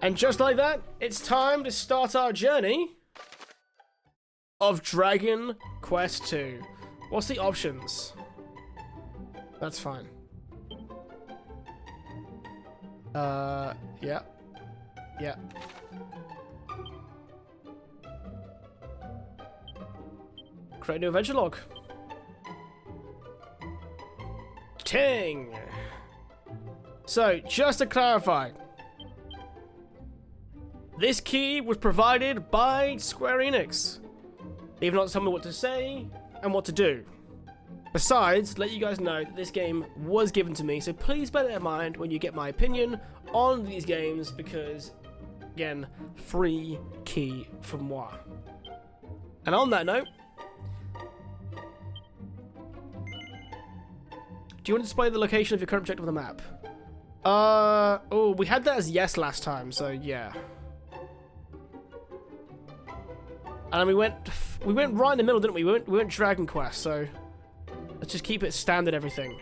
And just like that, it's time to start our journey of Dragon Quest II. What's the options? That's fine. Yeah. Yeah. Create new adventure log. Ting! So, just to clarify, this key was provided by Square Enix. They've not told me what to say and what to do. Besides, let you guys know that this game was given to me, so please bear that in mind when you get my opinion on these games, because, again, free key from moi. And on that note, do you want to display the location of your current objective on the map? Oh, we had that as yes last time, so yeah. And we went right in the middle, didn't we? We went Dragon Quest, so let's just keep it standard everything.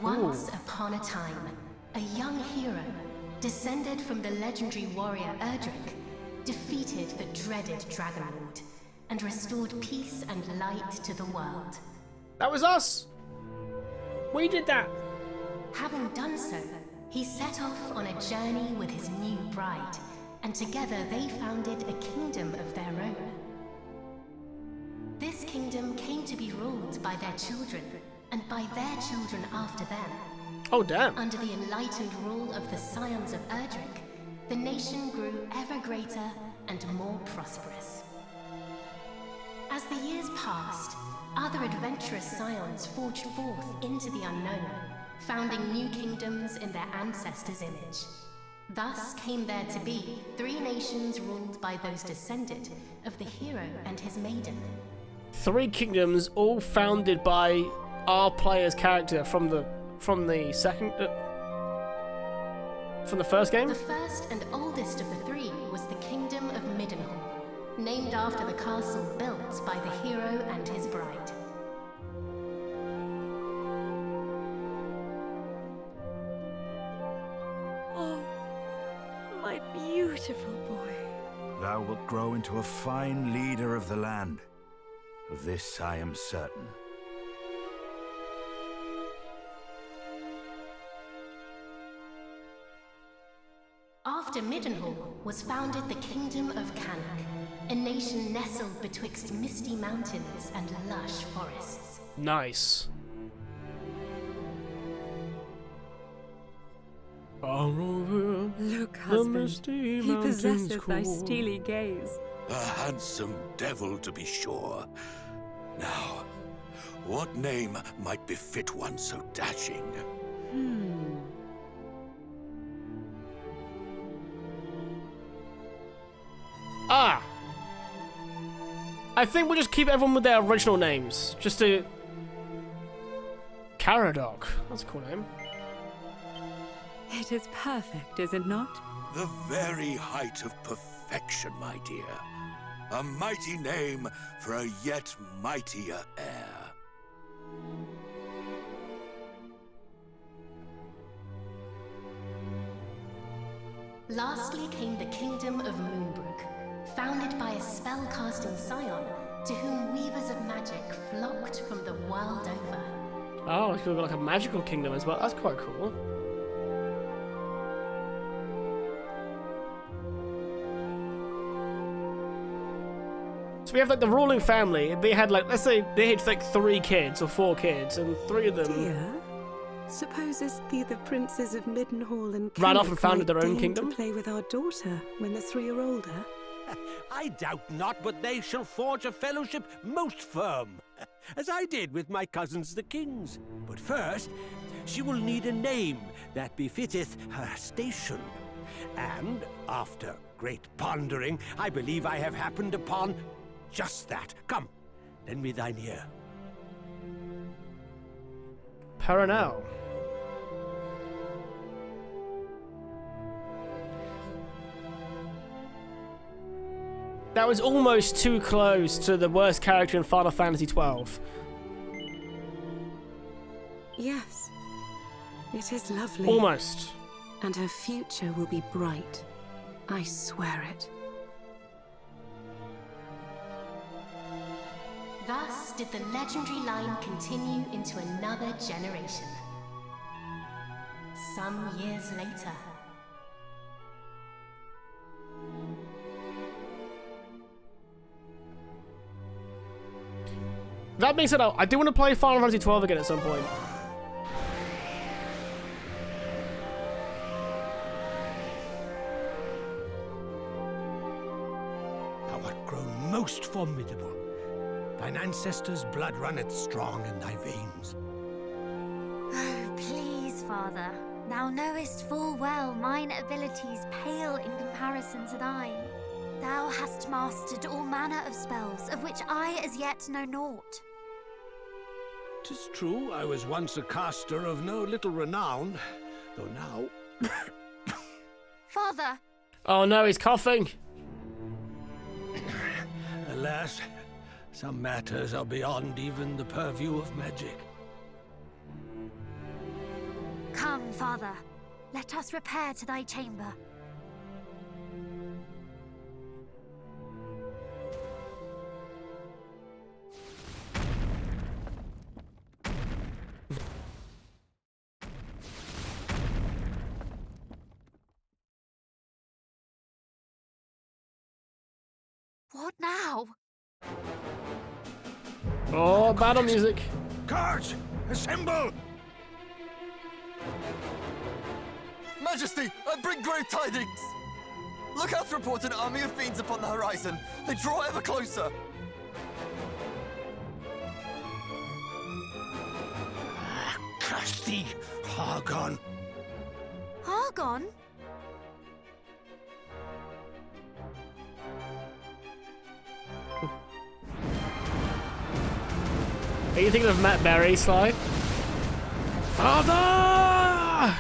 Once upon a time, a young hero, descended from the legendary warrior Erdrick, defeated the dreaded Dragon Lord and restored peace and light to the world. That was us! We did that! Having done so, he set off on a journey with his new bride, and together they founded a kingdom of their own. This kingdom came to be ruled by their children, and by their children after them. Oh, damn. Under the enlightened rule of the Scions of Erdrick, the nation grew ever greater and more prosperous. As the years passed, other adventurous scions forged forth into the unknown, founding new kingdoms in their ancestors' image. Thus came there to be 3 nations ruled by those descended of the hero and his maiden. 3 kingdoms, all founded by our player's character from the second, from the first game? The first and oldest of the 3 was the Kingdom of Middenhall, named after the castle built by the hero and his bride. Oh, my beautiful boy. Thou wilt grow into a fine leader of the land. Of this I am certain. After Middenhall was founded the Kingdom of Cannock, a nation nestled betwixt misty mountains and lush forests. Nice. Look, husband, he possesseth thy steely gaze. A handsome devil, to be sure. Now, what name might befit one so dashing? Ah! I think we'll just keep everyone with their original names. Just to... Caradoc. That's a cool name. It is perfect, is it not? The very height of perfection, my dear. A mighty name for a yet mightier heir. Lastly came the Kingdom of Moonbrook, founded by a spell-casting scion to whom weavers of magic flocked from the world over. Oh, we've got like a magical kingdom as well. That's quite cool. So we have like the ruling family. They had like, let's say they had like 3 kids or 4 kids, and 3 of them Dear, supposeth thee the princes of Middenhall and ran off and Cannock founded their might own deign kingdom? to play with our daughter when the 3 are older. I doubt not but they shall forge a fellowship most firm, as I did with my cousins the kings. But first, she will need a name that befitteth her station. And, after great pondering, I believe I have happened upon just that. Come, lend me thine ear. Paranel. That was almost too close to the worst character in Final Fantasy XII. Yes, it is lovely. Almost. And her future will be bright. I swear it. Thus did the legendary line continue into another generation. Some years later. That being said, I do want to play Final Fantasy XII again at some point. Thou art grown most formidable. Thine ancestors' blood runneth strong in thy veins. Oh, please, Father. Thou knowest full well mine abilities pale in comparison to thine. Thou hast mastered all manner of spells, of which I as yet know naught. 'Tis true, I was once a caster of no little renown, though now... Father! Oh no, he's coughing. Alas, some matters are beyond even the purview of magic. Come, Father. Let us repair to thy chamber. What now? Oh, battle music. Guards, assemble! Majesty, I bring great tidings! Lookouts report an army of fiends upon the horizon. They draw ever closer. Curse thee, Hargon! Argon? Are you thinking of Matt Berry, Sly? Father!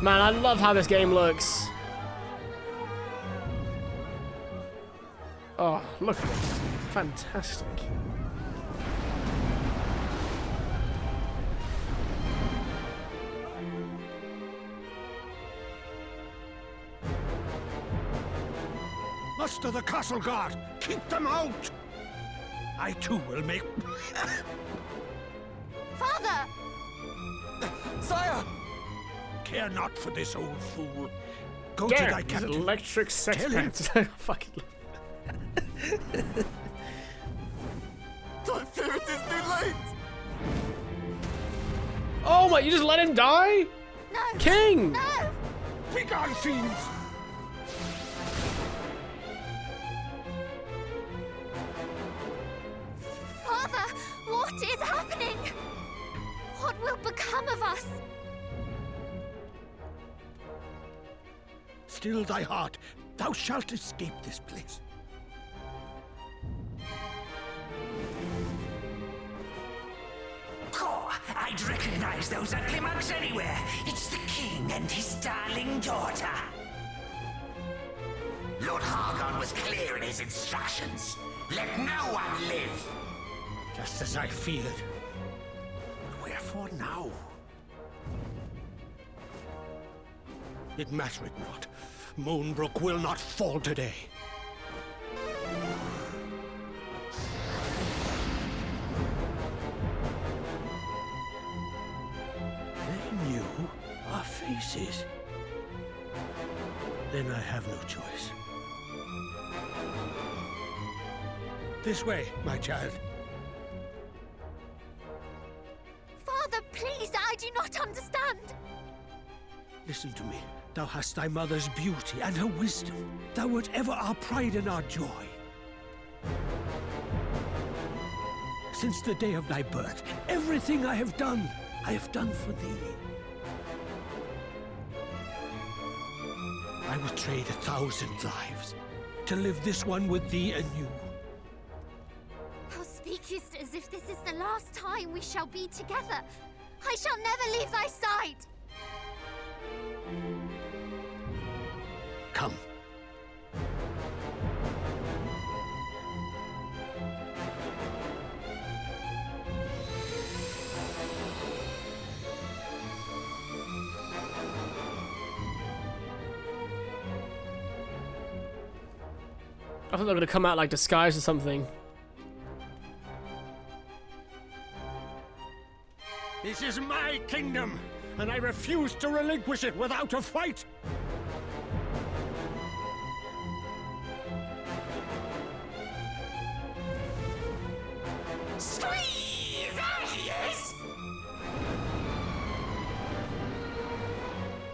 Man, I love how this game looks. Oh, look at this. Fantastic. Muster the castle guard! Keep them out! I too will make... Father! Sire! Care not for this old fool. Go Damn, to thy these captain. electric sex Tell him. pants. I fucking love I fear it is too late! Oh my, you just let him die? No! King! No! Begone, fiends! Father, what is happening? What will become of us? Still thy heart. Thou shalt escape this place. Oh, I'd recognize those ugly mugs anywhere. It's the king and his darling daughter. Lord Hargon was clear in his instructions. Let no one live. Just as I feared. Wherefore now? It mattereth not. Moonbrook will not fall today. They knew our faces. Then I have no choice. This way, my child. Father, please, I do not understand. Listen to me. Thou hast thy mother's beauty and her wisdom. Thou wert ever our pride and our joy. Since the day of thy birth, everything I have done for thee. I would trade 1,000 lives to live this one with thee anew. Thou speakest as if this is the last time we shall be together. I shall never leave thy side. Come. I thought they were going to come out like disguised or something. This is my kingdom, and I refuse to relinquish it without a fight! Squee! There he is!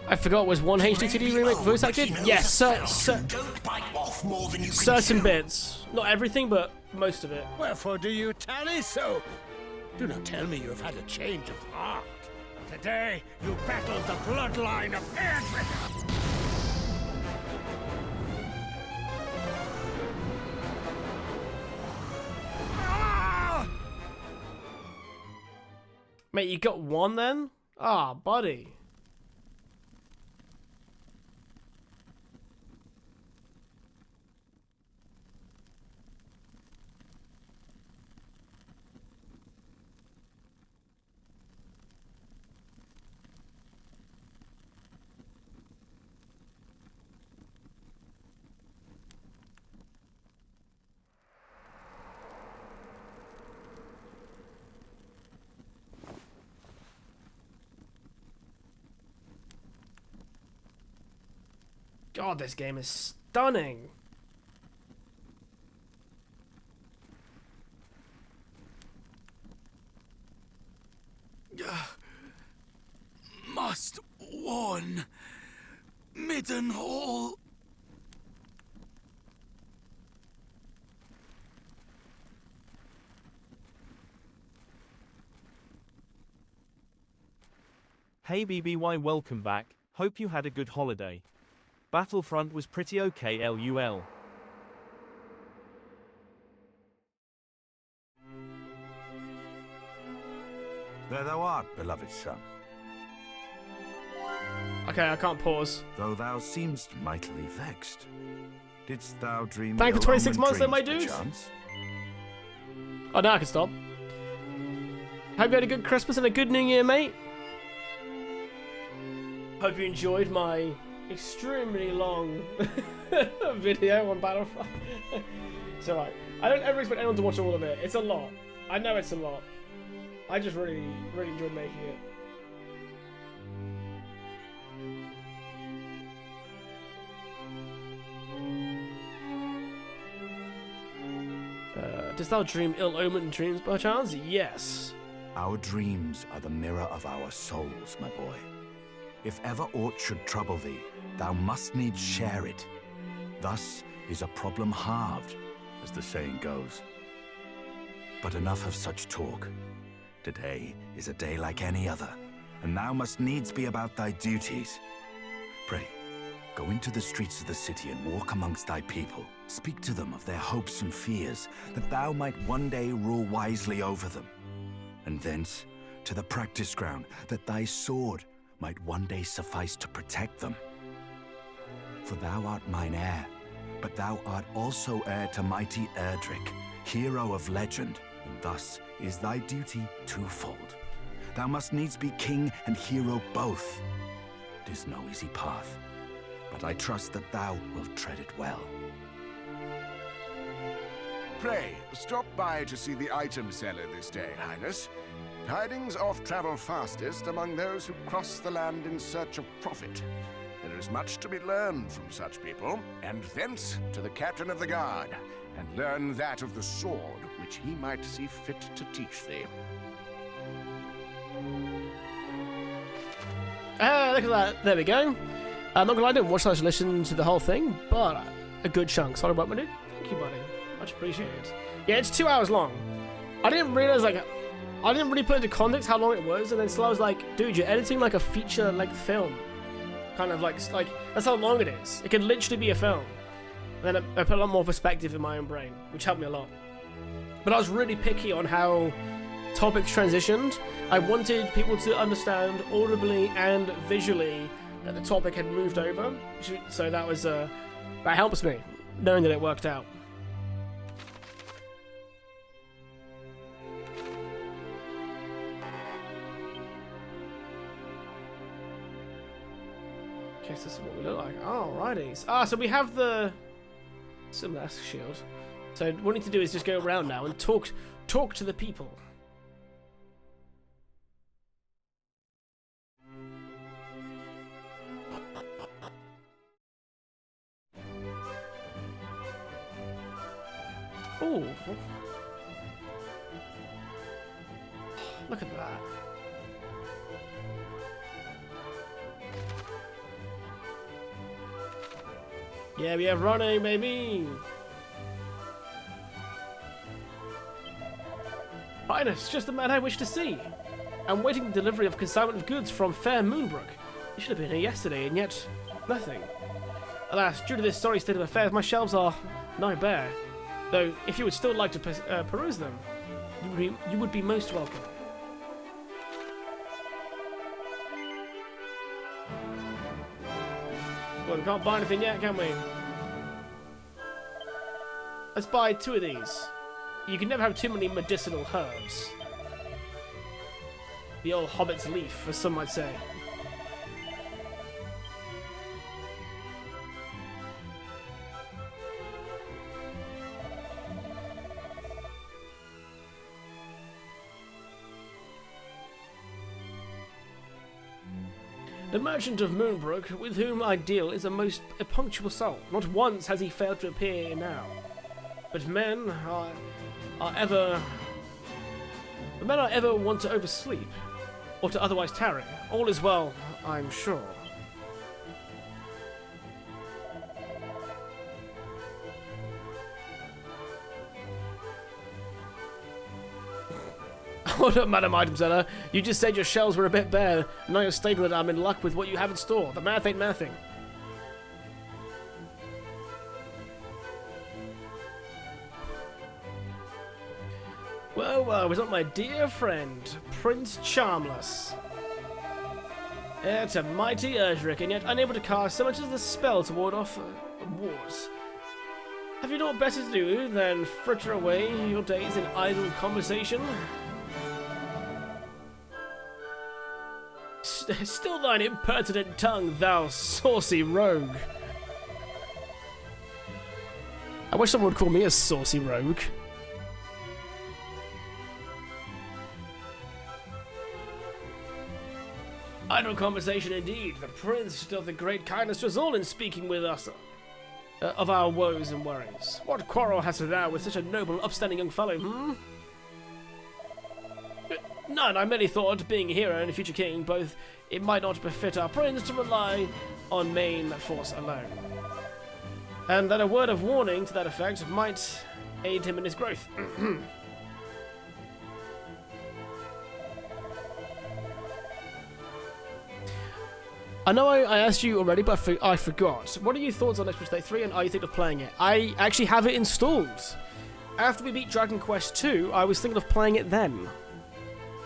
I forgot, was one HD-2D remake voice acted? Yes, Don't bite off more than you can certain chew. bits. Not everything, but most of it. Wherefore do you tarry so? Do not tell me you have had a change of heart. Today, you battled the bloodline of Erdrick. Mate, you got one then? Ah, buddy. God, this game is stunning. Must warn Midden Hall. Hey BBY, welcome back. Hope you had a good holiday. Battlefront was pretty okay LUL. There thou art, beloved son. Okay, I can't pause. Though thou seemst mightily vexed. Didst thou dream Thank you for 26 months then, my dreams, dude. perchance? Oh, now I can stop. Hope you had a good Christmas and a good New Year, mate. Hope you enjoyed my extremely long video on Battlefront. It's alright. I don't ever expect anyone to watch all of it. It's a lot. I know it's a lot. I just really enjoyed making it. Dost thou dream ill-omened dreams by chance? Yes. Our dreams are the mirror of our souls, my boy. If ever aught should trouble thee, thou must needs share it. Thus is a problem halved, as the saying goes. But enough of such talk. Today is a day like any other, and thou must needs be about thy duties. Pray, go into the streets of the city and walk amongst thy people. Speak to them of their hopes and fears, that thou might one day rule wisely over them. And thence to the practice ground, that thy sword might one day suffice to protect them. For thou art mine heir, but thou art also heir to mighty Erdrick, hero of legend, and thus is thy duty twofold. Thou must needs be king and hero both. 'Tis no easy path, but I trust that thou wilt tread it well. Pray, stop by to see the item seller this day, Highness. Tidings oft travel fastest among those who cross the land in search of profit. There is much to be learned from such people, and thence to the captain of the guard, and learn that of the sword which he might see fit to teach thee. Look at that. There we go. I'm not gonna lie, I didn't watch slash listen to the whole thing, but a good chunk. Sorry about my dude. Thank you, buddy. Much appreciated. Yeah, it's 2 hours long. I didn't realize, like, I didn't really put into context how long it was, and then so I was like, dude, you're editing like a feature-length film. Kind of like that's how long it is. It could literally be a film. And then I put a lot more perspective in my own brain, which helped me a lot. But I was really picky on how topics transitioned, I wanted people to understand audibly and visually that the topic had moved over. So that was that helps me knowing that it worked out. Okay, so this is what we look like. Alrighty. So we have the similar shield. So what we need to do is just go around now and talk to the people. Ooh. Look at that. Yeah, we have running, baby. Highness, just the man I wish to see. I'm waiting the delivery of consignment of goods from Fair Moonbrook. You should have been here yesterday, and yet nothing. Alas, due to this sorry state of affairs, my shelves are now bare. Though, if you would still like to peruse them, you would be most welcome. Well, we can't buy anything yet, can we? Let's buy 2 of these. You can never have too many medicinal herbs. The old hobbit's leaf, as some might say. The merchant of Moonbrook, with whom I deal, is a most punctual soul. Not once has he failed to appear now. But men are ever want to oversleep, or to otherwise tarry. All is well, I'm sure. Hold up, Madam Item Seller. You just said your shelves were a bit bare, and now you're stating that I'm in luck with what you have in store. The math ain't mathing. Well, well, was not my dear friend, Prince Charmless. Heir to mighty Erdrick, and yet unable to cast so much as the spell to ward off wars. Have you naught better to do than fritter away your days in idle conversation? Still thine impertinent tongue, thou saucy rogue. I wish someone would call me a saucy rogue. Idle conversation indeed. The prince doth a great kindness to us all in speaking with us of our woes and worries. What quarrel hast thou with such a noble, upstanding young fellow, hmm? None. I merely thought, being a hero and a future king, both it might not befit our prince to rely on main force alone, and that a word of warning to that effect might aid him in his growth. I know I asked you already, but I forgot. What are your thoughts on Xbox Day 3, and are you thinking of playing it? I actually have it installed. After we beat Dragon Quest 2, I was thinking of playing it then.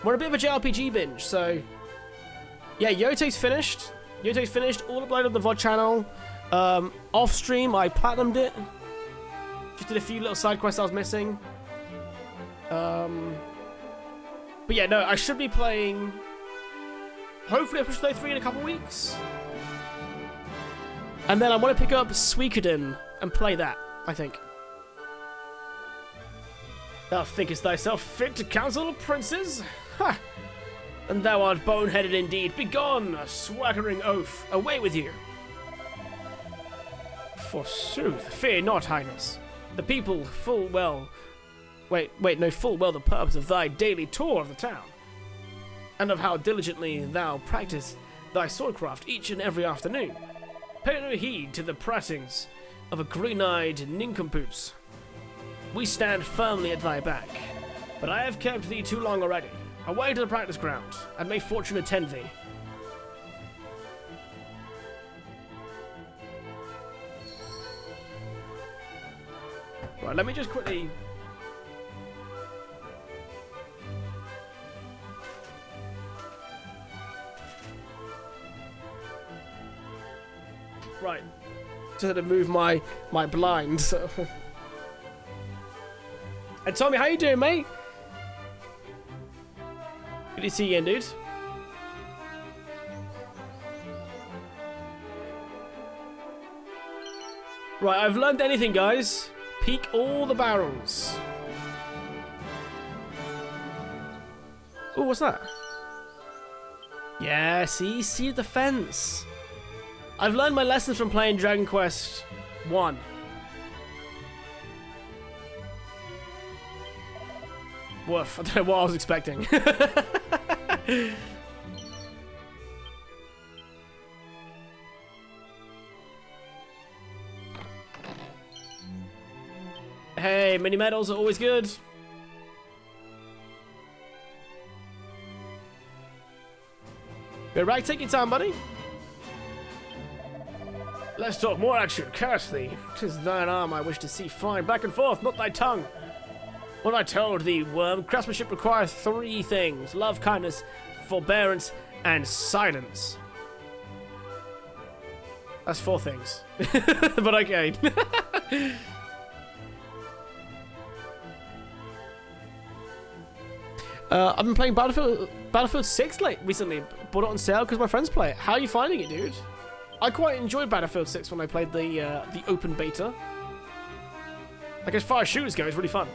We're a bit of a JRPG binge, so... Yeah, Yote's finished. Yote's finished, all uploaded on the VOD channel. Off stream, I platinumed it. Just did a few little side quests I was missing. But yeah, no, I should be playing... Hopefully Xbox Day 3 in a couple weeks. And then I want to pick up Suikoden and play that, I think. Thou thinkest thyself fit to counsel princes? Ha! And thou art boneheaded indeed. Begone, a swaggering oaf. Away with you. Forsooth, fear not, Highness. The people full well... full well the purpose of thy daily tour of the town, and of how diligently thou practice thy swordcraft each and every afternoon. Pay no heed to the pratings of a green-eyed nincompoops. We stand firmly at thy back, but I have kept thee too long already. Away to the practice ground, and may fortune attend thee. Right, let me just quickly... Right. Just had to move my blind. So. And Tommy, how you doing, mate? Good to see you again, dude. Right, I've learned anything, guys. Peek all the barrels. Oh, what's that? Yeah, see the fence. I've learned my lessons from playing Dragon Quest 1. Woof, I don't know what I was expecting. Hey, mini medals are always good. Go right, take your time, buddy. Let's talk more action. Curse thee. 'Tis thine arm I wish to see flying back and forth, not thy tongue. What I told thee, worm, craftsmanship requires 3 things: love, kindness, forbearance, and silence. That's 4 things. But okay. I've been playing Battlefield 6 recently. Bought it on sale because my friends play it. How are you finding it, dude? I quite enjoyed Battlefield 6 when I played the open beta. Like, as far as shooters go, it's really fun.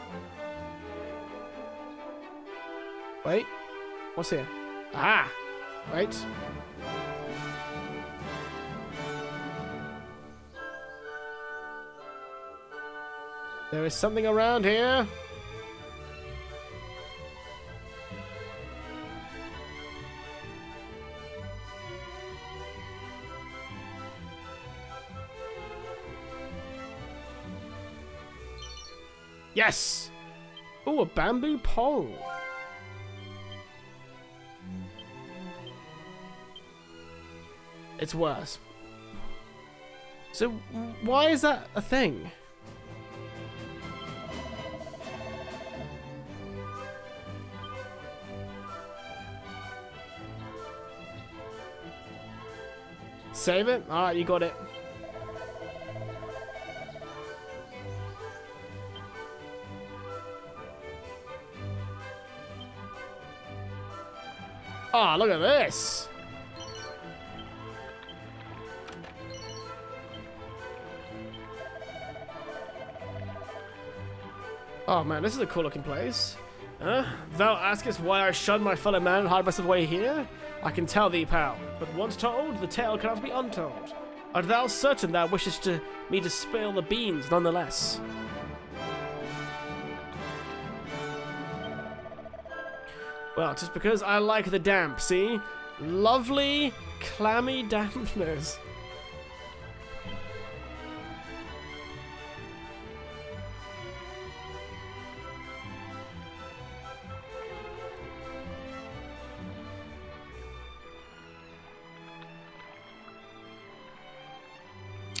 Wait, what's here? Ah, wait. There is something around here. Yes! Oh, a bamboo pole. It's worse. So, why is that a thing? Save it? Alright, you got it. Ah, look at this! Oh man, this is a cool looking place. Thou askest why I shun my fellow man and hide myself away here? I can tell thee, pal, but once told, the tale cannot be untold. Art thou certain thou wishest me to spill the beans nonetheless? Well, just because I like the damp, see? Lovely, clammy dampness.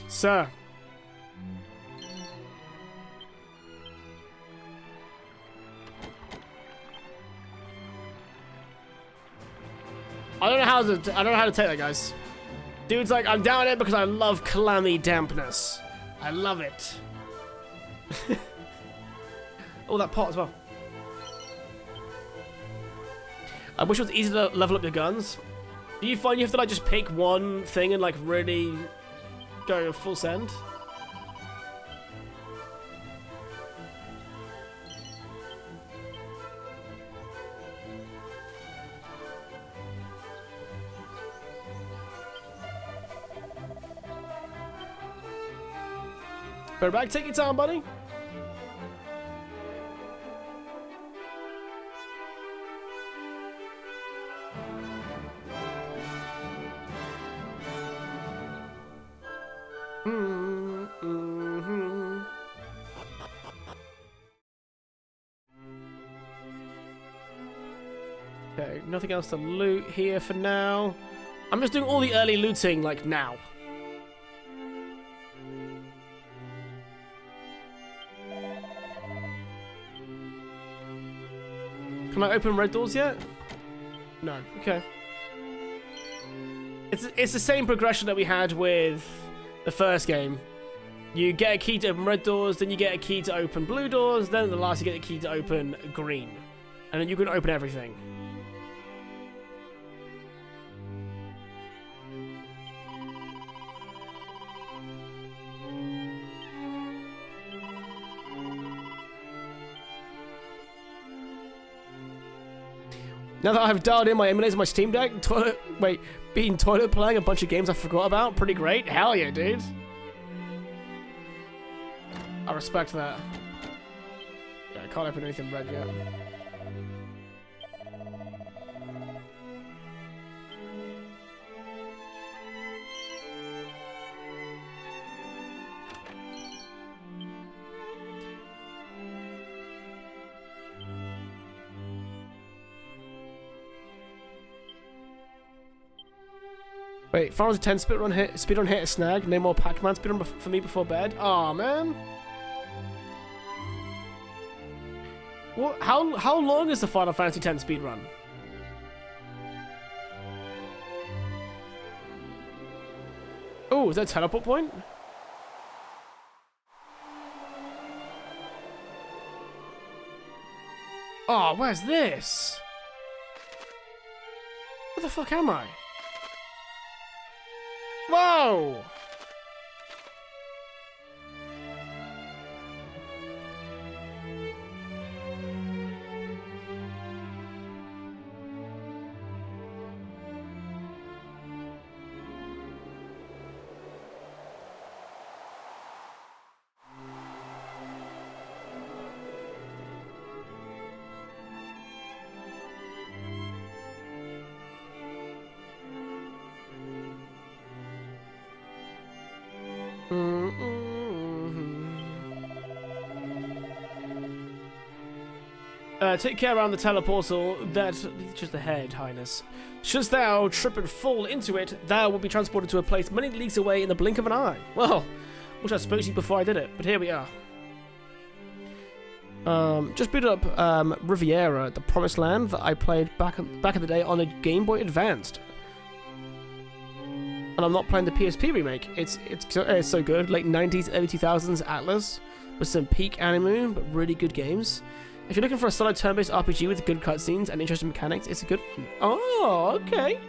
Sir. I don't know how to take that, guys. Dude's like, I'm down it because I love clammy dampness. I love it. Oh, that pot as well. I wish it was easy to level up your guns. Do you find you have to like just pick one thing and like really go full send? Better back, take your time, buddy. Okay, nothing else to loot here for now. I'm just doing all the early looting, like, now. Can I open red doors yet? No. Okay. It's the same progression that we had with the first game. You get a key to open red doors, then you get a key to open blue doors, then at the last you get a key to open green. And then you can open everything. Now that I've dialed in my emulators, my Steam Deck, being toilet playing a bunch of games I forgot about, pretty great. Hell yeah, dude. I respect that. Yeah, I can't open anything red yet. Wait, Final Fantasy 10 speedrun hit a snag. No more Pac-Man speedrun for me before bed. Aw, man. What? How long is the Final Fantasy 10 speedrun? Oh, is that a teleport point? Oh, where's this? Where the fuck am I? Whoa! Take care around the teleportal that leads ahead, Highness. Shouldst thou trip and fall into it, thou will be transported to a place many leagues away in the blink of an eye. Well, wish I spoke to you before I did it, but here we are. Just boot up Riviera, the Promised Land that I played back in the day on a Game Boy Advanced. And I'm not playing the PSP remake. It's so good. Late 90s, early 2000s Atlas with some peak anime, but really good games. If you're looking for a solid turn-based RPG with good cutscenes and interesting mechanics, it's a good one. Oh, okay.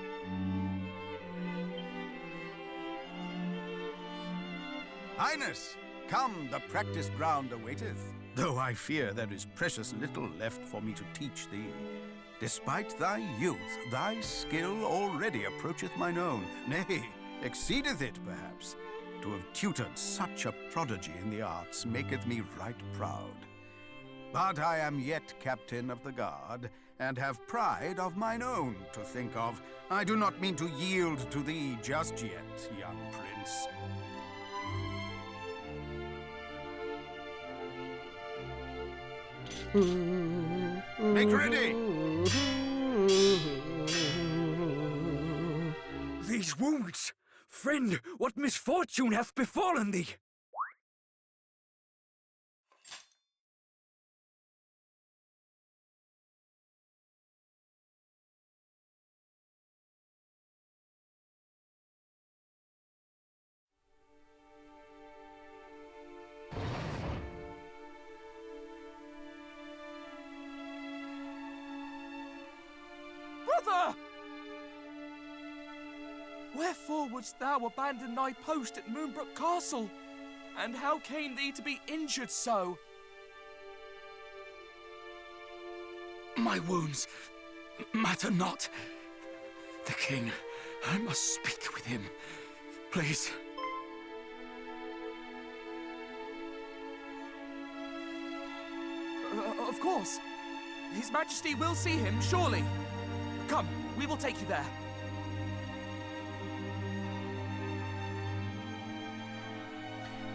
Highness, come, the practice ground awaiteth. Though I fear there is precious little left for me to teach thee. Despite thy youth, thy skill already approacheth mine own, nay, exceedeth it, perhaps. To have tutored such a prodigy in the arts maketh me right proud. But I am yet captain of the guard, and have pride of mine own to think of. I do not mean to yield to thee just yet, young prince. Make ready! These wounds! Friend, what misfortune hath befallen thee? Brother! Wherefore wouldst thou abandon thy post at Moonbrook Castle? And how came thee to be injured so? My wounds matter not. The king, I must speak with him. Please. Of course. His Majesty will see him, surely. Come, we will take you there.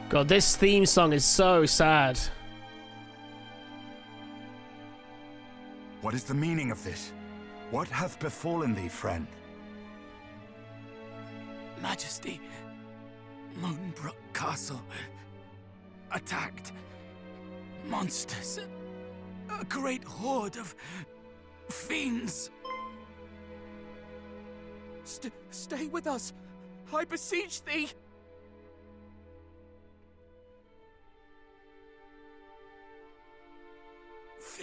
God, this theme song is so sad. What is the meaning of this? What hath befallen thee, friend? Majesty, Moonbrook Castle. Attacked. Monsters. A great horde of fiends. Stay with us. I beseech thee.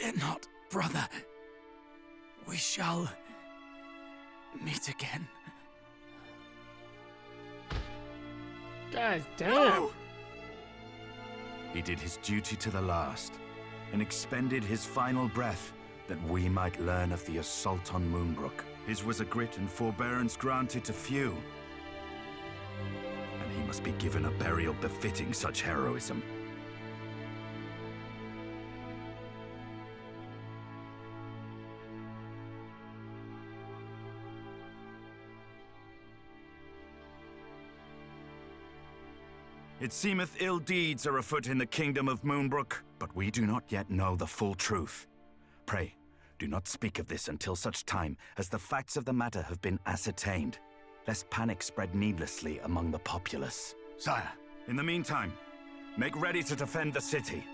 Fear not, brother. We shall meet again. God damn. He did his duty to the last, and expended his final breath that we might learn of the assault on Moonbrook. His was a grit and forbearance granted to few, and he must be given a burial befitting such heroism. It seemeth ill deeds are afoot in the kingdom of Moonbrook, but we do not yet know the full truth. Pray, do not speak of this until such time as the facts of the matter have been ascertained, lest panic spread needlessly among the populace. Sire, in the meantime, make ready to defend the city.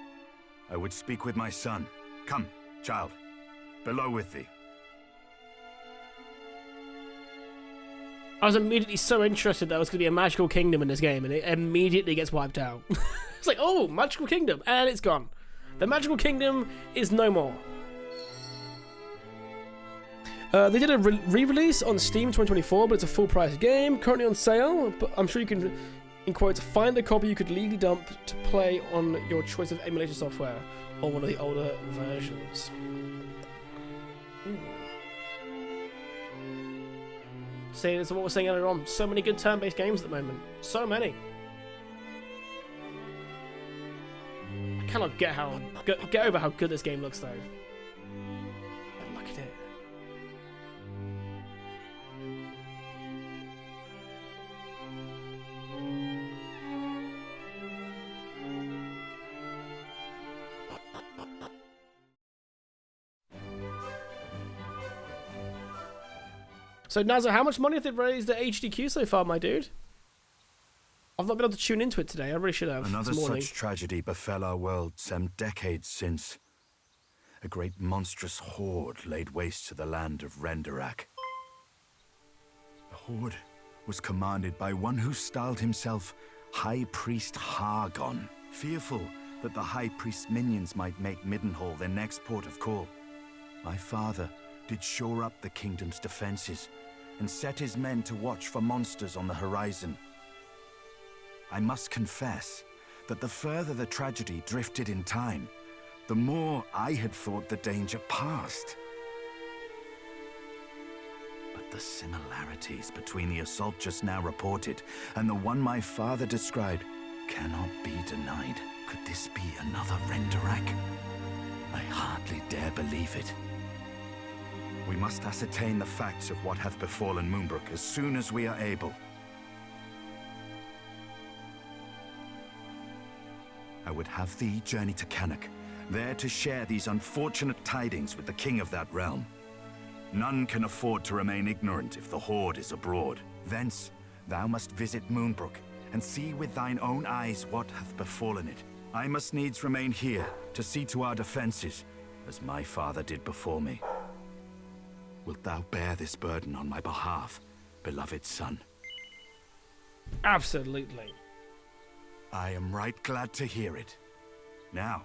I would speak with my son. Come, child, below with thee. I was immediately so interested that there was going to be a magical kingdom in this game, and it immediately gets wiped out. It's like, oh, magical kingdom, and it's gone. The magical kingdom is no more. They did a re-release on Steam 2024, but it's a full-price game, currently on sale, but I'm sure you can, in quotes, find a copy you could legally dump to play on your choice of emulation software, or one of the older versions. See, that's what we're saying earlier on. So many good turn-based games at the moment. So many. I cannot get over how good this game looks, though. Look at it. So, Nazza, how much money have they raised at HDQ so far, my dude? I've not been able to tune into it today. I really should have. Another such tragedy befell our world some decades since. A great monstrous horde laid waste to the land of Renderak. The horde was commanded by one who styled himself High Priest Hargon, fearful that the High Priest's minions might make Middenhall their next port of call. My father did shore up the kingdom's defenses and set his men to watch for monsters on the horizon. I must confess that the further the tragedy drifted in time, the more I had thought the danger past. But the similarities between the assault just now reported and the one my father described cannot be denied. Could this be another Renderak? I hardly dare believe it. We must ascertain the facts of what hath befallen Moonbrook as soon as we are able. I would have thee journey to Cannock, there to share these unfortunate tidings with the king of that realm. None can afford to remain ignorant if the horde is abroad. Thence, thou must visit Moonbrook, and see with thine own eyes what hath befallen it. I must needs remain here to see to our defenses, as my father did before me. Wilt thou bear this burden on my behalf, beloved son? Absolutely. I am right glad to hear it. Now,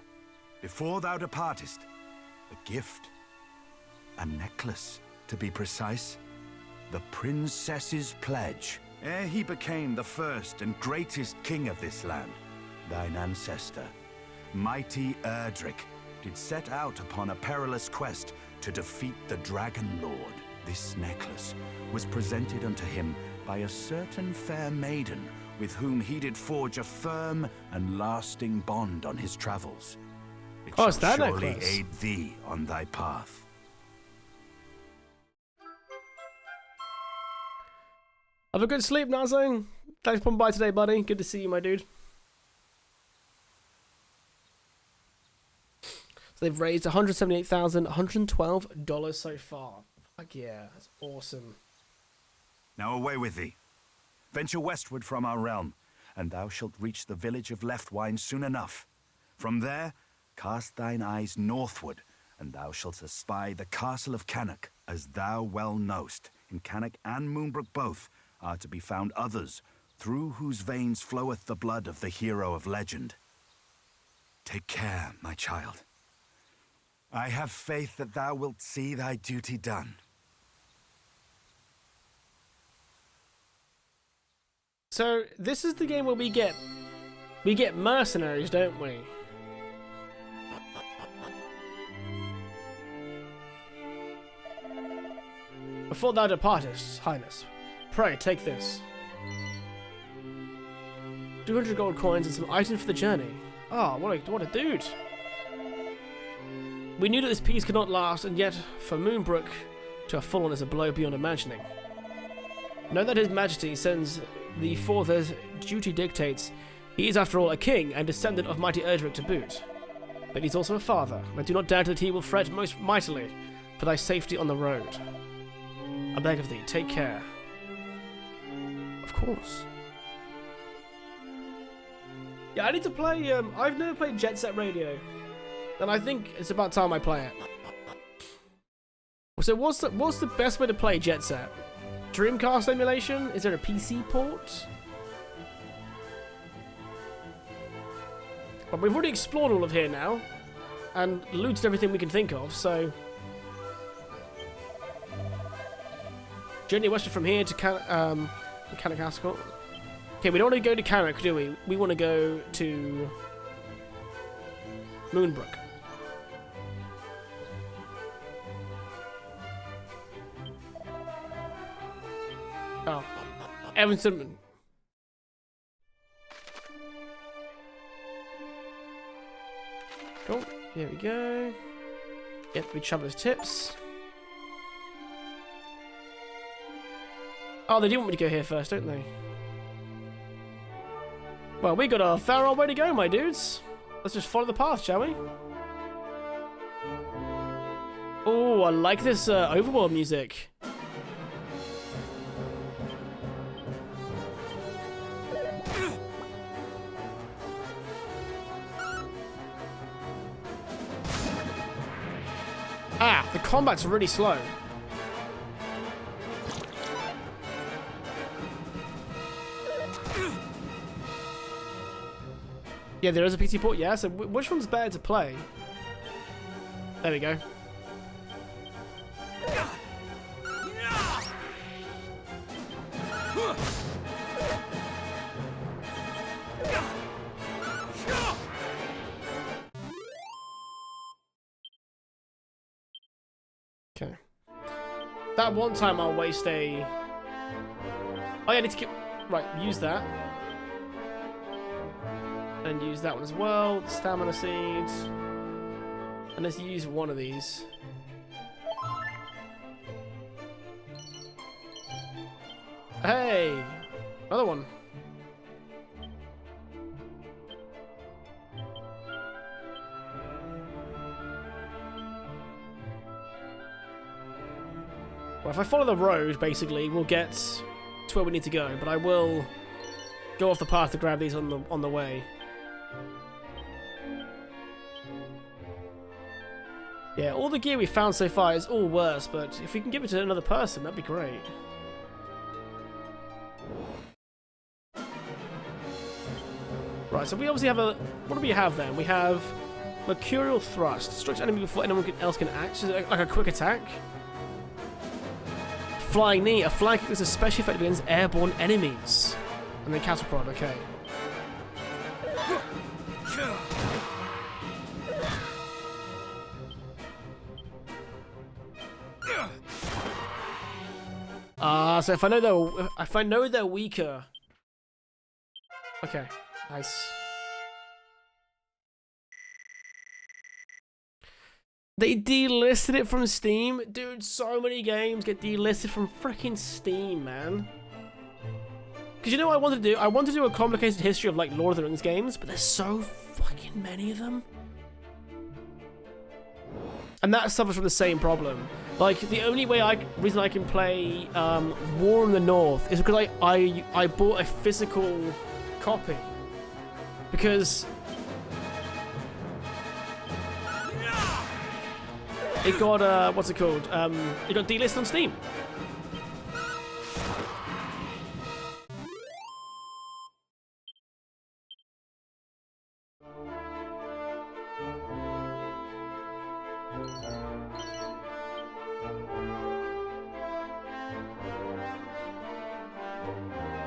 before thou departest, a gift. A necklace, to be precise. The princess's pledge. Ere he became the first and greatest king of this land, thine ancestor, mighty Erdrick, did set out upon a perilous quest to defeat the Dragon Lord. This necklace was presented unto him by a certain fair maiden with whom he did forge a firm and lasting bond on his travels. It shall surely necklace aid thee on thy path. Have a good sleep, Nazo. Thanks for popping by today, buddy. Good to see you, my dude. So they've raised $178,112 so far. Fuck yeah, that's awesome. Now away with thee. Venture westward from our realm, and thou shalt reach the village of Leftwine soon enough. From there, cast thine eyes northward, and thou shalt espy the castle of Cannock. As thou well knowst, in Cannock and Moonbrook both are to be found others, through whose veins floweth the blood of the hero of legend. Take care, my child. I have faith that thou wilt see thy duty done. So this is the game where we get mercenaries, don't we? Before thou departest, Highness, pray take this. 200 gold coins and some items for the journey. Ah, what a dude. We knew that this peace could not last, and yet for Moonbrook to have fallen is a blow beyond imagining. Know that His Majesty sends thee forth as duty dictates. He is after all a king and descendant of mighty Erdrick to boot. But he's also a father, and I do not doubt that he will fret most mightily for thy safety on the road. I beg of thee, take care. Of course. Yeah, I need to play, I've never played Jet Set Radio. And I think it's about time I play it. So what's the best way to play Jet Set? Dreamcast emulation? Is there a PC port? But we've already explored all of here now. And looted everything we can think of, so... Journey westward from here to Cannock Castle. Okay, we don't want to go to Cannock, do we? We want to go to... Moonbrook. Oh. Evanston. Cool. Here we go. Get the traveller's tips. Oh, they do want me to go here first, don't they? Well, we got a fair old way to go, my dudes. Let's just follow the path, shall we? Oh, I like this overworld music. Ah, the combat's really slow. Yeah, there is a PC port, yeah, so which one's better to play? There we go. Okay. That one time I'll waste a... Oh yeah, I need to keep... Right, use that. And use that one as well. The stamina seeds. And let's use one of these. Hey! Another one. Well, if I follow the road, basically, we'll get to where we need to go. But I will go off the path to grab these on the way. Yeah, all the gear we found so far is all worse, but if we can give it to another person, that'd be great. Right, so we obviously have a... What do we have then? We have Mercurial Thrust. Strikes enemy before anyone else can act. So like a quick attack. Flying Knee. A flying kick is especially effective against airborne enemies. And then Cattle Prod, okay. So if I know they're weaker. Okay, nice. They delisted it from Steam, dude. So many games get delisted from freaking Steam, man. Because you know what I wanted to do? I wanted to do a complicated history of like Lord of the Rings games, but there's so fucking many of them. And that suffers from the same problem. Like, the only reason I can play War in the North is because I bought a physical copy. Because it got, what's it called? It got delisted on Steam.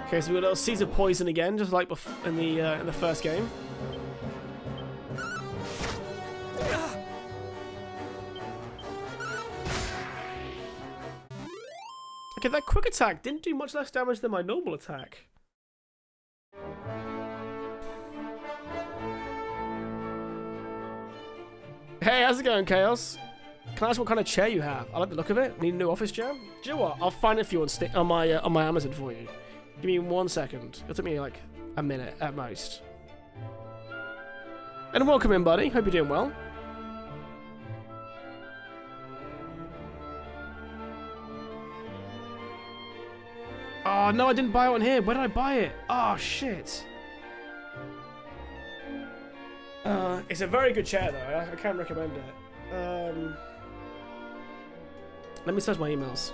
Okay, so we got a little Seeds of Poison again, just like in the first game. Okay, that quick attack didn't do much less damage than my normal attack. Hey, how's it going, Chaos? Can I ask what kind of chair you have? I like the look of it. Need a new office chair? Do you know what? I'll find it for you on my Amazon for you. Give me 1 second. It'll take me like a minute at most. And welcome in, buddy. Hope you're doing well. Oh, no, I didn't buy it on here. Where did I buy it? Oh, shit. It's a very good chair, though. I can't recommend it. Let me search my emails.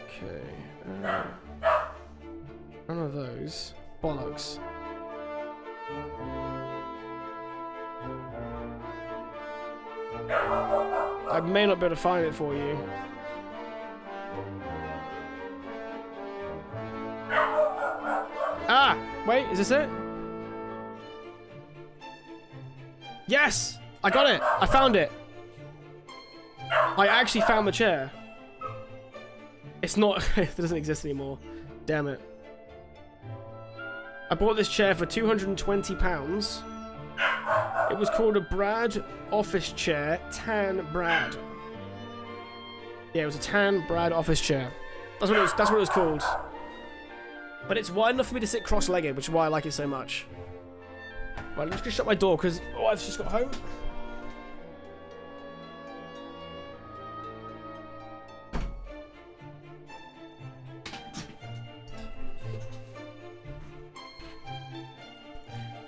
Okay. None of those. Bollocks. I may not be able to find it for you. Ah! Wait, is this it? Yes! I got it! I found it! I actually found the chair. It's not... it doesn't exist anymore. Damn it. I bought this chair for £220. It was called a Brad office chair, Tan Brad. Yeah, it was a Tan Brad office chair. That's what it was called. But it's wide enough for me to sit cross-legged, which is why I like it so much. Right, I'm just gonna shut my door because my wife's just got home.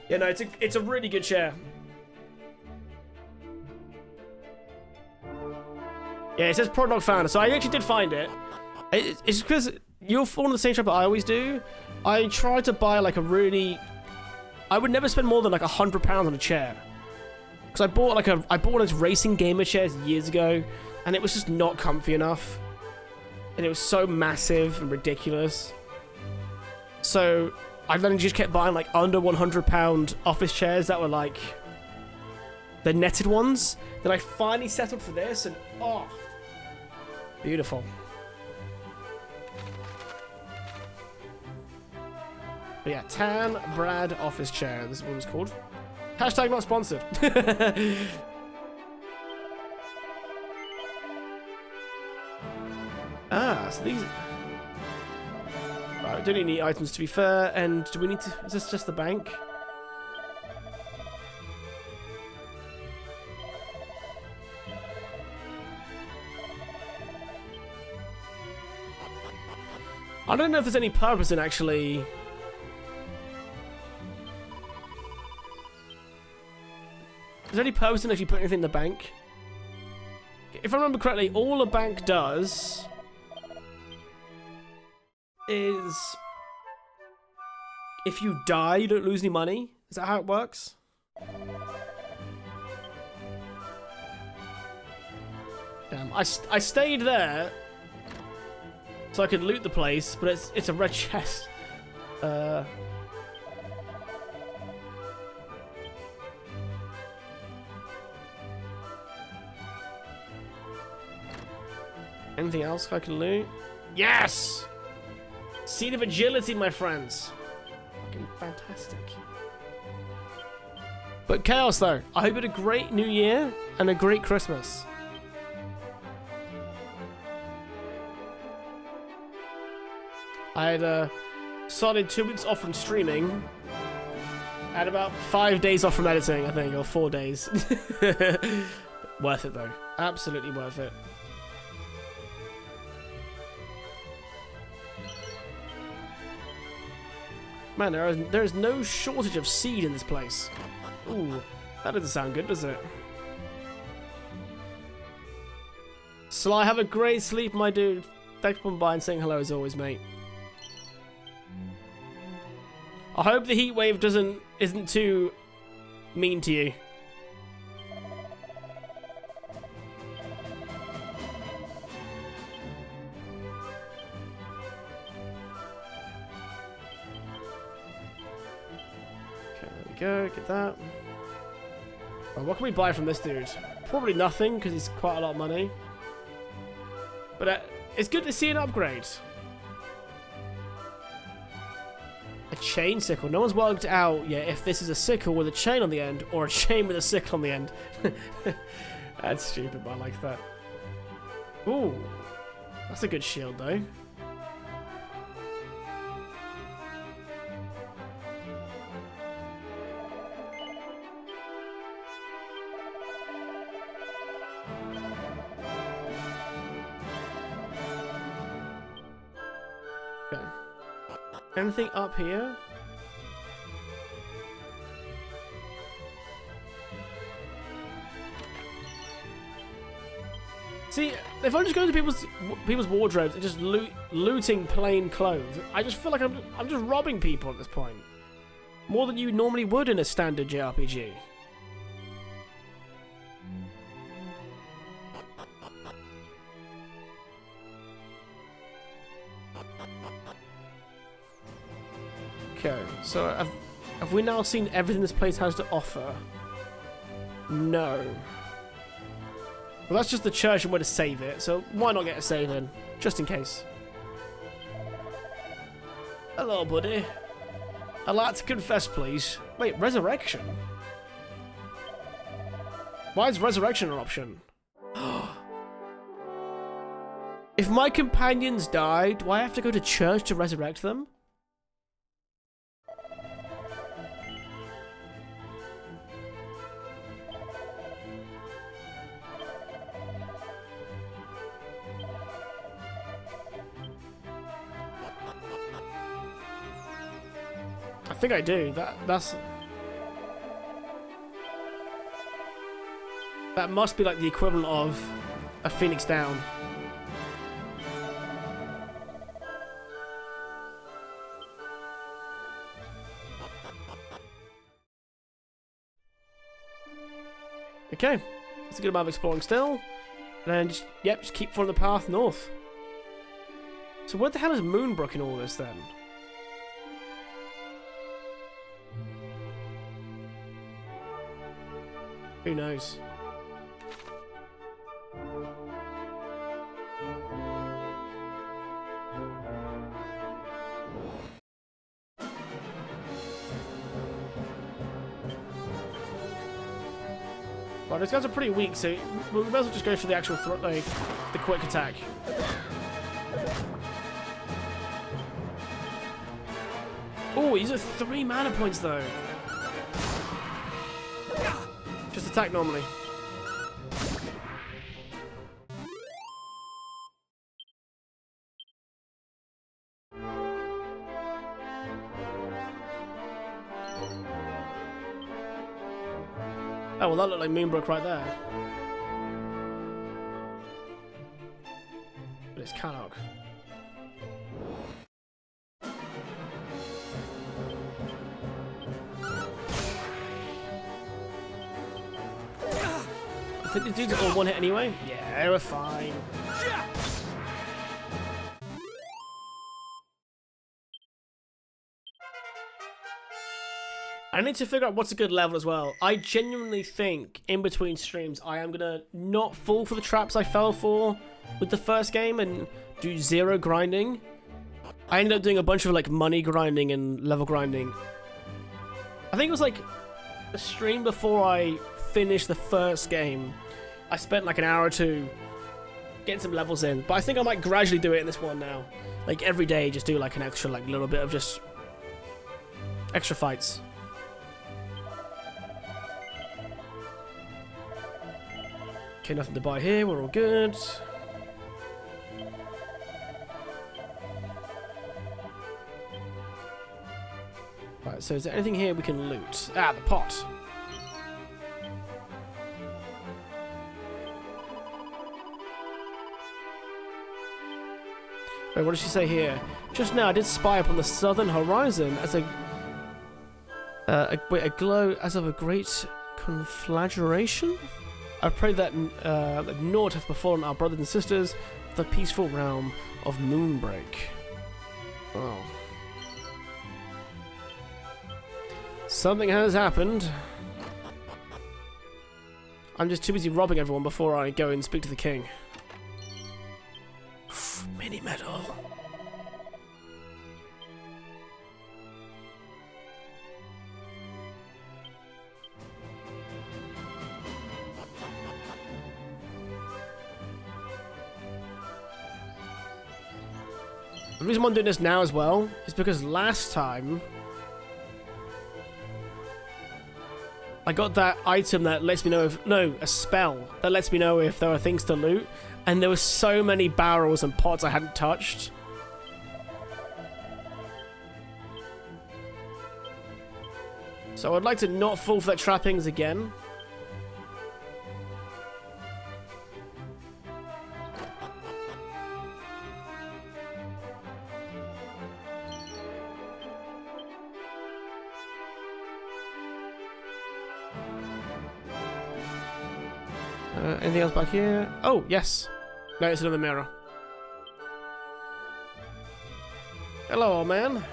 Yeah, no, it's a really good chair. Yeah, it says product found, so I actually did find it. It's because you'll fall in the same trap that I always do. I try to buy like a really... I would never spend more than like £100 on a chair. Because I bought one of those racing gamer chairs years ago, and it was just not comfy enough. And it was so massive and ridiculous. So I then just kept buying like under £100 office chairs that were like the netted ones. Then I finally settled for this, and oh, beautiful. But yeah, Tan Brad office chair. This is what it was called. Hashtag not sponsored. Ah, so these. Right, we don't need any items to be fair. And do we need to? Is this just the bank? I don't know if there's any purpose in actually. Is there any purpose in actually putting anything in the bank? If I remember correctly, all a bank does is if you die, you don't lose any money. Is that how it works? Damn, I stayed there so I could loot the place, but it's a red chest. Anything else I can loot? Yes! Seed of agility, my friends. Fucking fantastic. But Chaos, though, I hope you had a great New Year and a great Christmas. I had a solid 2 weeks off from streaming. I had about 5 days off from editing, I think, or 4 days. Worth it, though. Absolutely worth it. Man, there is no shortage of seed in this place. Ooh, that doesn't sound good, does it? Sly, have a great sleep, my dude. Thanks for coming by and saying hello as always, mate. I hope the heat wave isn't too mean to you. go, get that. Right, what can we buy from this dude? Probably nothing, because he's quite a lot of money. But it's good to see an upgrade. A chain sickle. No one's worked out yet if this is a sickle with a chain on the end or a chain with a sickle on the end. That's stupid, but I like that. Ooh. That's a good shield, though. Okay. Anything up here? See, if I just go to people's wardrobes and just looting plain clothes, I just feel like I'm just robbing people at this point. More than you normally would in a standard JRPG. Okay, so have we now seen everything this place has to offer? No. Well, that's just the church and where to save it, so why not get a save in? Just in case. Hello, buddy. I'd like to confess, please. Wait, resurrection? Why is resurrection an option? If my companions die, do I have to go to church to resurrect them? I think I do. That must be like the equivalent of a Phoenix Down. Okay, that's a good amount of exploring still. And then just keep following the path north. So where the hell is Moonbrook in all this then? Who knows? Well, those guys are pretty weak, so we might as well just go for the actual the quick attack. Oh, he's at 3 mana points though. Just attack normally. Oh, well that looked like Moonbrook right there. But it's Cannock. I think these dudes are all one hit anyway. Yeah, we're fine. I need to figure out what's a good level as well. I genuinely think in between streams I am gonna not fall for the traps I fell for with the first game and do 0 grinding. I ended up doing a bunch of like money grinding and level grinding. I think it was like a stream before I finished the first game. I spent like an hour or two getting some levels in, but I think I might gradually do it in this one now. Like every day, just do like an extra, like little bit of just extra fights. Okay, nothing to buy here. We're all good. Right, so is there anything here we can loot? Ah, the pot. Wait, what did she say here? Just now I did spy upon the southern horizon as a glow as of a great conflagration. I pray that naught hath befallen our brothers and sisters of the peaceful realm of Moonbreak. Oh. Something has happened. I'm just too busy robbing everyone before I go and speak to the king. Mini medal. The reason why I'm doing this now as well is because last time I got that item that lets me know if... No, a spell that lets me know if there are things to loot. And there were so many barrels and pots I hadn't touched. So I'd like to not fall for that trappings again. Anything else back here? Oh, yes. No, it's another mirror. Hello, old man.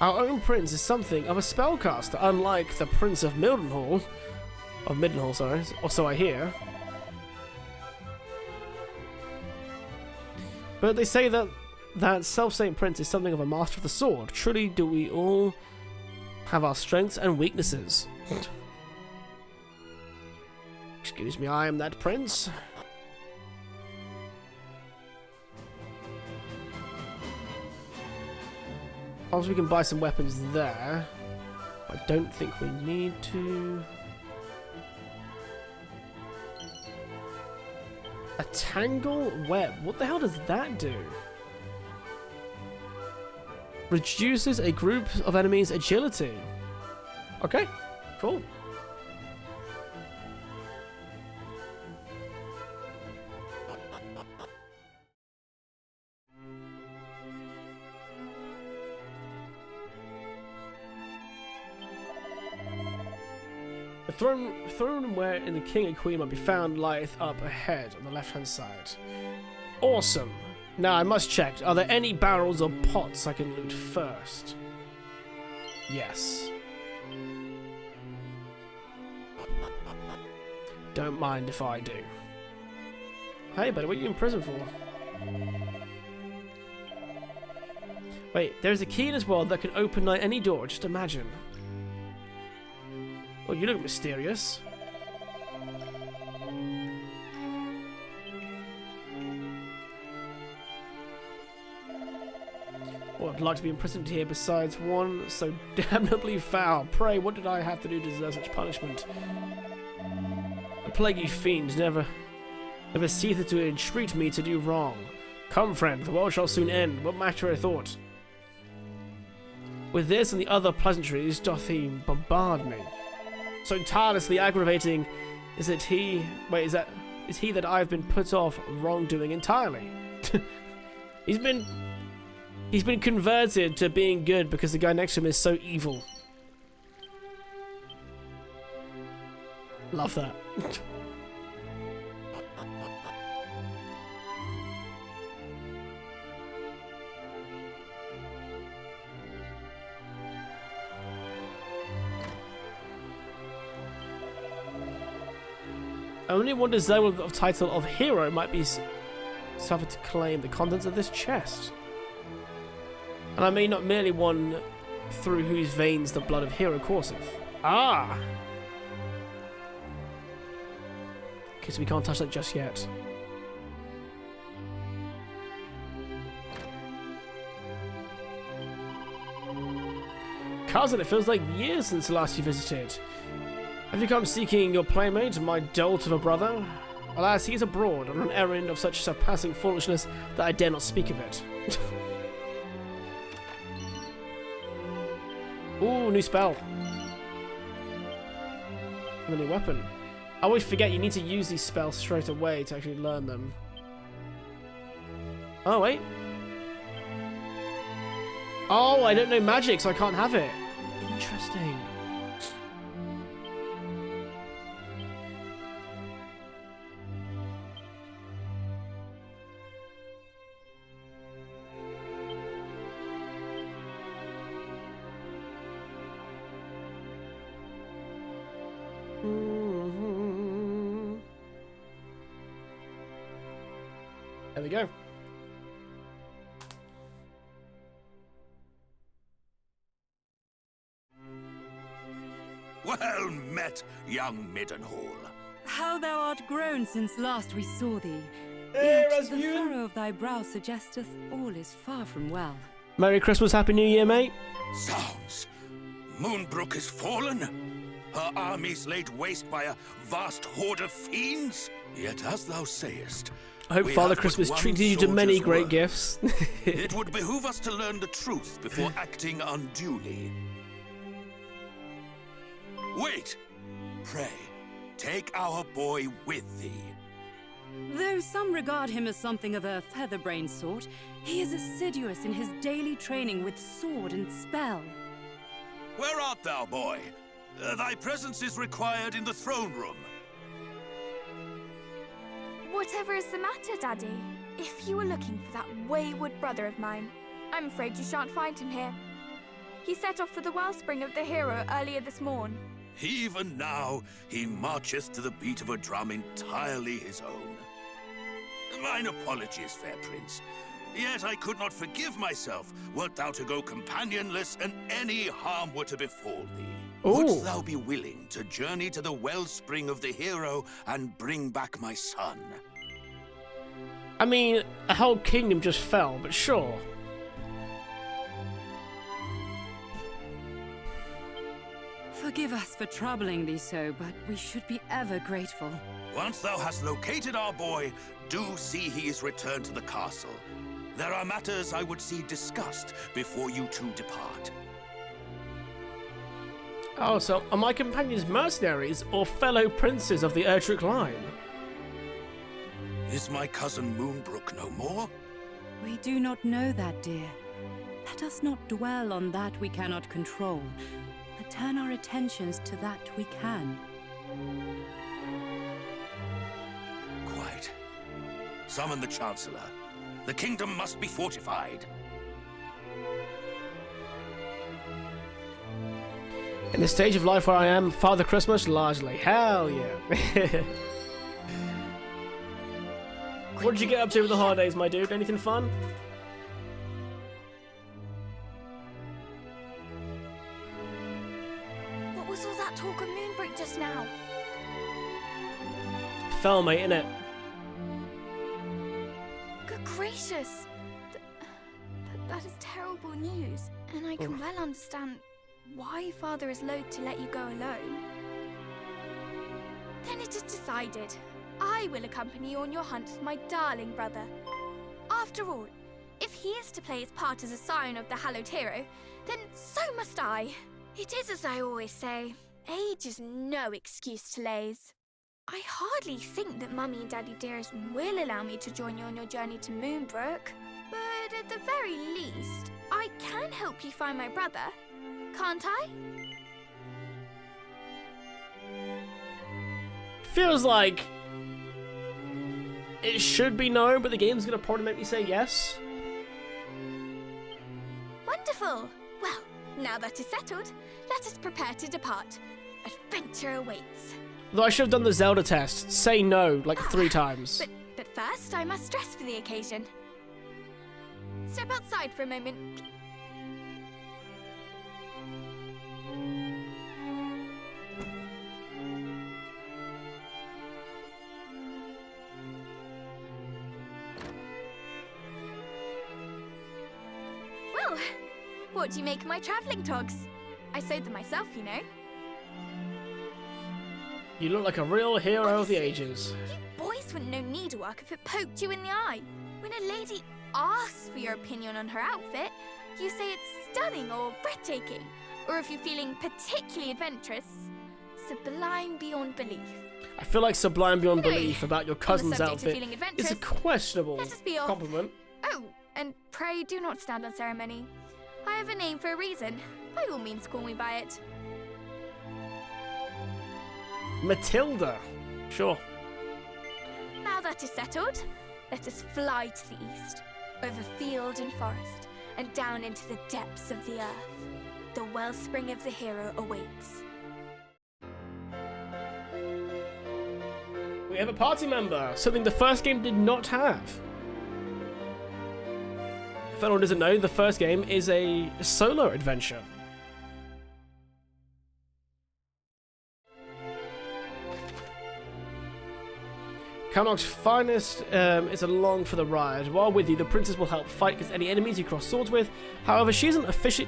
Our own prince is something of a spellcaster, unlike the Prince of Mildenhall. Of Middenhall, sorry. Or so I hear. But they say that that self-same prince is something of a master of the sword. Truly do we all have our strengths and weaknesses. Excuse me, I am that prince. Obviously, we can buy some weapons there. I don't think we need to. A tangle web. What the hell does that do? Reduces a group of enemies' agility. Okay, cool. The throne wherein the king and queen might be found lieth up ahead on the left-hand side. Awesome. Now I must check. Are there any barrels or pots I can loot first? Yes. Don't mind if I do. Hey, buddy, what are you in prison for? Wait, there's a key in this world that can open any door. Just imagine. Oh, you look mysterious. Well, I'd like to be imprisoned here besides one so damnably foul. Pray, what did I have to do to deserve such punishment? The plaguey fiend never ceaseth to entreat me to do wrong. Come, friend, the world shall soon end. What matter I thought? With this and the other pleasantries doth he bombard me. So tirelessly aggravating is that he... Wait, is he that I've been put off wrongdoing entirely? He's been converted to being good because the guy next to him is so evil. Love that. Only one deserving of title of hero might be suffered to claim the contents of this chest. And I mean not merely one through whose veins the blood of hero courseth. Ah! Okay, so we can't touch that just yet. Cousin, it feels like years since last you visited. Have you come seeking your playmate, my dolt of a brother? Alas, he is abroad on an errand of such surpassing foolishness that I dare not speak of it. Ooh, new spell. And a new weapon. I always forget you need to use these spells straight away to actually learn them. Oh, wait. Oh, I don't know magic, so I can't have it. Interesting. There we go. Well met, young Middenhall. How thou art grown since last we saw thee. Hey, Yet the Rasmussen. furrow of thy brow suggesteth all is far from well. Merry Christmas, Happy New Year, mate. Zounds! Moonbrook has fallen? Her armies laid waste by a vast horde of fiends? Yet as thou sayest, I hope we Father have but Christmas one treated you to many soldier's great word. gifts. It would behoove us to learn the truth before acting unduly. Wait! Pray, take our boy with thee. Though some regard him as something of a featherbrained sort, he is assiduous in his daily training with sword and spell. Where art thou, boy? Thy presence is required in the throne room. Whatever is the matter, Daddy? If you were looking for that wayward brother of mine, I'm afraid you shan't find him here. He set off for the wellspring of the hero earlier this morn. Even now, he marcheth to the beat of a drum entirely his own. Mine apologies, fair prince. Yet I could not forgive myself wert thou to go companionless and any harm were to befall thee. Ooh. Wouldst thou be willing to journey to the wellspring of the hero and bring back my son? I mean, a whole kingdom just fell, but sure. Forgive us for troubling thee so, but we should be ever grateful. Once thou hast located our boy, do see he is returned to the castle. There are matters I would see discussed before you two depart. Oh, so are my companions mercenaries or fellow princes of the Erdrick line? Is my cousin Moonbrook no more? We do not know that, dear. Let us not dwell on that we cannot control, but turn our attentions to that we can. Quite. Summon the Chancellor. The kingdom must be fortified. In the stage of life where I am, Father Christmas, largely. Hell yeah. What did you get up to with the holidays, my dude? Anything fun? What was all that talk of Moonbrook just now? Fell, mate, innit? Good gracious! That is terrible news, and I can well understand why Father is loath to let you go alone. Then it is decided. I will accompany you on your hunt for my darling brother. After all, if he is to play his part as a scion of the hallowed hero, then so must I. It is as I always say, age is no excuse to laze. I hardly think that Mummy and Daddy Dearest will allow me to join you on your journey to Moonbrook, but at the very least, I can help you find my brother, can't I? Feels like it should be no, but the game's gonna probably make me say yes. Wonderful! Well, now that is settled, let us prepare to depart. Adventure awaits. Though I should have done the Zelda test. Say no, like 3 times. But first, I must dress for the occasion. Step outside for a moment. Well, what do you make of my travelling togs? I sewed them myself, you know. You look like a real hero of the ages. You boys wouldn't know needlework if it poked you in the eye. When a lady asks for your opinion on her outfit, you say it's stunning or breathtaking, or if you're feeling particularly adventurous, sublime beyond belief. I feel like sublime beyond Anyway, belief about your on the cousin's subject of outfit feeling is a adventurous, questionable let us be off. compliment. Oh, and pray do not stand on ceremony. I have a name for a reason. By all means, call me by it. Matilda. Sure. Now that is settled, let us fly to the east, over field and forest, and down into the depths of the earth. The wellspring of the hero awaits. We have a party member, something the first game did not have. If anyone doesn't know, the first game is a solo adventure. Kamark's finest is along for the ride. While with you, the princess will help fight against any enemies you cross swords with. However, she hasn't officially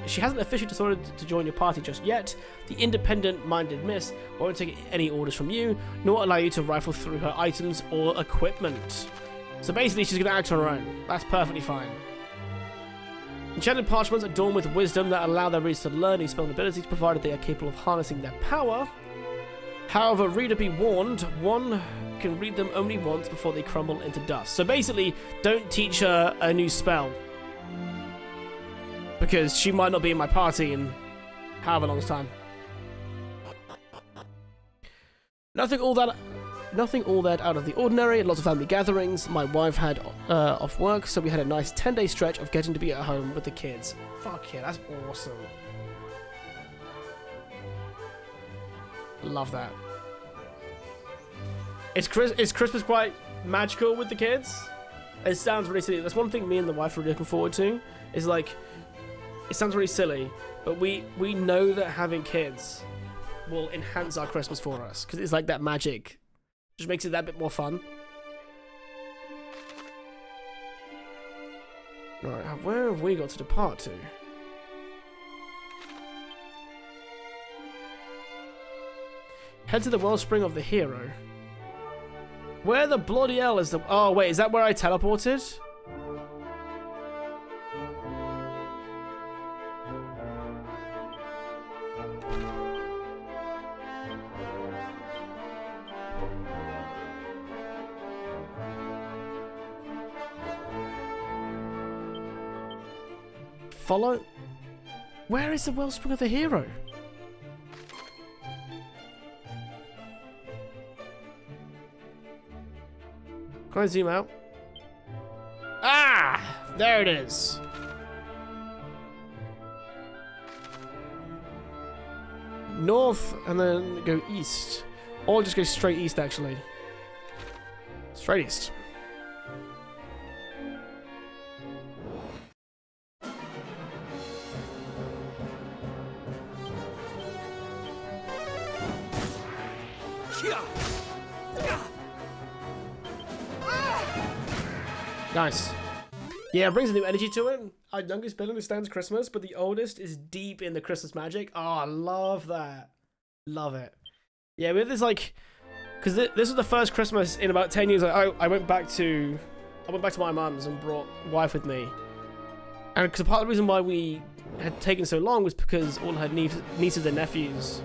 decided to join your party just yet. The independent-minded miss won't take any orders from you, nor allow you to rifle through her items or equipment. So basically, she's going to act on her own. That's perfectly fine. Enchanted parchments adorned with wisdom that allow their readers to learn these spell abilities, provided they are capable of harnessing their power. However, reader be warned, one can read them only once before they crumble into dust. So basically, don't teach her a new spell, because she might not be in my party in however long time. Nothing all that out of the ordinary. Lots of family gatherings. My wife had off work, so we had a nice 10-day stretch of getting to be at home with the kids. Fuck yeah, that's awesome. Love that. Is Christmas quite magical with the kids? It sounds really silly. That's one thing me and the wife are looking forward to. Is like, it sounds really silly, but we know that having kids will enhance our Christmas for us, because it's like that magic. Just makes it that bit more fun. Right, where have we got to depart to? Head to the wellspring of the hero. Where the bloody hell is the... Oh, wait, is that where I teleported? Follow? Where is the wellspring of the hero? Can I zoom out? Ah! There it is. North and then go east. Or just go straight east, actually. Straight east. Nice. Yeah, it brings a new energy to it. Our youngest barely understands Christmas, but the oldest is deep in the Christmas magic. Oh, I love that. Love it. Yeah, we have this like, because this was the first Christmas in about 10 years. I went back to my mum's and brought wife with me, and because part of the reason why we had taken so long was because all her nieces and nephews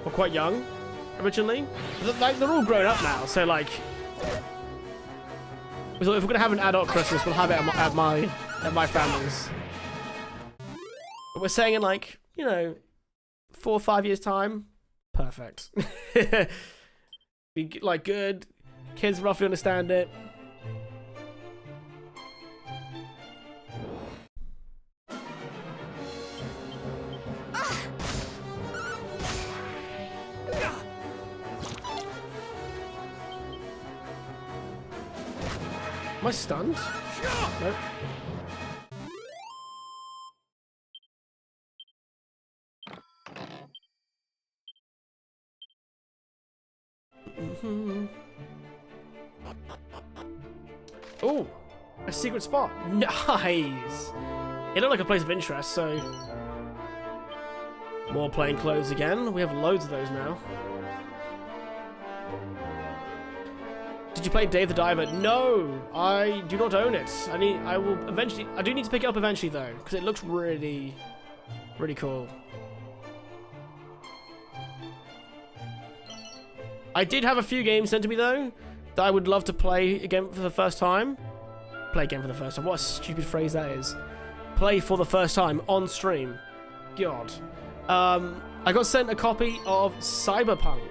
were quite young originally. Like, they're all grown up now, so like. So if we're gonna have an adult Christmas, we'll have it at my family's. But we're saying in like, you know, 4 or 5 years time, perfect. Be like good, kids roughly understand it. Am I stunned? Nope. Oh, a secret spot. Nice. It looked like a place of interest, so more plain clothes again. We have loads of those now. Did you play Dave the Diver? No, I do not own it. I will eventually. I do need to pick it up eventually though, because it looks really, really cool. I did have a few games sent to me though that I would love to play again for the first time. Play again for the first time. What a stupid phrase that is. Play for the first time on stream. God. I got sent a copy of Cyberpunk.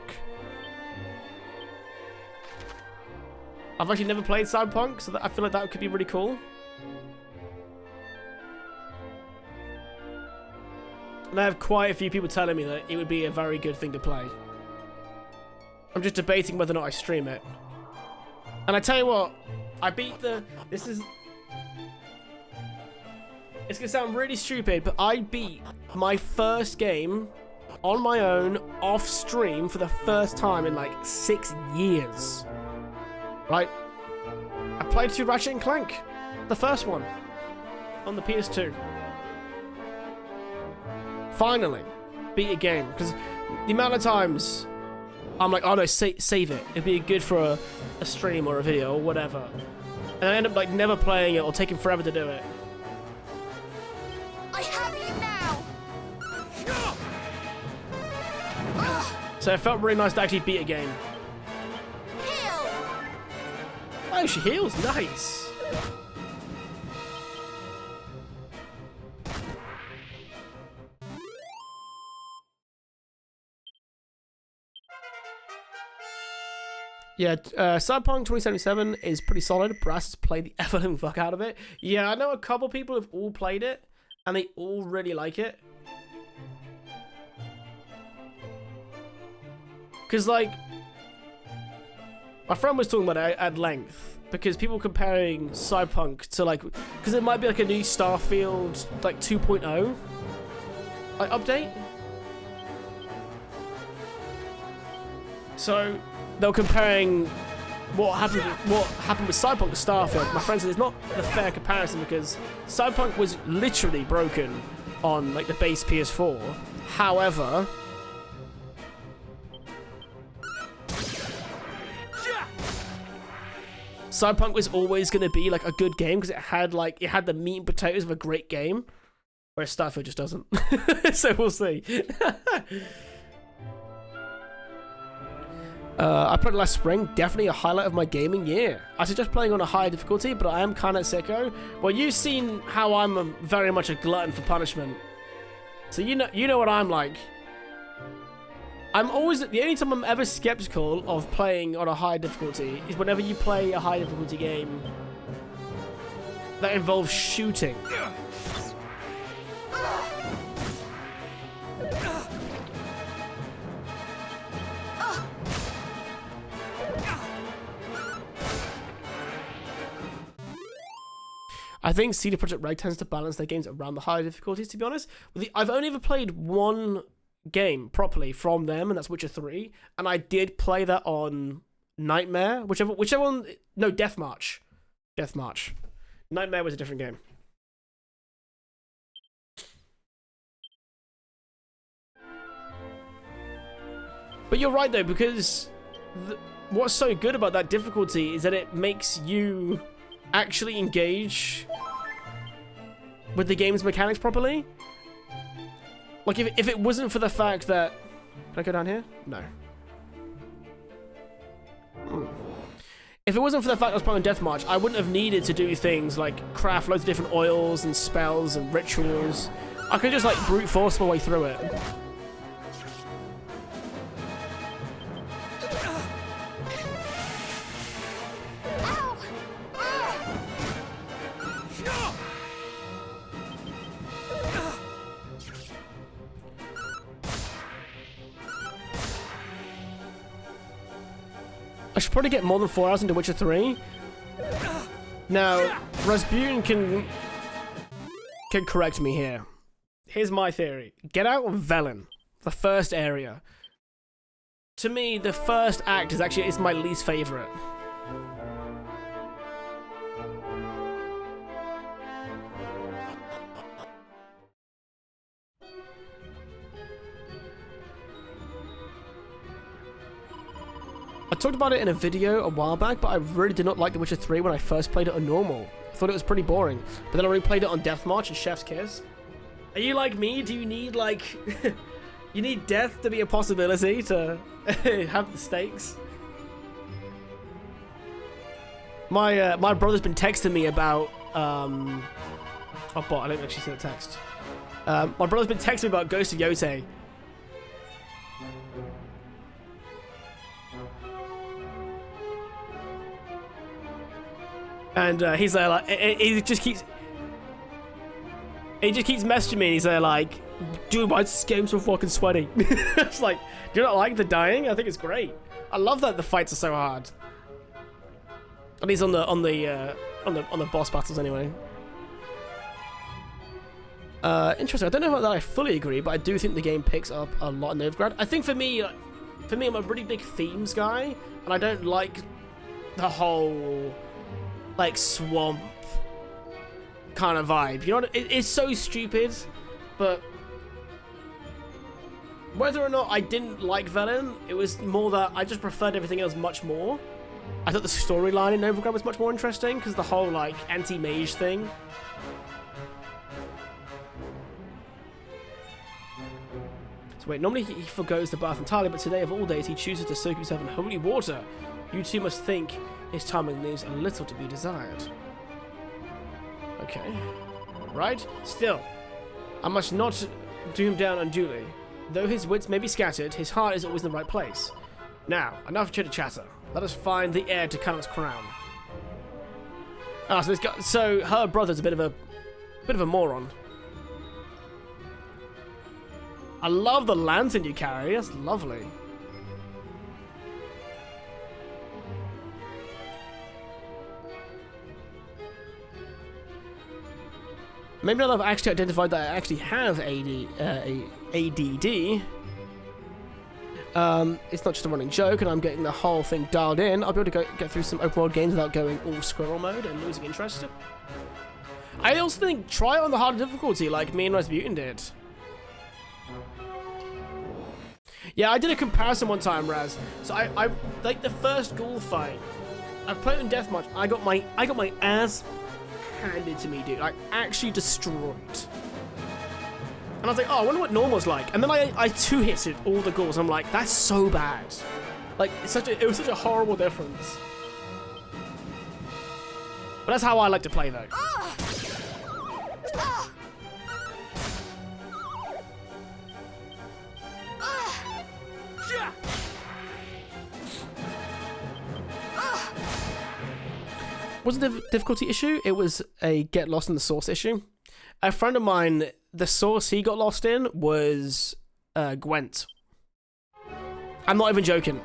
I've actually never played Cyberpunk, so I feel like that could be really cool. And I have quite a few people telling me that it would be a very good thing to play. I'm just debating whether or not I stream it. And I tell you what, I beat the... This is... It's gonna sound really stupid, but I beat my first game on my own, off stream, for the first time in like 6 years. Right? I played through Ratchet & Clank, the first one, on the PS2. Finally, beat a game, because the amount of times I'm like, oh no, save it. It'd be good for a stream or a video or whatever. And I end up like never playing it or taking forever to do it. I have you now. So it felt really nice to actually beat a game. Heal. Oh, she heals. Nice. Yeah, Cyberpunk 2077 is pretty solid. Brass has played the ever-living fuck out of it. Yeah, I know a couple people have all played it, and they all really like it. Because, like, my friend was talking about it at length, because people comparing Cyberpunk to, like, because it might be like a new Starfield, like, 2.0, like, update. So they were comparing what happened with Cyberpunk to Starfield. My friend said it's not a fair comparison because Cyberpunk was literally broken on like the base PS4. However, Cyberpunk was always going to be like a good game because it had the meat and potatoes of a great game, whereas Starfield just doesn't. So we'll see. I played it last spring, definitely a highlight of my gaming year. I suggest playing on a higher difficulty, but I am kind of sicko. Well, you've seen how I'm very much a glutton for punishment. So you know what I'm like. I'm always, the only time I'm ever skeptical of playing on a high difficulty is whenever you play a high difficulty game that involves shooting. I think CD Projekt Red tends to balance their games around the higher difficulties, to be honest. I've only ever played one game properly from them, and that's Witcher 3. And I did play that on Nightmare, whichever one. No, Deathmarch. Nightmare was a different game. But you're right, though, because what's so good about that difficulty is that it makes you actually engage with the game's mechanics properly. Like, if it wasn't for the fact that... Can I go down here? No. If it wasn't for the fact I was playing Deathmarch, I wouldn't have needed to do things like craft loads of different oils and spells and rituals. I could just, like, brute force my way through it. I should probably get more than 4 hours into Witcher 3. Now, Rasputin can correct me here. Here's my theory. Get out of Velen, the first area. To me, the first act is my least favorite. I talked about it in a video a while back, but I really did not like The Witcher 3 when I first played it on normal. I thought it was pretty boring. But then I replayed it on Deathmarch and Chef's Kiss. Are you like me? Do you need, like... you need death to be a possibility to have the stakes? My brother's been texting me about... Oh, but I didn't actually see the text. My brother's been texting me about Ghost of Yotei. And he's there like, he just keeps messaging me and he's there like, dude, why is this game so fucking sweaty? It's like, do you not like the dying? I think it's great. I love that the fights are so hard. At least on the boss battles anyway. Interesting. I don't know that I fully agree, but I do think the game picks up a lot in Novigrad. I think for me, I'm a really big themes guy, and I don't like the whole like swamp kind of vibe. You know, it's so stupid, but whether or not I didn't like Velen, it was more that I just preferred everything else much more. I thought the storyline in Novigrad was much more interesting because the whole like anti-mage thing. So wait, normally he forgoes the bath entirely, but today of all days he chooses to soak himself in holy water. You two must think his timing leaves a little to be desired. Okay. Right? Still, I must not do him down unduly. Though his wits may be scattered, his heart is always in the right place. Now, enough chitter-chatter. Let us find the heir to Cannon's crown. Ah, so this guy, so her brother's a bit of a moron. I love the lantern you carry. That's lovely. Maybe now that I've actually identified that I actually have ADD. It's not just a running joke, and I'm getting the whole thing dialed in. I'll be able to get through some open world games without going all squirrel mode and losing interest. I also think try it on the harder difficulty, like me and Rasputin did. Yeah, I did a comparison one time, Raz. So I like the first ghoul fight. I played in deathmatch. I got my ass handed to me, dude. Like actually destroyed. And I was like, oh, I wonder what normal's like. And then I two-hitted all the ghouls. I'm like, that's so bad. Like it was such a horrible difference. But that's how I like to play though. Wasn't a difficulty issue, it was a get lost in the source issue. A friend of mine, the source he got lost in was Gwent. I'm not even joking.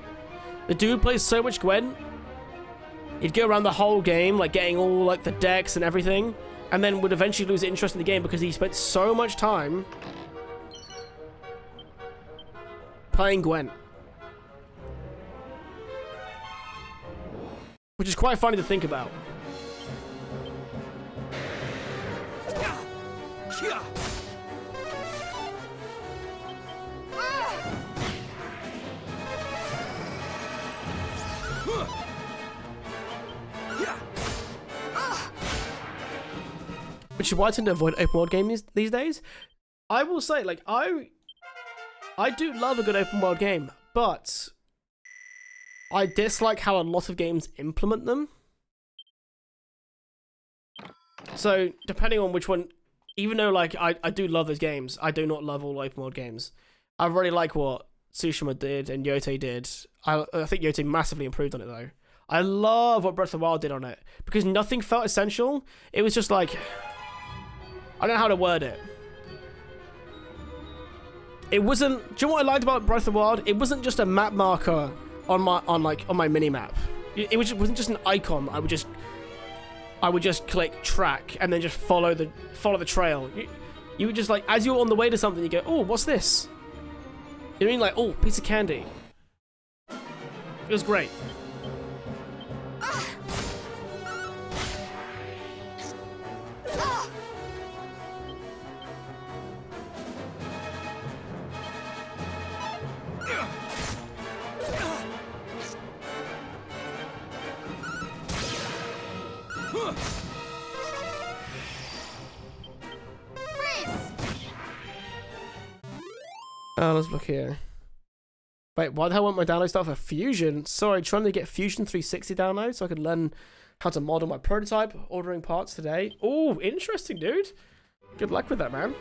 The dude plays so much Gwent, he'd go around the whole game, like getting all like the decks and everything, and then would eventually lose interest in the game because he spent so much time playing Gwent. Which is quite funny to think about. Which is why I tend to avoid open world games these days. I will say, like, I do love a good open world game, but I dislike how a lot of games implement them. So, depending on which one, even though, like, I do love those games, I do not love all open world games. I really like what Tsushima did and Yote did. I think Yote massively improved on it, though. I love what Breath of the Wild did on it, because nothing felt essential. It was just like, I don't know how to word it. It wasn't, do you know what I liked about Breath of the Wild? It wasn't just a map marker on my mini map. It wasn't just an icon. I would just click track and then just follow the trail. You would just like, as you're on the way to something, you go, oh, what's this? You know what I mean? Like, oh, piece of candy. It was great. Let's look here. Wait, why the hell won't my download start for Fusion? Sorry, trying to get Fusion 360 download so I can learn how to model my prototype, ordering parts today. Oh, interesting, dude. Good luck with that, man.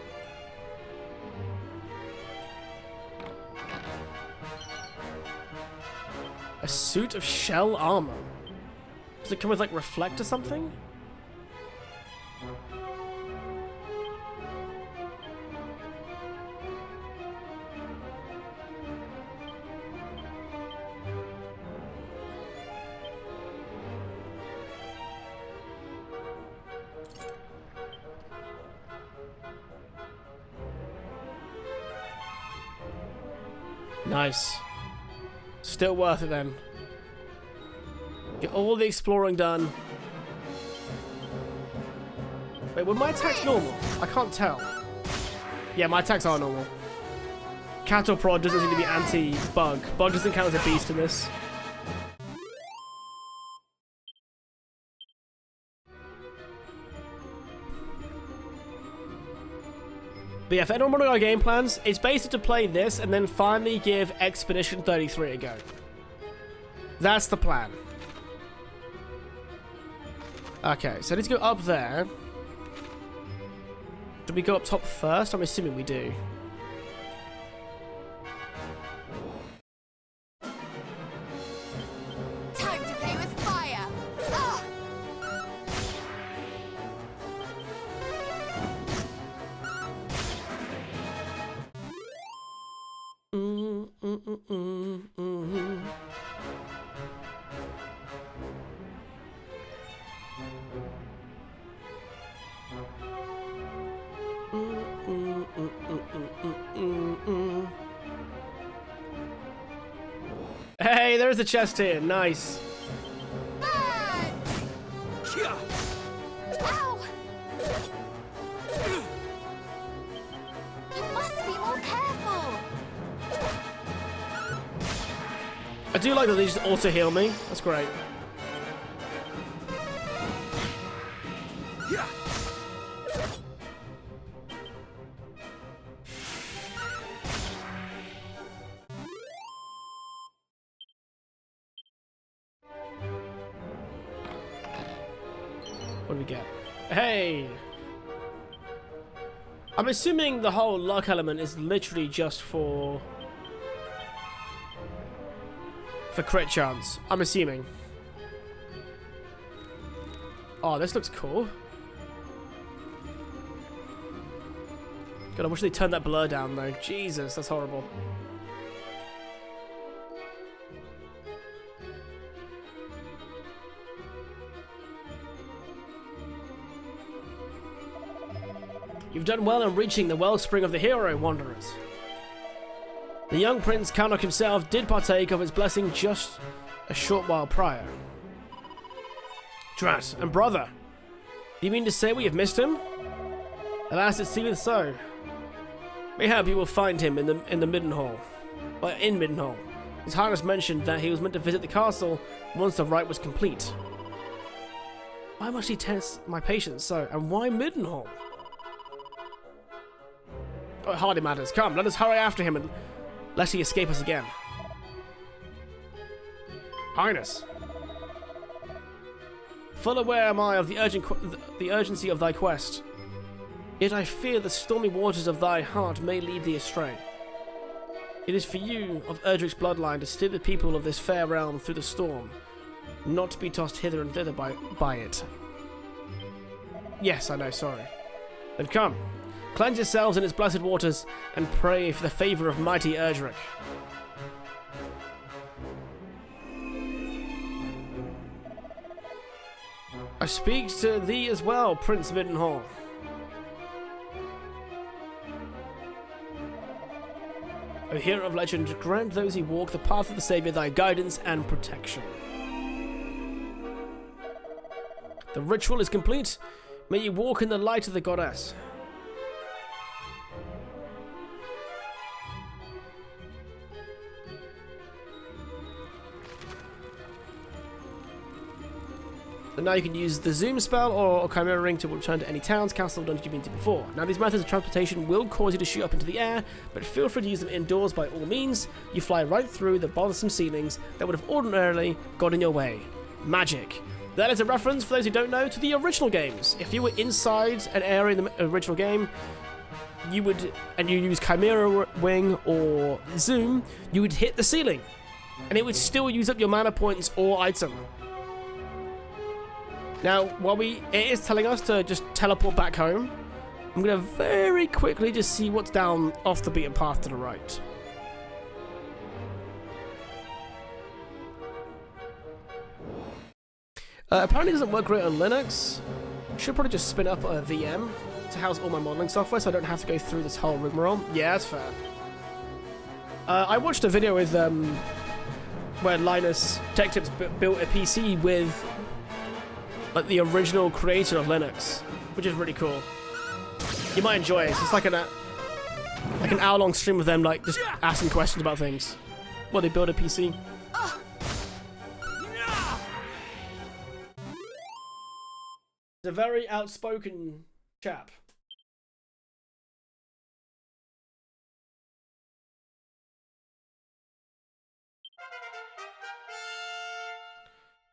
A suit of shell armor. Does it come with, like, reflect or something? Nice. Still worth it then. Get all the exploring done. Wait, were my attacks normal? I can't tell. Yeah, my attacks are normal. Cattle Prod doesn't seem to be anti-bug. Bug doesn't count as a beast in this. But yeah, if anyone wanted our game plans, it's basically to play this and then finally give Expedition 33 a go. That's the plan. Okay, so I need to go up there. Do we go up top first? I'm assuming we do. Time to play with fire. Ah! Hey, there's a chest here. Nice. Ow! You must be more careful. I do like that they just auto heal me. That's great. What do we get? Hey! I'm assuming the whole luck element is literally just for crit chance. I'm assuming. Oh, this looks cool. God, I wish they turned that blur down though. Jesus, that's horrible. You've done well in reaching the wellspring of the hero, Wanderers. The young prince Karnak himself did partake of his blessing just a short while prior. Drat, and brother, do you mean to say we have missed him? Alas, it seemeth so. Mayhap you will find him in the Middenhall. In Middenhall. His Highness mentioned that he was meant to visit the castle once the rite was complete. Why must he test my patience so, and why Middenhall? Oh, it hardly matters. Come, let us hurry after him and lest he escape us again. Highness. Full aware am I of the urgency of thy quest. Yet I fear the stormy waters of thy heart may lead thee astray. It is for you of Erdrick's bloodline to steer the people of this fair realm through the storm, not to be tossed hither and thither by it. Yes, I know, sorry. Then come, cleanse yourselves in its blessed waters, and pray for the favour of mighty Erdrick. I speak to thee as well, Prince Middenhall. O hero of legend, grant those who walk the path of the Saviour thy guidance and protection. The ritual is complete. May you walk in the light of the goddess. So now you can use the zoom spell or chimera ring to return to any towns, castle, or dungeon you've been to before. Now these methods of transportation will cause you to shoot up into the air, but feel free to use them indoors by all means. You fly right through the bothersome ceilings that would have ordinarily got in your way. Magic. That is a reference, for those who don't know, to the original games. If you were inside an area in the original game, you use chimera wing or zoom, you would hit the ceiling, and it would still use up your mana points or item. Now, while it is telling us to just teleport back home, I'm going to very quickly just see what's down off the beaten path to the right. Apparently it doesn't work great on Linux. Should probably just spin up a VM to house all my modeling software so I don't have to go through this whole rigmarole. Yeah, that's fair. I watched a video with where Linus Tech Tips built a PC with like the original creator of Linux, which is really cool. You might enjoy it. It's just like an hour-long stream of them like just asking questions about things. Well, they build a PC. He's a very outspoken chap.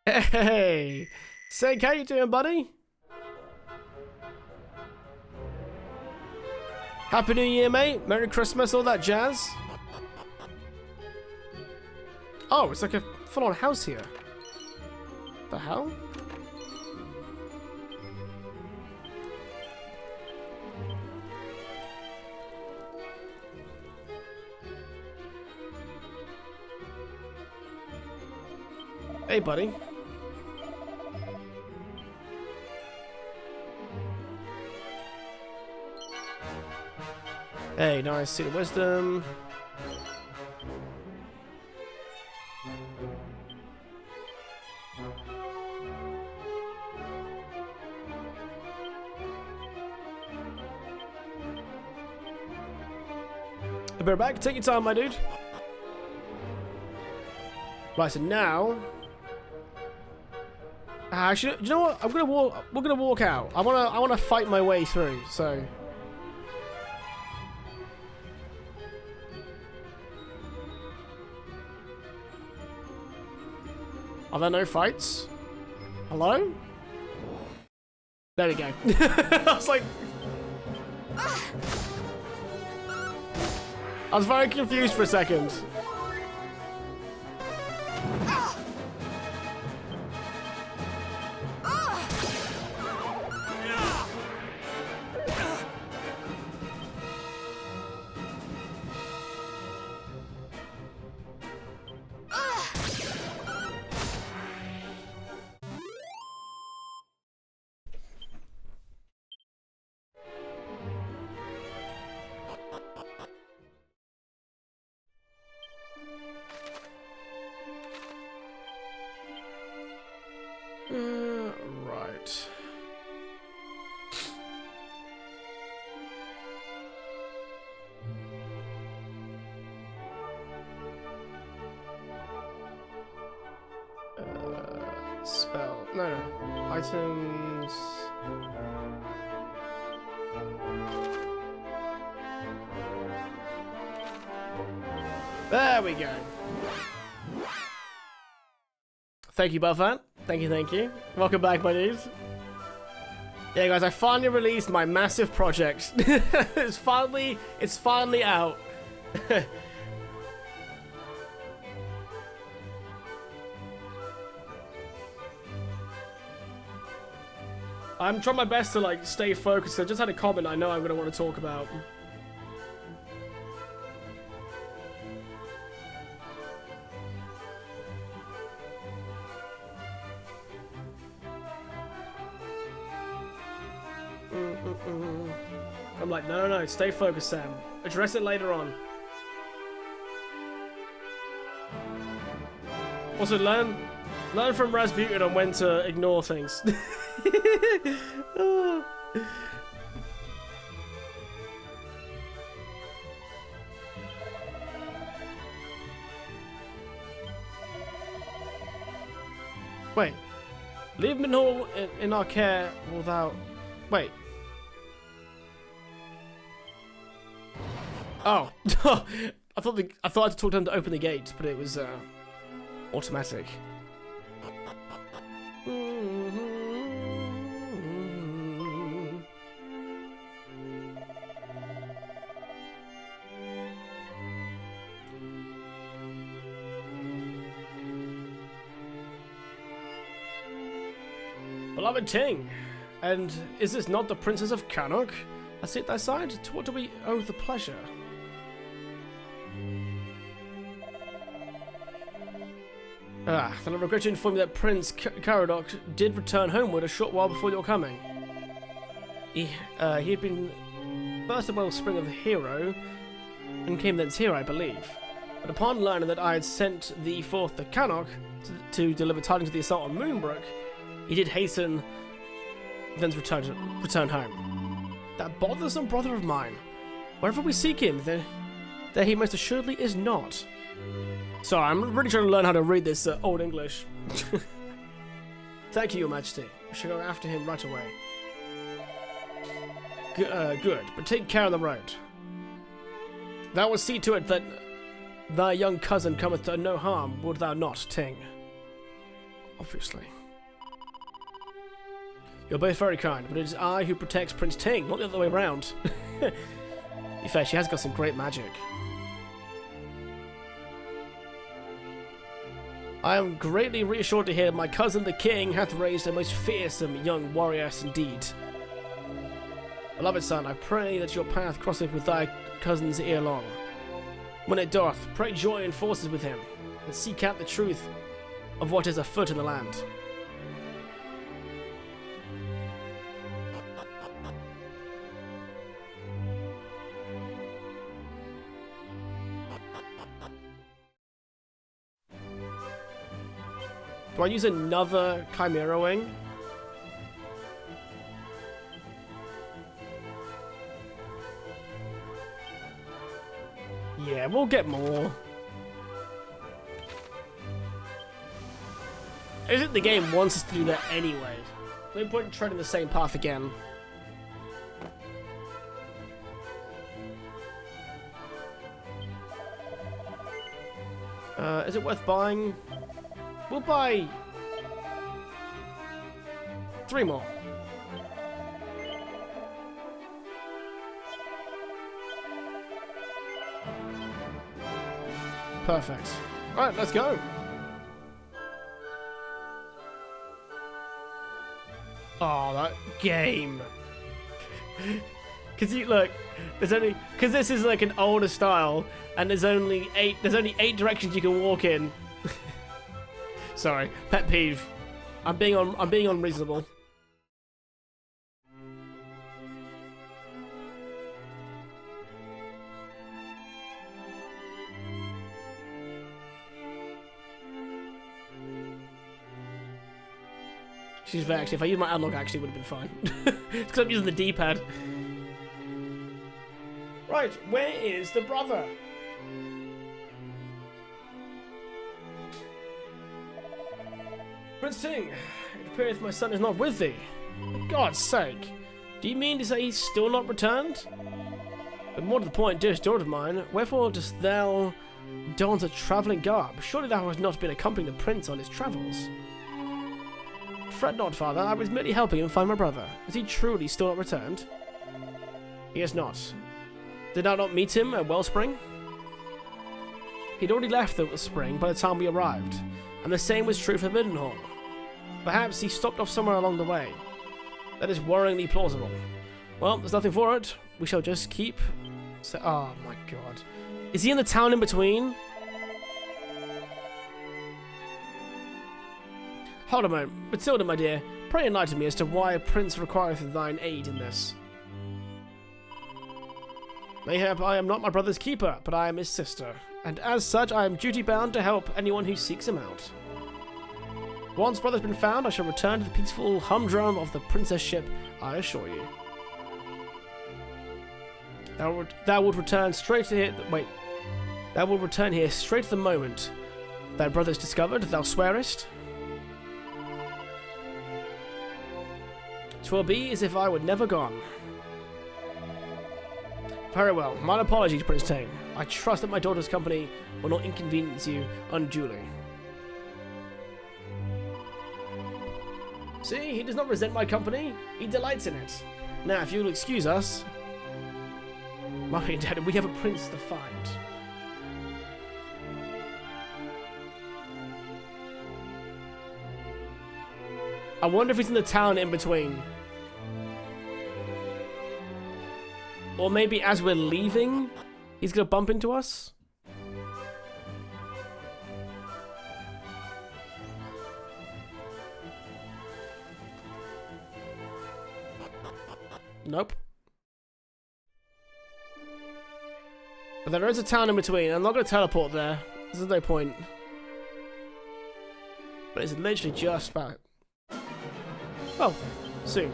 Hey, Sig, how you doing, buddy? Happy New Year, mate. Merry Christmas, all that jazz. Oh, it's like a full-on house here. The hell? Hey, buddy. Hey, nice. Seed of Wisdom. A bit back. Take your time, my dude. Right, so now. Actually, do you know what? I'm gonna walk. We're gonna walk out. I wanna fight my way through. So. Are there no fights? Hello? There we go. I was like... I was very confused for a second. Right. Spell. No. Items. There we go. Thank you, Buffan. Thank you. Welcome back, my dudes. Yeah, guys, I finally released my massive project. it's finally out. I'm trying my best to like stay focused. I just had a comment I know I'm gonna want to talk about. I'm like, no, stay focused, Sam. Address it later on. Also, learn from Rasputin on when to ignore things. Oh. Wait. Leave Minhor in our care without... Wait. Oh. I thought I had to talk to them to open the gate, but it was automatic. Beloved Ting, and is this not the Princess of Cannock? I sit thy side. To what do we owe the pleasure? Then I regret to inform you that Prince Caradoc did return homeward a short while before your coming. He had been first of Wellspring of the Hero, and came thence here, I believe. But upon learning that I had sent the fourth to Cannock to deliver tidings of the assault on Moonbrook, he did hasten, then return home. That bothersome brother of mine. Wherever we seek him, there he most assuredly is not. Sorry, I'm really trying to learn how to read this Old English. Thank you, Your Majesty. I shall go after him right away. Good, but take care of the road. Thou wilt see to it that thy young cousin cometh to no harm, would thou not, Ting? Obviously. You're both very kind, but it is I who protects Prince Ting, not the other way around. In fact, she has got some great magic. I am greatly reassured to hear my cousin the king hath raised a most fearsome young warrioress indeed. Beloved son, I pray that your path crosseth with thy cousin's ere long. When it doth, pray join forces with him, and seek out the truth of what is afoot in the land. Do I use another Chimera Wing? Yeah, we'll get more. I think the game wants us to do that anyway. No point in treading the same path again. Is it worth buying? We'll buy 3 more. Perfect. Alright, let's go. Oh, that game. Cause you look, there's only because this is like an older style, and there's only 8 directions you can walk in. Sorry, pet peeve. I'm being unreasonable. She's vexed. If I used my analog, actually, would have been fine. It's because I'm using the D-pad. Right, where is the brother? Prince Ting, it appeareth my son is not with thee. For God's sake, do you mean to say he's still not returned? But more to the point, dearest daughter of mine, wherefore dost thou don a travelling garb? Surely thou hast not been accompanying the prince on his travels. Fret not, father, I was merely helping him find my brother. Is he truly still not returned? He has not. Did I not meet him at Wellspring? He'd already left the spring by the time we arrived, and the same was true for Middenhall. Perhaps he stopped off somewhere along the way. That is worryingly plausible. Well, there's nothing for it. We shall just keep... Oh my god. Is he in the town in between? Hold a moment. Matilda, my dear, pray enlighten me as to why a prince requireth thine aid in this. Mayhap I am not my brother's keeper, but I am his sister, and as such I am duty-bound to help anyone who seeks him out. Once brother's been found, I shall return to the peaceful humdrum of the princess ship, I assure you. Thou would return straight to here... Wait. Thou will return here straight to the moment thy brother is discovered, thou swearest? 'Twill be as if I were never gone. Very well. My apologies, Prince Ting. I trust that my daughter's company will not inconvenience you unduly. See, he does not resent my company. He delights in it. Now, if you'll excuse us... Mommy and Daddy, we have a prince to find. I wonder if he's in the town in between. Or maybe as we're leaving, he's gonna bump into us? Nope. But there is a town in between. I'm not going to teleport there. There's no point. But it's literally just back. Oh, soon.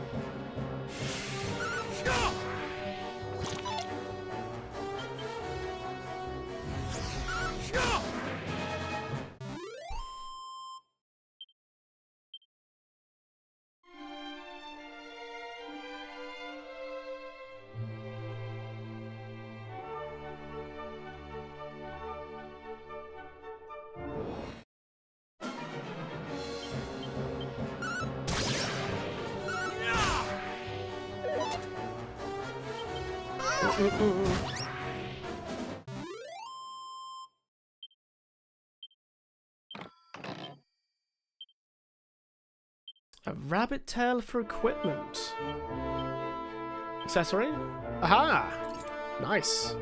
A rabbit tail for equipment. Accessory? Aha! Nice.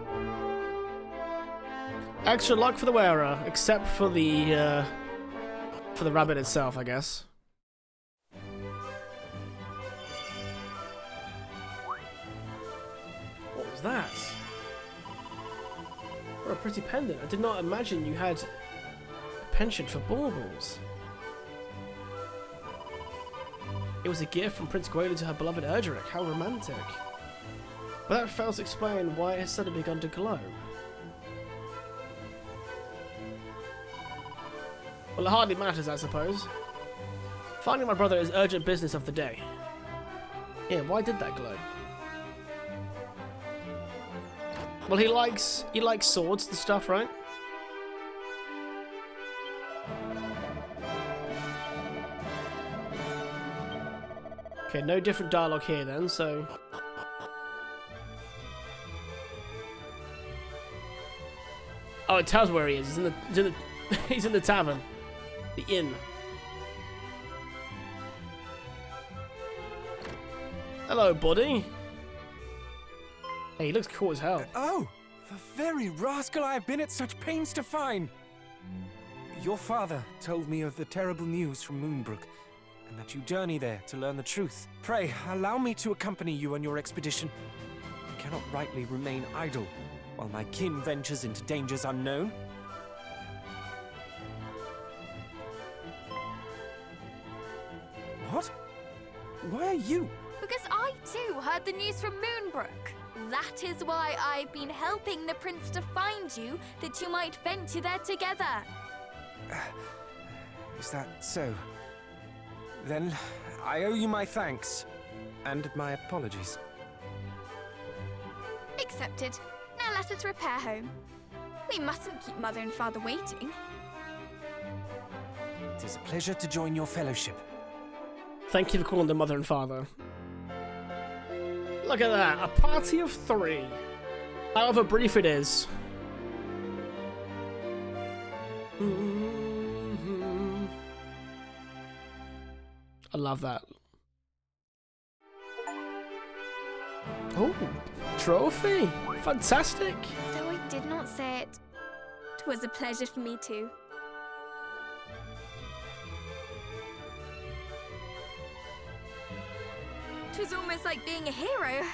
Extra luck for the wearer, except for the rabbit itself, I guess. What was that? Oh, a pretty pendant. I did not imagine you had a penchant for baubles. It was a gift from Prince Gwayla to her beloved Erdrick. How romantic. But that fails to explain why it has suddenly begun to glow. Well, it hardly matters, I suppose. Finding my brother is urgent business of the day. Yeah, why did that glow? Well, he likes swords and stuff, right? Okay, no different dialogue here then, so... Oh, it tells where he is. He's in the tavern. The inn. Hello, buddy. Hey, he looks cool as hell. Oh, the very rascal I have been at such pains to find. Your father told me of the terrible news from Moonbrook, and that you journey there to learn the truth. Pray, allow me to accompany you on your expedition. I cannot rightly remain idle while my kin ventures into dangers unknown. What? Why are you? Because I too heard the news from Moonbrook. That is why I've been helping the prince to find you, that you might venture there together. Is that so? Then I owe you my thanks, and my apologies. Accepted. Now let us repair home. We mustn't keep Mother and Father waiting. It is a pleasure to join your fellowship. Thank you for calling them Mother and Father. Look at that, a party of 3. However brief it is. I love that. Oh, trophy! Fantastic! Though I did not say it, it was a pleasure for me too. It was almost like being a hero.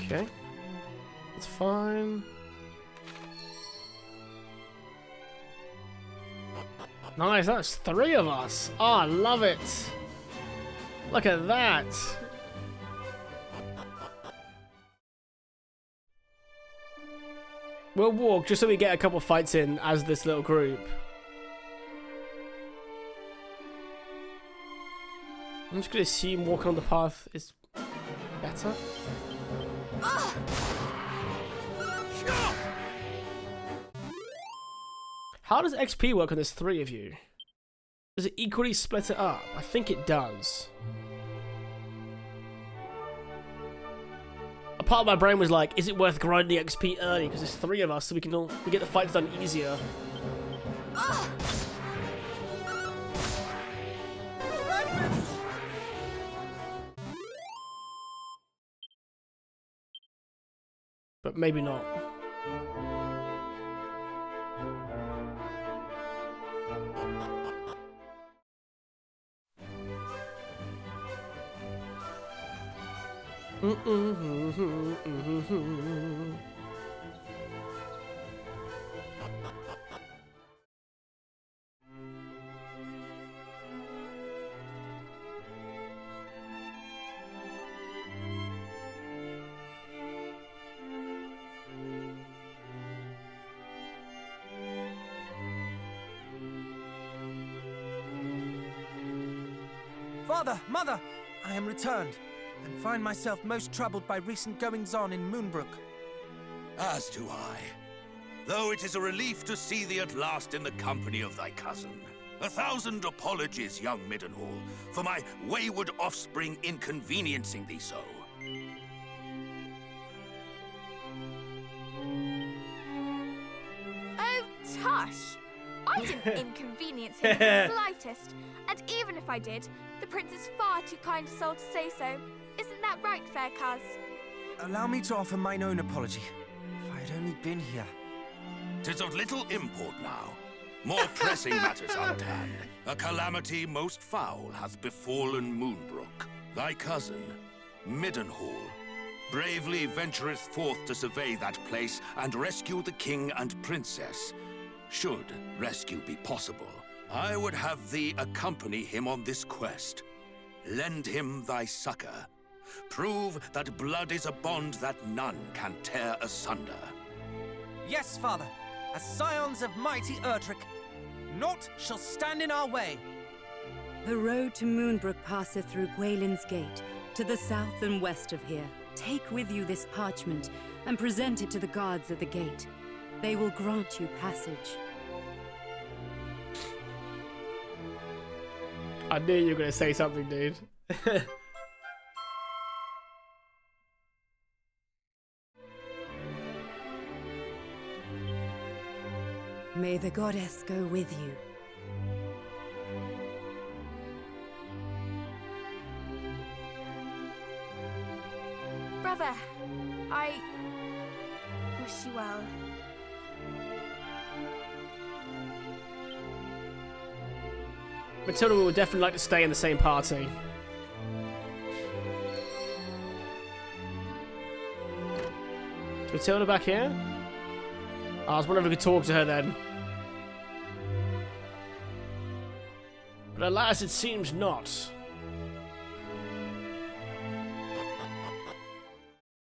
Okay. It's fine. Nice, that's 3 of us. Oh, I love it. Look at that. We'll walk just so we get a couple fights in as this little group. I'm just gonna assume walking on the path is better. How does XP work on there's 3 of you? Does it equally split it up? I think it does. A part of my brain was like, is it worth grinding XP early because there's 3 of us so we get the fights done easier. But maybe not. Father, Mother, I am returned, and find myself most troubled by recent goings-on in Moonbrook. As do I. Though it is a relief to see thee at last in the company of thy cousin. 1,000 apologies, young Middenhall, for my wayward offspring inconveniencing thee so. Oh, tush! I didn't inconvenience him in the slightest, and even if I did, the prince is far too kind a soul to say so. Isn't that right, fair cuz? Allow me to offer mine own apology. If I had only been here. 'Tis of little import now. More pressing matters are at hand. A calamity most foul hath befallen Moonbrook. Thy cousin, Middenhall, bravely ventureth forth to survey that place and rescue the king and princess. Should rescue be possible, I would have thee accompany him on this quest. Lend him thy succor. Prove that blood is a bond that none can tear asunder. Yes, Father. As scions of mighty Erdrick, naught shall stand in our way. The road to Moonbrook passeth through Gwaelin's Gate, to the south and west of here. Take with you this parchment, and present it to the guards at the gate. They will grant you passage. I knew you were going to say something, dude. May the goddess go with you. Brother, I wish you well. Matilda would definitely like to stay in the same party. Is Matilda back here? I was wondering if we could talk to her then. But alas, it seems not.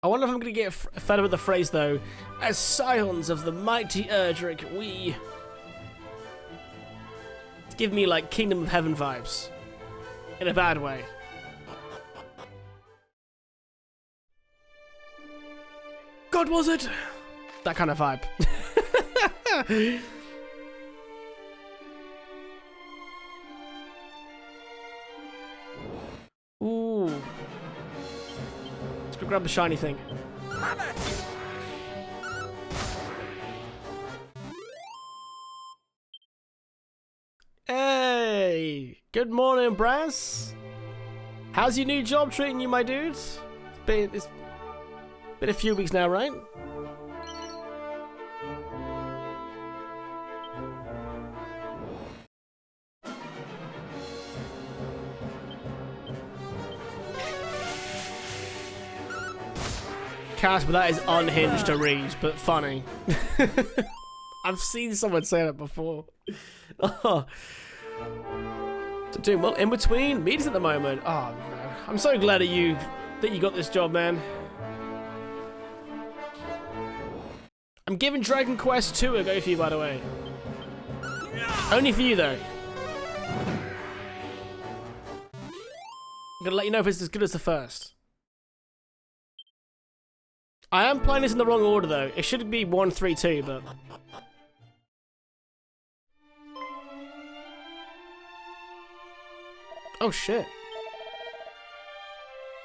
I wonder if I'm going to get fed up with the phrase though. As scions of the mighty Erdrick, we... It's giving me like Kingdom of Heaven vibes. In a bad way. God, was it? That kind of vibe. Ooh. Let's go grab the shiny thing. Hey! Good morning, Brass. How's your new job treating you, my dude? It's been a few weeks now, right? But that is unhinged to read, but funny. I've seen someone say that before. Oh. So doing well in between meetings at the moment. Oh man, I'm so glad that you got this job, man. I'm giving Dragon Quest 2 a go for you, by the way. Only for you though. I'm gonna let you know if it's as good as the first. I am playing this in the wrong order though. It should be 1, 3, 2, but... Oh shit.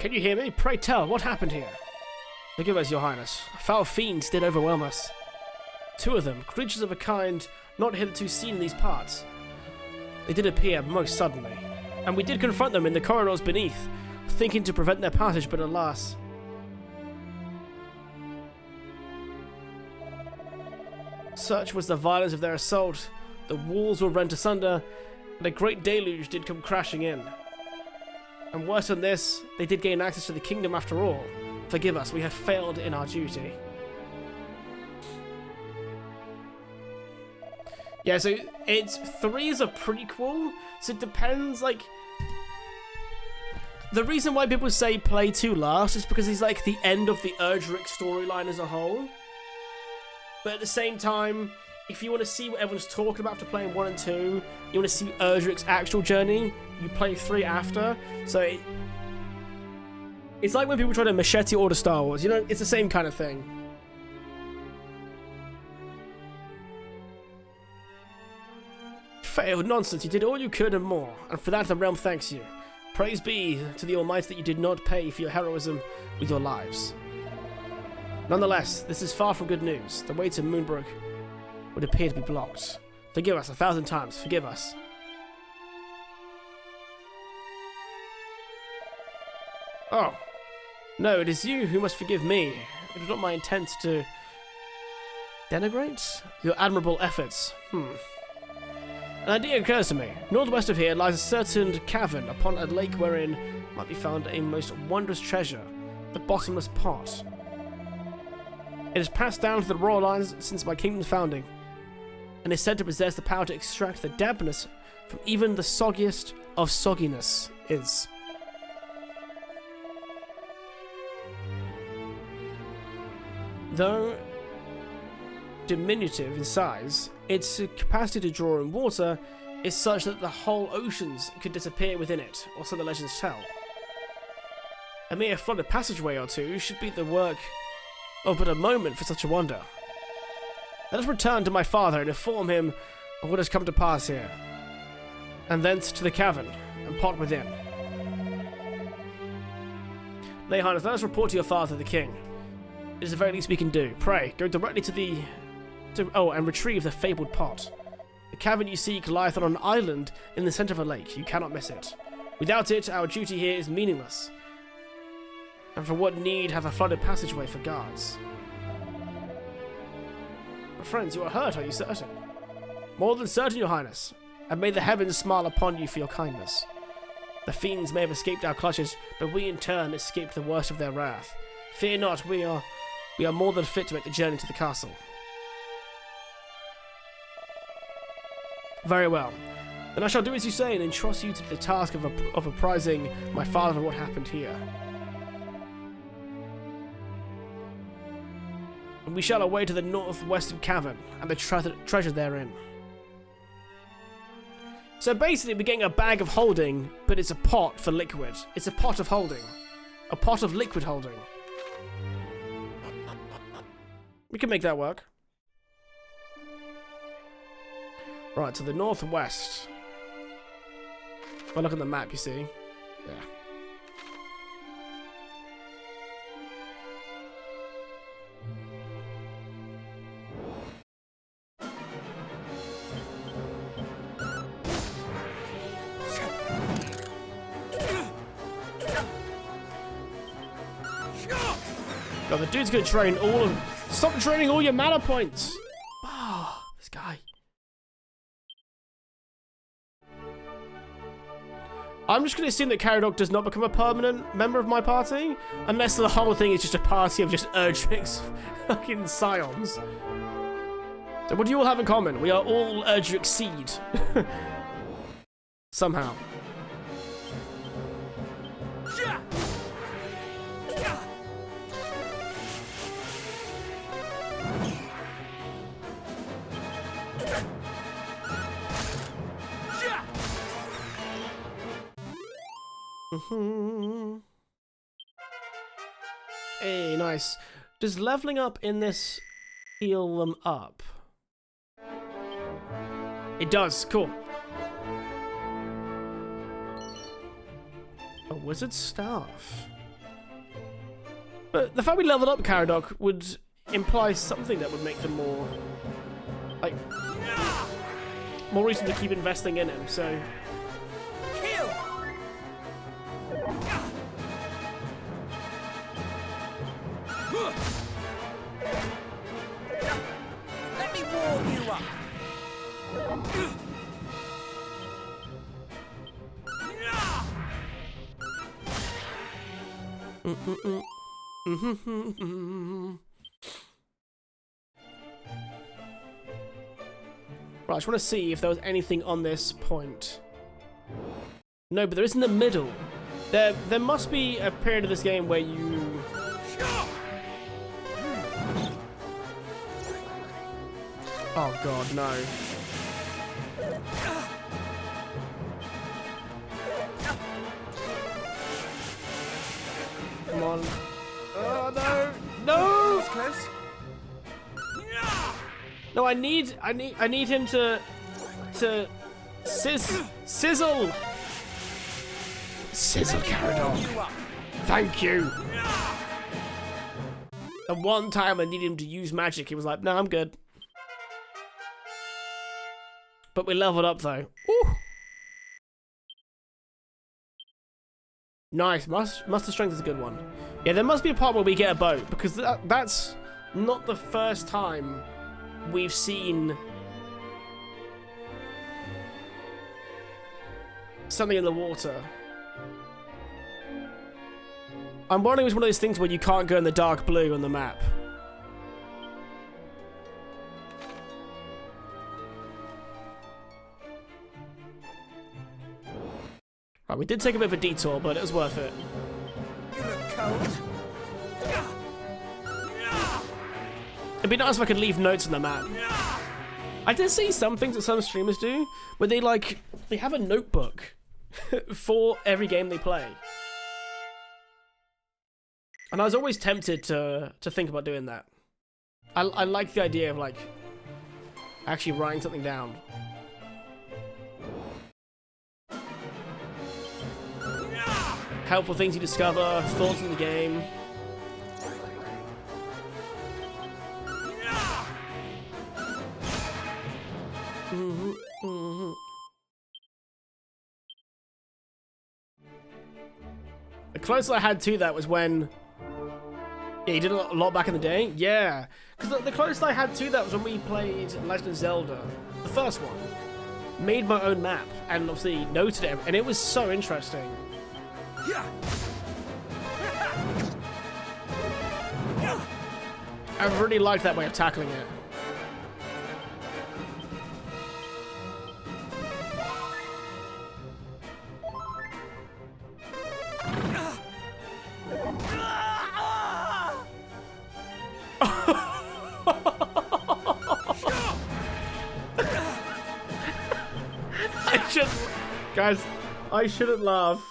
Can you hear me? Pray tell, what happened here? Forgive us, your highness. Foul fiends did overwhelm us. 2 of them, creatures of a kind not hitherto seen in these parts. They did appear most suddenly, and we did confront them in the corridors beneath, thinking to prevent their passage, but alas... Such was the violence of their assault, the walls were rent asunder, and a great deluge did come crashing in. And worse than this, they did gain access to the kingdom after all. Forgive us, we have failed in our duty. Yeah, so it's 3 is a prequel, so it depends, like... The reason why people say play 2 last is because it's like the end of the Erdrick storyline as a whole. But at the same time, if you want to see what everyone's talking about after playing 1 and 2, you want to see Erdrick's actual journey, you play 3 after. So it's like when people try to machete order Star Wars, you know, it's the same kind of thing. Failed nonsense, you did all you could and more, and for that the realm thanks you. Praise be to the Almighty that you did not pay for your heroism with your lives. Nonetheless, this is far from good news. The way to Moonbrook would appear to be blocked. Forgive us 1,000 times, forgive us. Oh. No, it is you who must forgive me. It was not my intent to denigrate your admirable efforts. An idea occurs to me. Northwest of here lies a certain cavern upon a lake wherein might be found a most wondrous treasure, the bottomless pot. It has passed down to the royal lines since my kingdom's founding, and is said to possess the power to extract the dampness from even the soggiest of sogginess is. Though diminutive in size, its capacity to draw in water is such that the whole oceans could disappear within it, or so the legends tell. A mere flooded passageway or two should be the work of but a moment for such a wonder. Let us return to my father and inform him of what has come to pass here, and thence to the cavern and pot within. Nay, Highness, let us report to your father, the king. It is the very least we can do. Pray, go directly and retrieve the fabled pot. The cavern you seek lieth on an island in the centre of a lake. You cannot miss it. Without it, our duty here is meaningless. And for what need hath a flooded passageway for guards? My friends, you are hurt, are you certain? More than certain, your highness. And may the heavens smile upon you for your kindness. The fiends may have escaped our clutches, but we in turn escaped the worst of their wrath. Fear not, we are more than fit to make the journey to the castle. Very well. Then I shall do as you say and entrust you to the task of apprising my father of what happened here. And we shall away to the northwestern cavern and the treasure therein. So basically we're getting a bag of holding, but it's a pot for liquid. It's a pot of holding. A pot of liquid holding. We can make that work. Right, to the northwest. If I look on the map, you see. Yeah. God, the dude's gonna train all of... Stop training all your mana points! Ah, this guy. I'm just gonna assume that Caradog does not become a permanent member of my party, unless the whole thing is just a party of just Erdrick's fucking scions. So what do you all have in common? We are all Erdrick seed. Somehow. Hey, nice. Does leveling up in this heal them up? It does, cool. A wizard's staff. But the fact we leveled up Caradog would imply something that would make them more, like, more reason to keep investing in him, so... Let me warm you up. Right, I just want to see if there was anything on this point. No, but there is in the middle. There must be a period of this game where you... Oh god, no. Come on. Oh no! No! Close. No, I need him to sizzle. Sizzle, Caradog. Thank you. The one time I needed him to use magic, he was like, "No, I'm good." But we leveled up though. Woo. Nice. Muster Strength is a good one. Yeah, there must be a part where we get a boat, because that's not the first time we've seen something in the water. I'm wondering if it's one of those things where you can't go in the dark blue on the map. Right, we did take a bit of a detour, but it was worth it. You look cold. It'd be nice if I could leave notes on the map. I did see some things that some streamers do, where they have a notebook for every game they play. And I was always tempted to think about doing that. I like the idea of like actually writing something down. Helpful things you discover, thoughts on the game. The closest I had to that was when... Yeah, you did a lot back in the day? Yeah. Because the closest I had to that was when we played Legend of Zelda, the first one. Made my own map, and obviously noted it, and it was so interesting. I really liked that way of tackling it. Guys, I shouldn't laugh.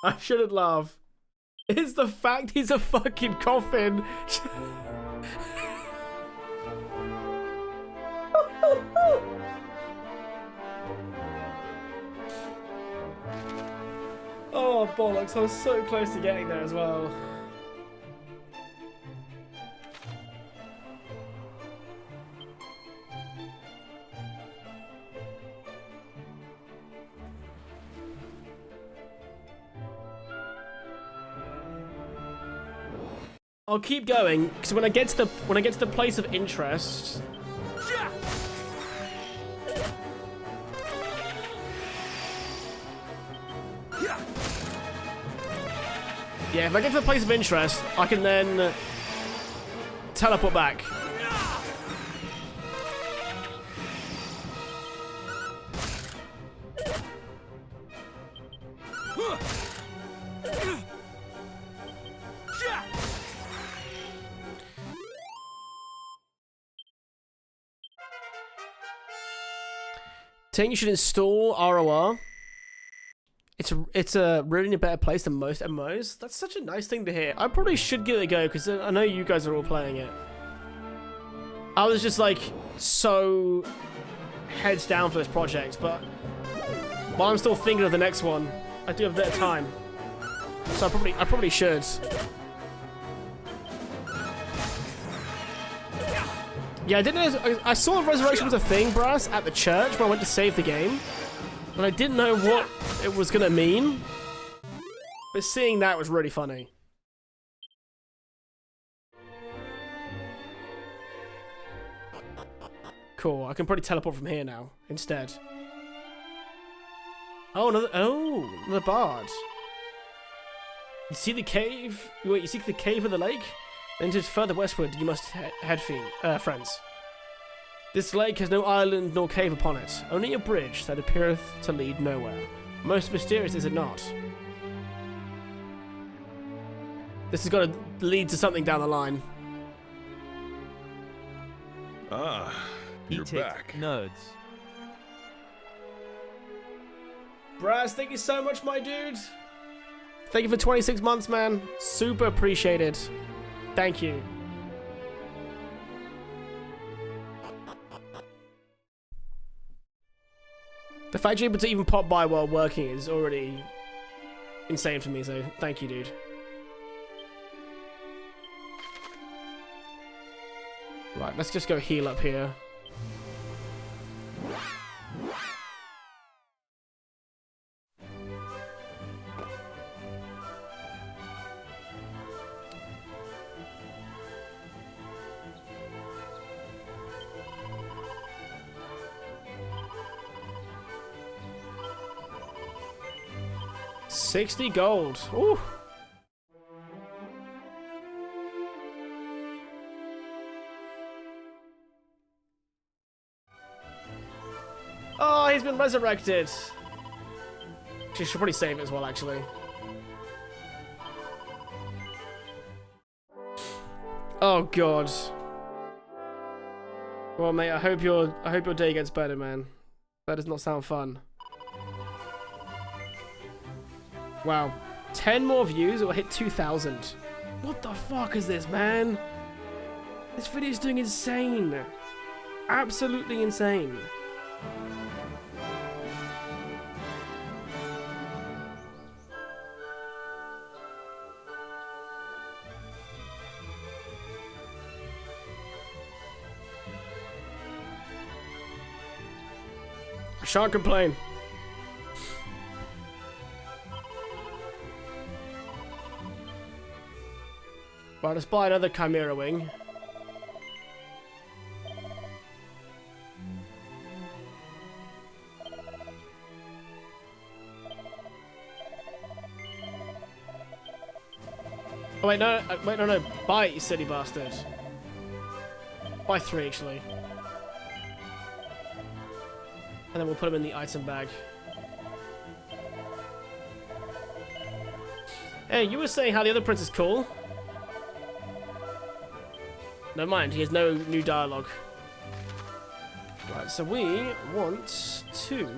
I shouldn't laugh. It's the fact he's a fucking coffin. Oh, bollocks. I was so close to getting there as well. I'll keep going because when I get to the place of interest. Yeah, if I get to the place of interest, I can then teleport back. Saying you should install ROR. It's a really in a better place than most MMOs. That's such a nice thing to hear. I probably should give it a go because I know you guys are all playing it. I was just like so heads down for this project, but while I'm still thinking of the next one, I do have a bit of time, so I probably should. Yeah, I didn't know. I saw Resurrection was a thing, Brass, at the church when I went to save the game, and I didn't know what it was gonna mean. But seeing that was really funny. Cool. I can probably teleport from here now instead. Oh, another bard. You see the cave? Wait, you seek the cave of the lake? Then just further westward you must head, friends. This lake has no island nor cave upon it, only a bridge that appeareth to lead nowhere. Most mysterious, is it not? This has got to lead to something down the line. Ah, you're back. Nerds. Braz, thank you so much, my dude. Thank you for 26 months, man. Super appreciated. Thank you. The fact you're able to even pop by while working is already insane for me, so thank you, dude. Right, let's just go heal up here. $60 gold. Ooh. Oh, he's been resurrected. She should probably save it as well, actually. Oh god. Well, mate, I hope your day gets better, man. That does not sound fun. Wow. 10 more views, it will hit 2,000. What the fuck is this, man? This video is doing insane. Absolutely insane. I shan't complain. Right, let's buy another Chimera Wing. Oh wait, no, no. Buy it, you silly bastard. Buy 3, actually. And then we'll put them in the item bag. Hey, you were saying how the other prince is cool. Never mind, he has no new dialogue. Right, so we want to...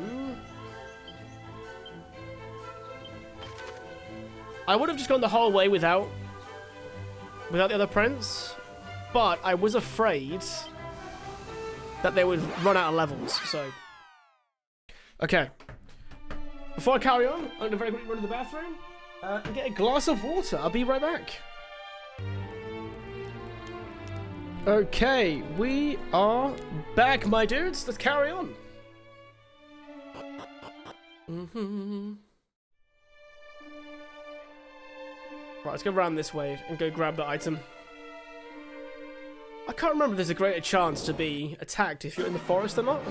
I would have just gone the whole way without the other prince, but I was afraid that they would run out of levels, so... Okay. Before I carry on, I'm going to very quickly run to the bathroom and get a glass of water. I'll be right back. Okay, we are back, my dudes. Let's carry on. Right, let's go around this way and go grab the item. I can't remember if there's a greater chance to be attacked if you're in the forest or not.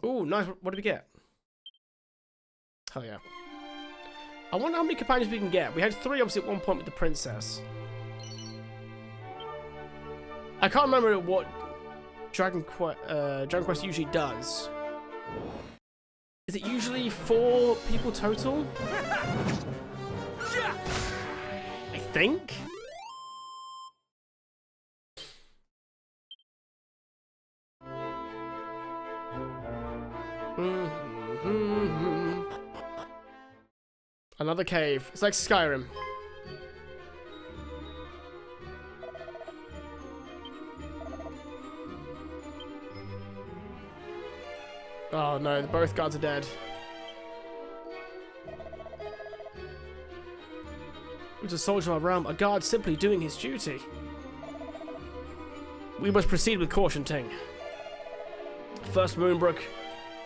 Ooh, nice. What did we get? Hell yeah. I wonder how many companions we can get. We had 3 obviously at one point with the princess. I can't remember what Dragon Quest usually does. Is it usually 4 people total? I think. Another cave. It's like Skyrim. Oh no, both guards are dead. It's a soldier of our realm, a guard simply doing his duty. We must proceed with caution, Ting. First Moonbrook,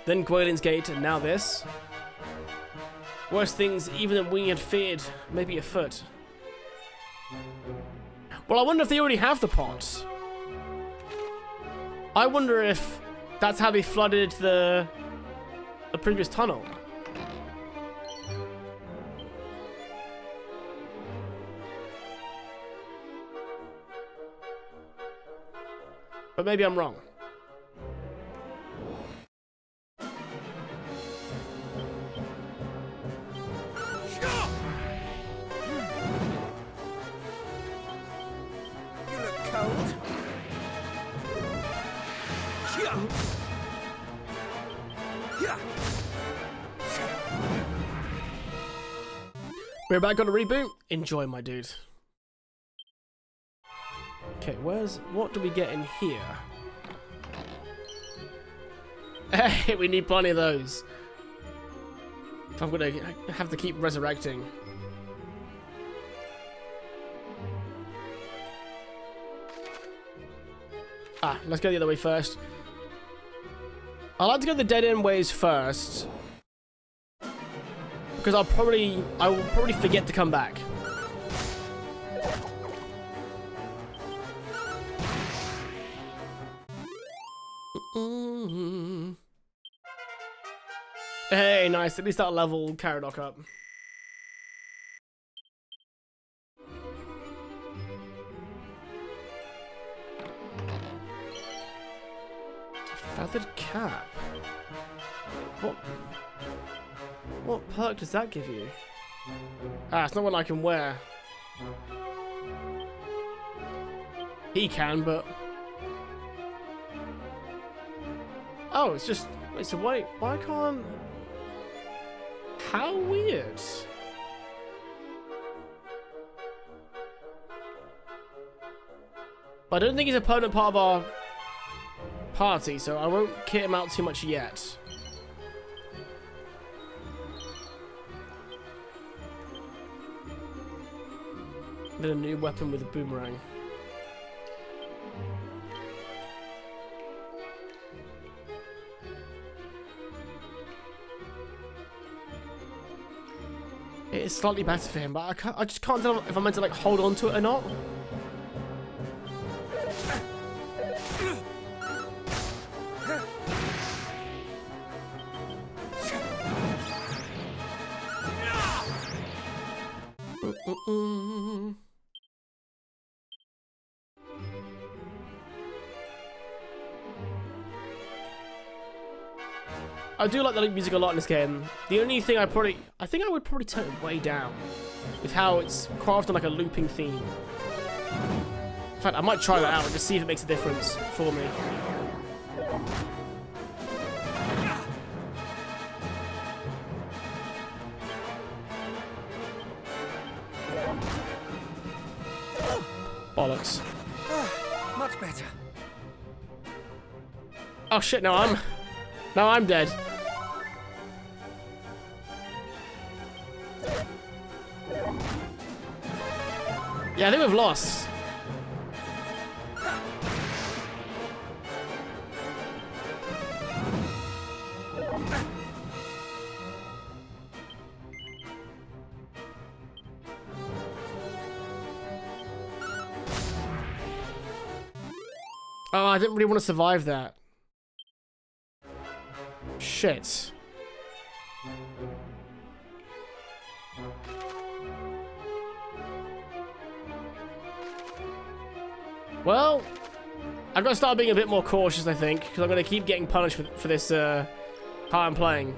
then Gwaelin's Gate, and now this. Worse things even than we had feared may be afoot. Well, I wonder if they already have the pots. I wonder if that's how they flooded the previous tunnel. But maybe I'm wrong. You look cold. We're back on a reboot. Enjoy, my dude. Okay, what do we get in here? Hey, we need plenty of those. If I'm gonna have to keep resurrecting. Let's go the other way first. I like to go the dead end ways first, because I will probably forget to come back. Hey, nice. At least that level Caradoc up. Feathered cap. What perk does that give you? It's not one I can wear. He can, but oh, it's just wait. So why can't? How weird. But I don't think he's a permanent part of our party, so I won't kit him out too much yet. Then a new weapon with a boomerang. It is slightly better for him, but I just can't tell if I'm meant to like hold on to it or not. I do like the music a lot in this game. The only thing I think I would probably turn it way down with how it's crafted like a looping theme. In fact, I might try that out and just see if it makes a difference for me. Bollocks. Much better. Oh shit, now I'm dead. Yeah, I think we've lost. Oh, I didn't really want to survive that. Shit. Well, I've got to start being a bit more cautious, I think, because I'm going to keep getting punished for this, how I'm playing.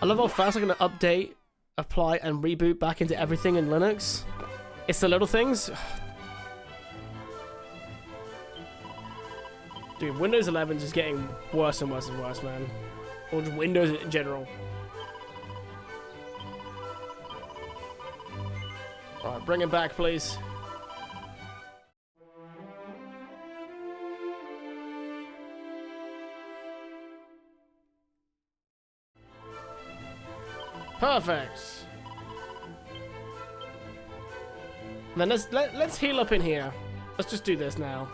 I love how fast I can update, apply, and reboot back into everything in Linux. It's the little things. Dude, Windows 11 is just getting worse and worse and worse, man. Or just Windows in general. Alright, bring him back, please. Perfect. And then let's heal up in here. Let's just do this now.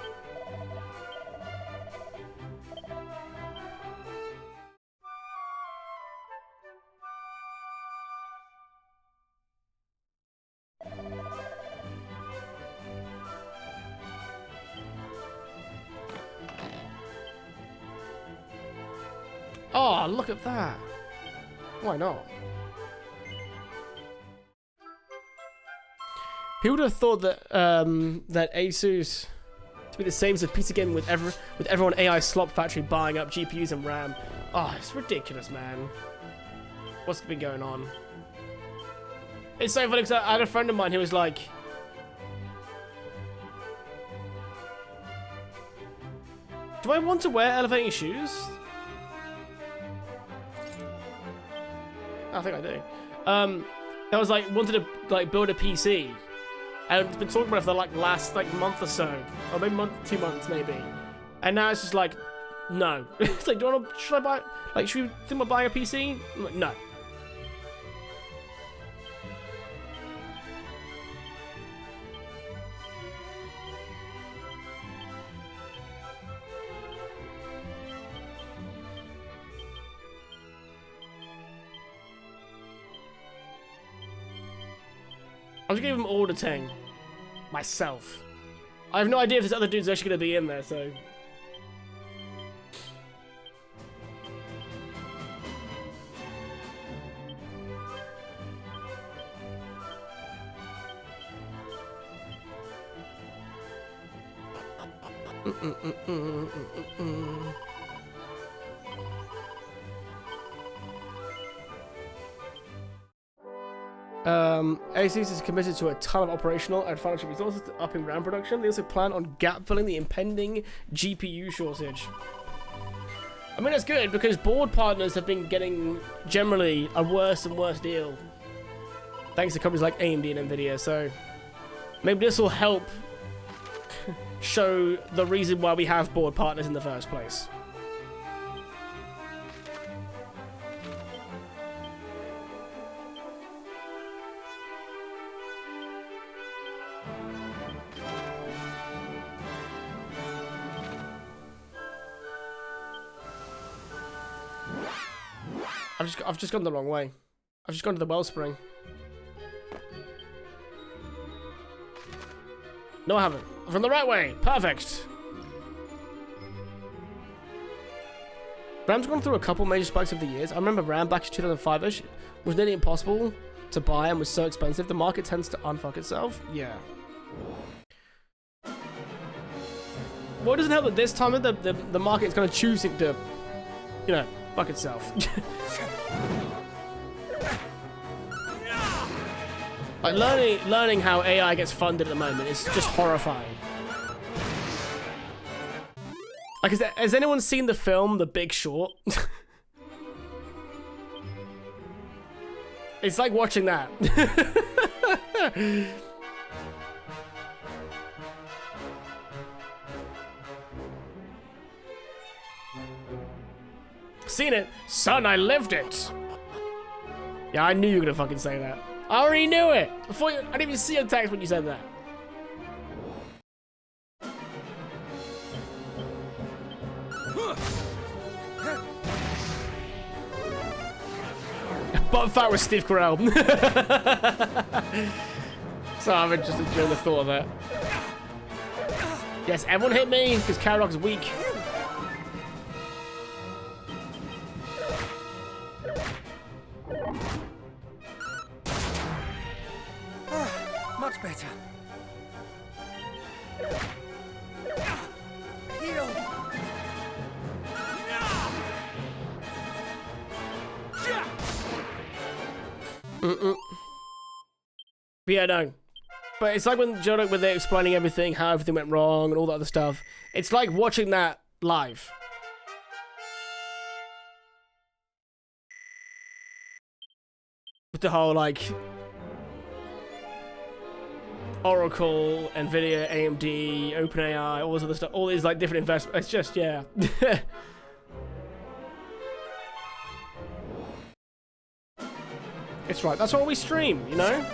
Oh, look at that. Why not? Who would have thought that that Asus to be the same as a piece of game with everyone AI slop factory buying up GPUs and RAM? Oh, it's ridiculous, man. What's been going on? It's so funny because I had a friend of mine who was like, do I want to wear elevating shoes? I think I do. I was like, wanted to like build a PC, and it's been talking about it for the like last like month or so, or maybe 2 months maybe, and now it's just like, no. It's like, should I buy? Like, should we think about buying a PC? I'm like, no. I'm just gonna give them all the 10. Myself. I have no idea if this other dude's actually gonna be in there, so. Asus is committed to a ton of operational and financial resources to upping RAM production. They also plan on gap-filling the impending GPU shortage. I mean, that's good because board partners have been getting generally a worse and worse deal thanks to companies like AMD and Nvidia, so maybe this will help show the reason why we have board partners in the first place. I've just gone the wrong way. I've just gone to the wellspring. No, I haven't. I'm from the right way. Perfect. RAM's gone through a couple major spikes over the years. I remember RAM back in 2005-ish was nearly impossible to buy and was so expensive. The market tends to unfuck itself. Yeah. Well, it doesn't help that this time the market's kind of choosing to, you know, fuck itself. Like learning how AI gets funded at the moment is just horrifying. Like, has anyone seen the film The Big Short? It's like watching that. Seen it? Son, I lived it. Yeah, I knew you were gonna fucking say that. I already knew it! Before I didn't even see your text when you said that. Bottom fight with Steve Carell. So I'm just enjoying the thought of that. Yes, everyone hit me because Karok's weak. Much better. Heal. Yeah, no. But it's like when Jono, when they're explaining everything, how everything went wrong and all that other stuff. It's like watching that live. With the whole, like, Oracle, Nvidia, AMD, OpenAI, all this other stuff, all these like different investments. It's just, yeah. It's right. That's why we stream, you know?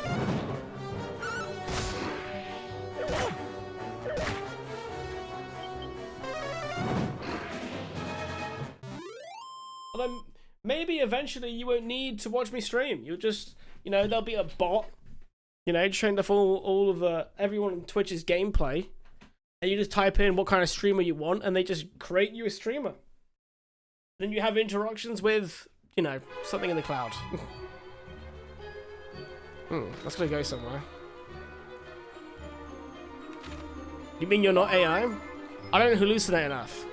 Although maybe eventually you won't need to watch me stream. You'll just, you know, there'll be a bot, you know, showing the full, all of everyone on Twitch's gameplay, and you just type in what kind of streamer you want, and they just create you a streamer. Then you have interactions with, you know, something in the cloud. That's gonna go somewhere. You mean you're not AI? I don't hallucinate enough.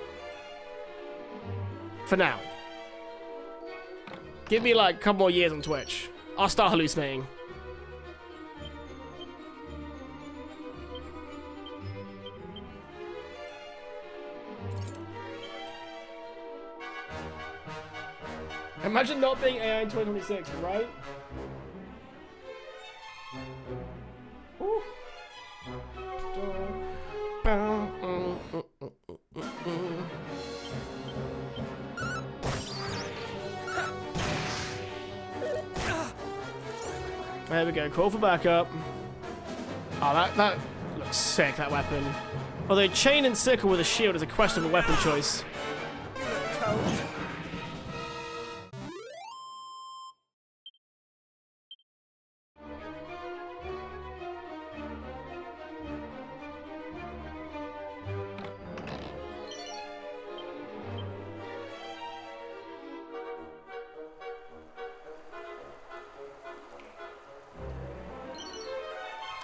For now. Give me like a couple more years on Twitch. I'll start hallucinating. Imagine not being AI in 2026, right? Ooh. There we go, call for backup. Oh, that looks sick, that weapon. Although chain and sickle with a shield is a questionable weapon choice.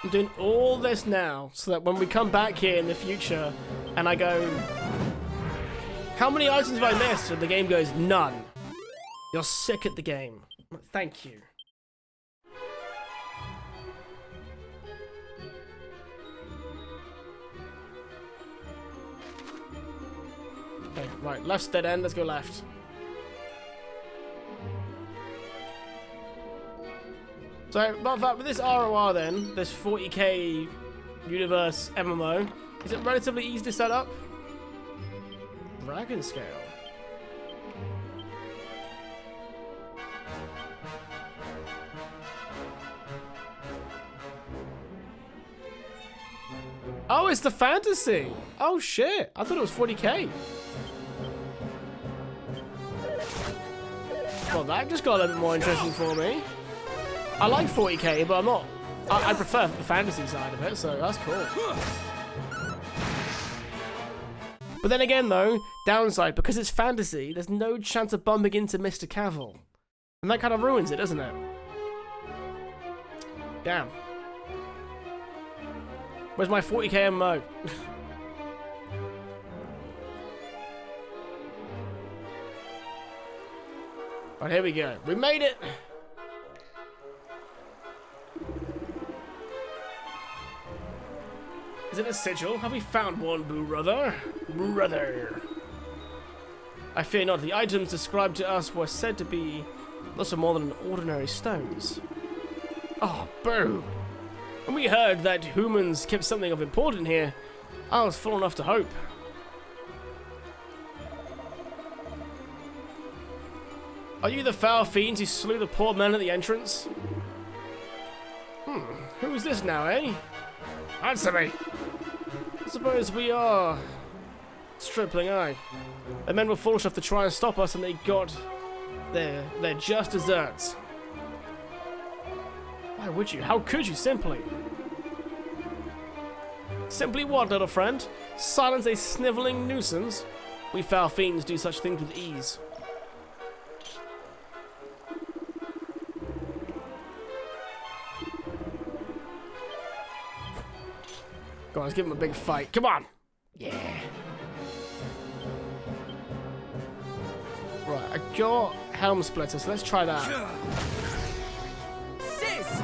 I'm doing all this now so that when we come back here in the future and I go, how many items have I missed? And the game goes, none. You're sick at the game. Thank you. Okay, right, left's dead end, let's go left. So, but with this ROR then, this 40k universe MMO, is it relatively easy to set up? Dragon scale. Oh, it's the fantasy! Oh shit, I thought it was 40k. Well, that just got a little bit more interesting for me. I like 40k, but I'm not. I prefer the fantasy side of it, so that's cool. But then again, though, downside, because it's fantasy, there's no chance of bumping into Mr. Cavill. And that kind of ruins it, doesn't it? Damn. Where's my 40k MMO? Right, here we go. We made it! Is it a sigil? Have we found one, brother? Brother. I fear not. The items described to us were said to be little more than ordinary stones. Oh, boo. When we heard that humans kept something of importance here, I was full enough to hope. Are you the foul fiends who slew the poor men at the entrance? Who is this now, eh? Answer me! I suppose we are stripling, aye. The men were foolish enough to try and stop us, and they got their just desserts. Why would you? How could you, simply? Simply what, little friend? Silence a sniveling nuisance? We foul fiends do such things with ease. Go on, let's give him a big fight. Come on! Yeah. Right, I got Helm Splitter, so let's try that. Sis!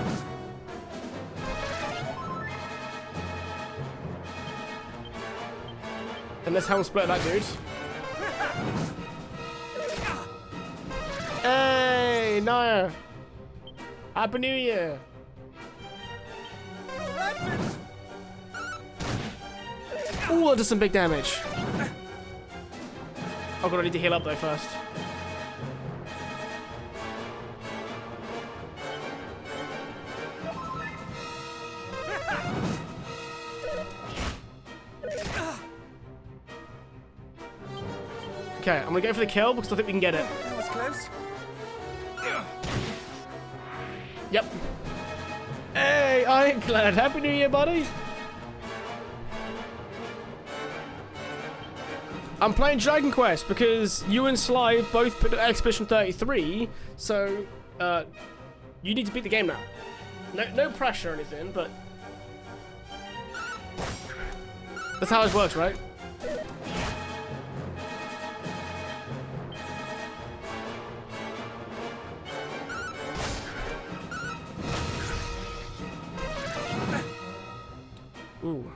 And let's Helm Splitter that dude. Hey, Naya! Happy New Year! Ooh, that does some big damage. Oh god, I need to heal up though first. Okay, I'm gonna go for the kill because I think we can get it. That was close. Yep. Hey, Ironclad, Happy New Year, buddy! I'm playing Dragon Quest because you and Sly both put Expedition 33, so you need to beat the game now. No pressure or anything, but that's how it works, right? Ooh.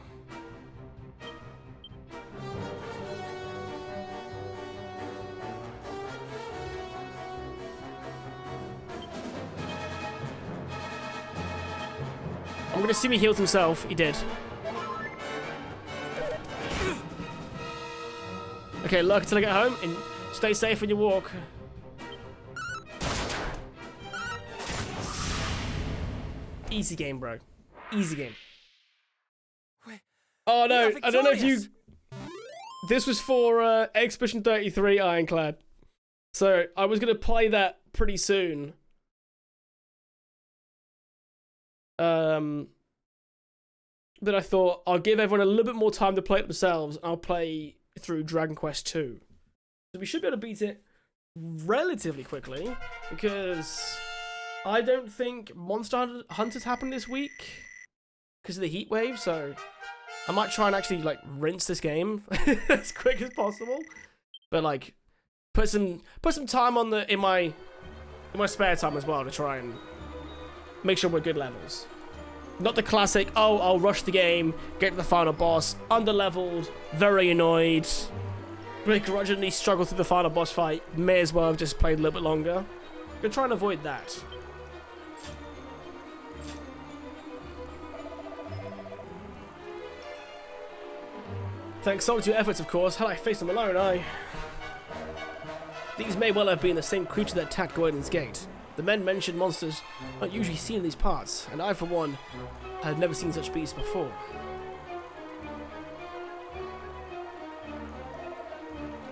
I'm gonna assume he healed himself. He did. Okay, luck until I get home and stay safe when you walk. Easy game, bro. Easy game. Oh no, I don't know if you... This was for Expedition 33 Ironclad. So I was going to play that pretty soon. Then I thought I'll give everyone a little bit more time to play it themselves. I'll play through Dragon Quest 2. So we should be able to beat it relatively quickly because I don't think Monster Hunters happened this week because of the heat wave, so I might try and actually like rinse this game as quick as possible. But like put some time on in my spare time as well to try and make sure we're good levels. Not the classic, oh, I'll rush the game, get to the final boss, under-leveled, very annoyed, begrudgingly struggle through the final boss fight, may as well have just played a little bit longer. Gonna try and avoid that. Thanks solely to your efforts, of course, had I faced them alone, These may well have been the same creature that attacked Gwydine's Gate. The men mentioned monsters aren't usually seen in these parts, and I, for one, had never seen such beasts before.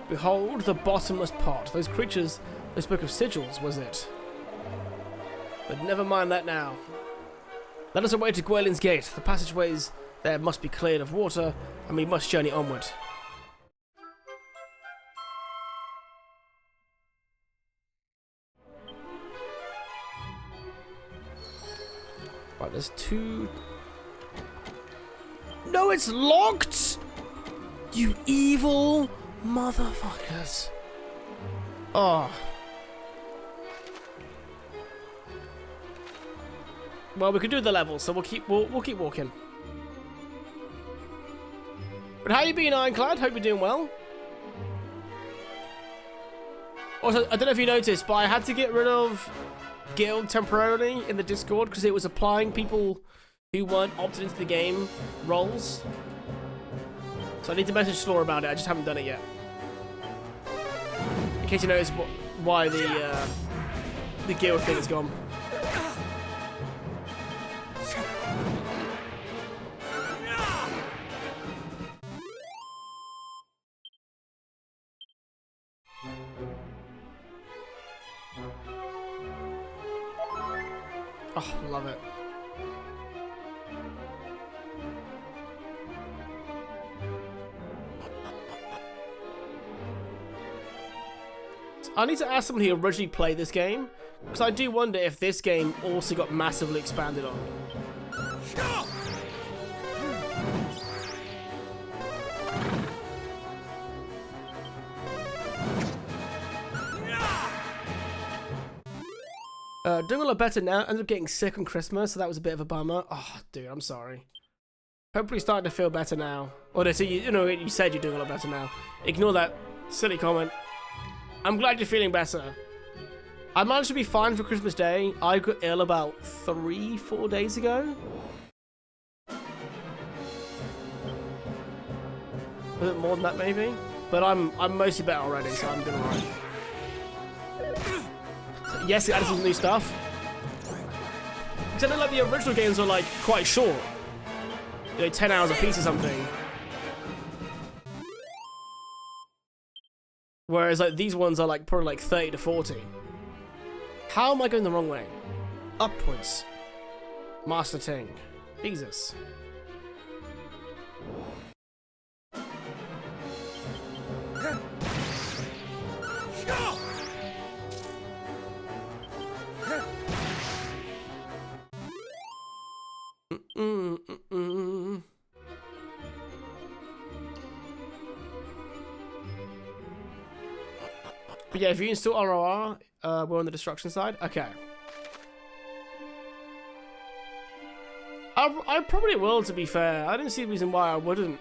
Behold the bottomless pot. Those creatures, they spoke of sigils, was it? But never mind that now. Let us away to Gwydine's Gate. The passageways there must be cleared of water, and we must journey onward. Right, there's two... No, it's locked! You evil motherfuckers. Oh. Well, we could do the level, so we'll keep walking. But how you been, Ironclad? Hope you're doing well. Also, I don't know if you noticed, but I had to get rid of Guild temporarily in the Discord because it was applying people who weren't opted into the game roles. So I need to message Slaw about it. I just haven't done it yet. In case you notice why the Guild thing is gone. Oh, love it. I need to ask someone who originally played this game, because I do wonder if this game also got massively expanded on. Doing a lot better now. Ended up getting sick on Christmas, so that was a bit of a bummer. Oh, dude, I'm sorry. Hopefully starting to feel better now. Or so you said you're doing a lot better now. Ignore that silly comment. I'm glad you're feeling better. I managed to be fine for Christmas Day. I got ill about 3-4 days ago. A bit more than that, maybe. But I'm mostly better already, so I'm doing alright. Yes, it added some new stuff. Except like the original games are like quite short. 10 hours a piece or something. Whereas like these ones are like probably like 30 to 40. How am I going the wrong way? Upwards. Master Ting. Jesus. But yeah, if you install ROR, we're on the destruction side. Okay. I probably will, to be fair. I don't see a reason why I wouldn't.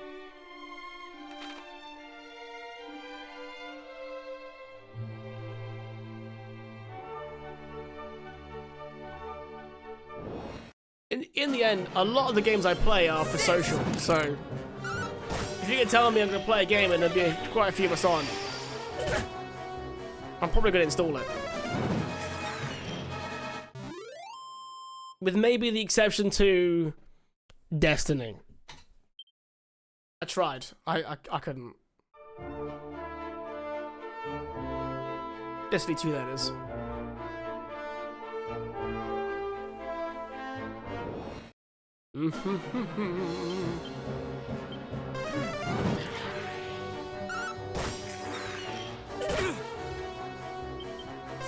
In the end, a lot of the games I play are for social, so if you can tell me I'm going to play a game and there'll be quite a few of us on, I'm probably going to install it. With maybe the exception to Destiny. I tried. I couldn't. Destiny 2, that is.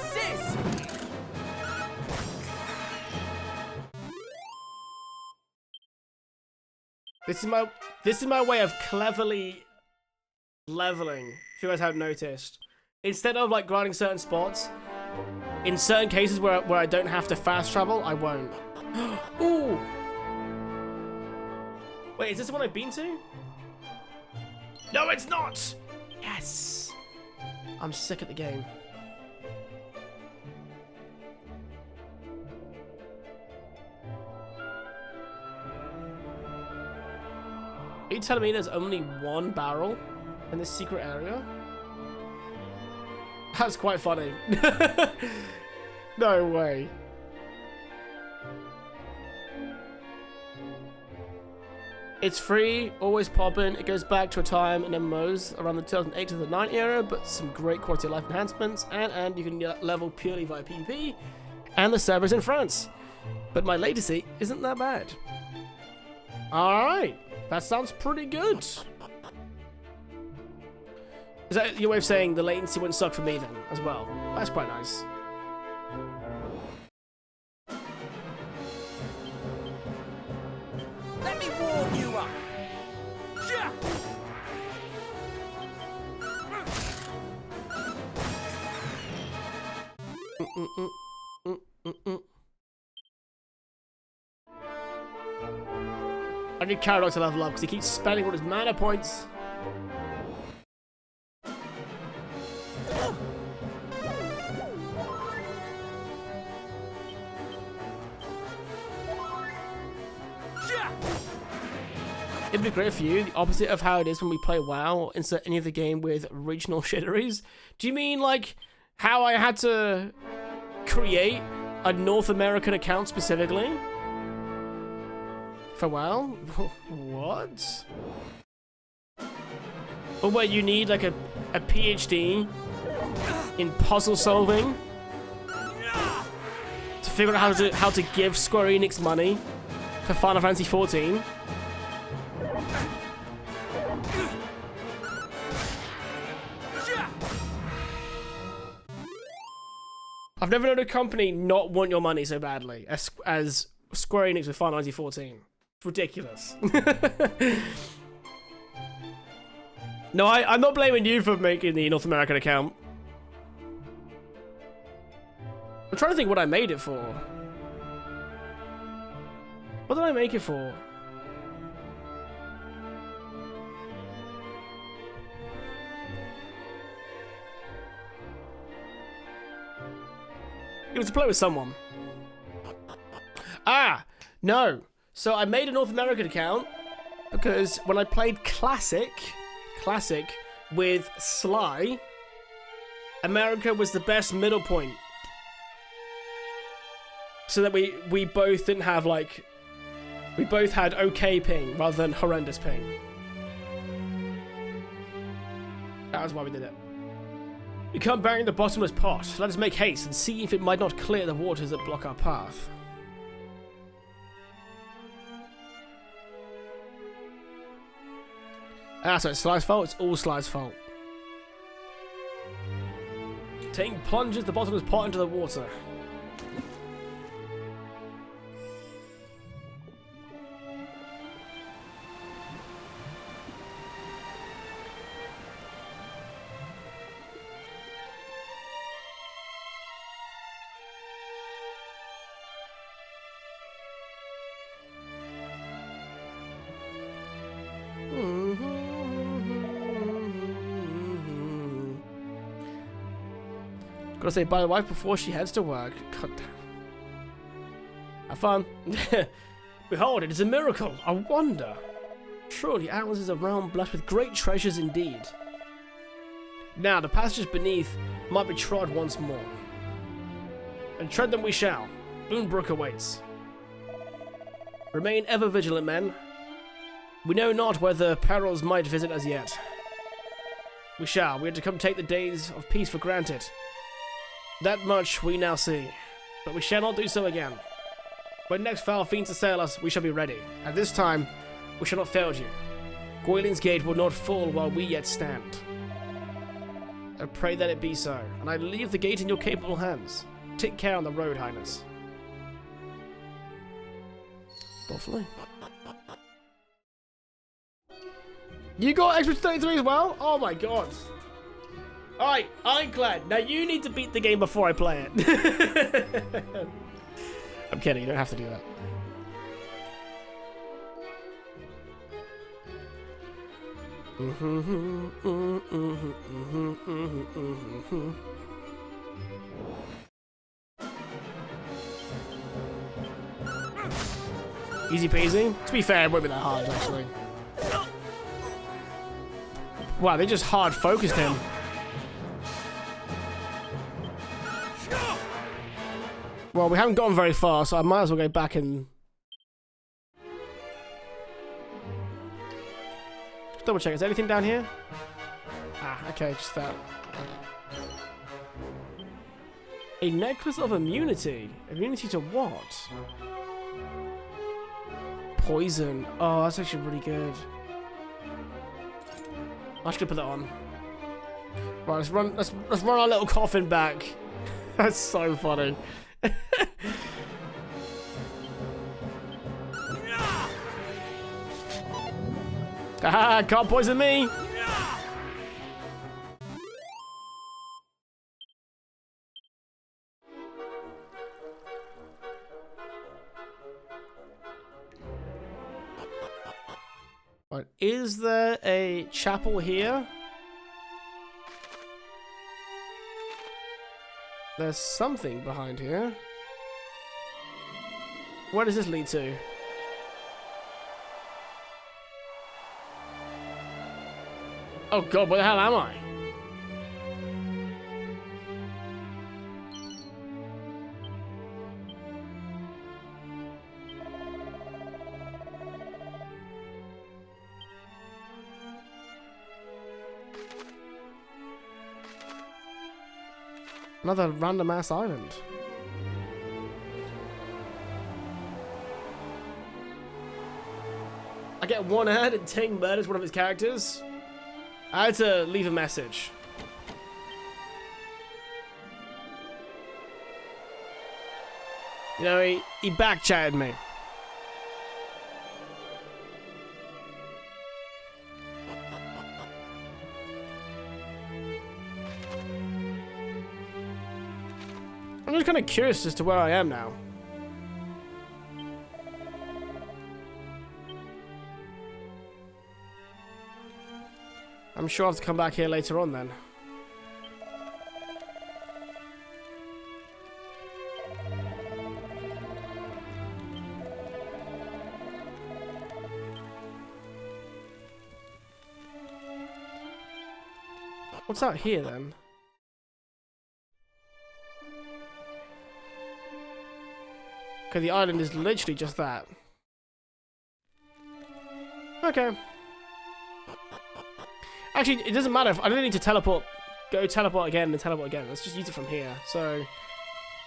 Sis! This is my way of cleverly leveling, if you guys haven't noticed. Instead of like grinding certain spots, in certain cases where I don't have to fast travel, I won't. Ooh! Wait, is this the one I've been to? No, it's not! Yes! I'm sick at the game. Are you telling me there's only one barrel in this secret area? That's quite funny. No way. It's free, always poppin'. It goes back to a time in MMOs around the 2008 to 2009 era, but some great quality of life enhancements, and you can level purely via PvP, and the server's in France. But my latency isn't that bad. Alright, that sounds pretty good. Is that your way of saying the latency wouldn't suck for me then, as well? That's quite nice. Let me warm you up. I need Caradoc to level up because he keeps spending all his mana points. It'd be great for you, the opposite of how it is when we play WoW or insert any other game with regional shitteries. Do you mean like how I had to create a North American account specifically? For WoW? What? Or where you need like a PhD in puzzle solving to figure out how to give Square Enix money for Final Fantasy XIV? I've never known a company not want your money so badly as Square Enix with Final Fantasy XIV. It's ridiculous. No, I'm not blaming you for making the North American account. I'm trying to think what I made it for. What did I make it for? It was to play with someone. Ah, no. So I made a North American account because when I played Classic with Sly, America was the best middle point. So that we both didn't have like, we both had okay ping rather than horrendous ping. That was why we did it. We can't bury in the bottomless pot. Let us make haste and see if it might not clear the waters that block our path. Ah, so it's Sly's fault? It's all Sly's fault. Taking plunges the bottomless pot into the water. Gotta say bye to the wife before she heads to work. God damn. Have fun. Behold, it is a miracle, a wonder. Truly, ours is a realm blessed with great treasures indeed. Now, the passages beneath might be trod once more. And tread them we shall. Moonbrook awaits. Remain ever vigilant, men. We know not whether perils might visit us yet. We shall. We had to come take the days of peace for granted. That much we now see. But we shall not do so again. When next foul fiends assail us, we shall be ready. At this time, we shall not fail you. Gwaelin's gate will not fall while we yet stand. I pray that it be so, and I leave the gate in your capable hands. Take care on the road, Highness. Lovely. You got extra 33 as well? Oh my god. Alright, I'm glad. Now you need to beat the game before I play it. I'm kidding, you don't have to do that. Easy peasy. To be fair, it won't be that hard, actually. Wow, they just hard focused him. Well, we haven't gotten very far, so I might as well go back and... Just double check, is there anything down here? Ah, okay, just that. A necklace of immunity. Immunity to what? Poison. Oh, that's actually really good. I should put that on. Right, let's run our little coffin back. That's so funny. Haha, can't poison me. Right, is there a chapel here? There's something behind here. Where does this lead to? Oh god, where the hell am I? Another random ass island. I get one ad and Ting murders one of his characters. I had to leave a message. You know, he back-chatted me. I'm just kind of curious as to where I am now. I'm sure I'll have to come back here later on then. What's out here then? Okay, the island is literally just that. Okay. Actually, it doesn't matter. I don't need to teleport. Go teleport again and teleport again. Let's just use it from here. So,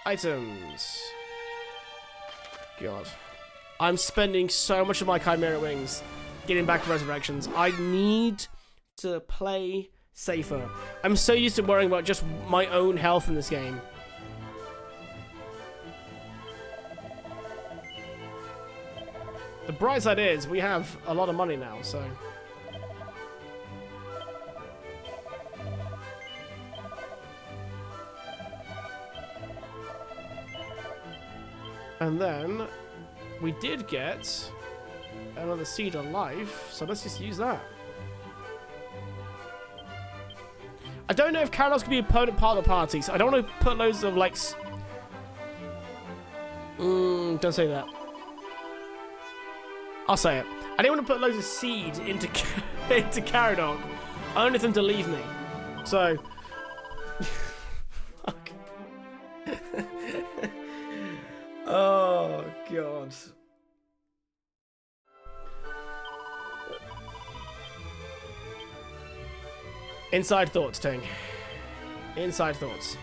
items. God. I'm spending so much of my Chimera Wings getting back to Resurrections. I need to play safer. I'm so used to worrying about just my own health in this game. The bright side is we have a lot of money now, so... And then we did get another seed of life, so let's just use that. I don't know if Caradox could be a permanent part of the party, so I don't want to put loads of, like... don't say that. I'll say it. I didn't want to put loads of seed into into Caradoc. I wanted them to leave me. So... Fuck. Oh, God. Inside thoughts, Ting. Inside thoughts.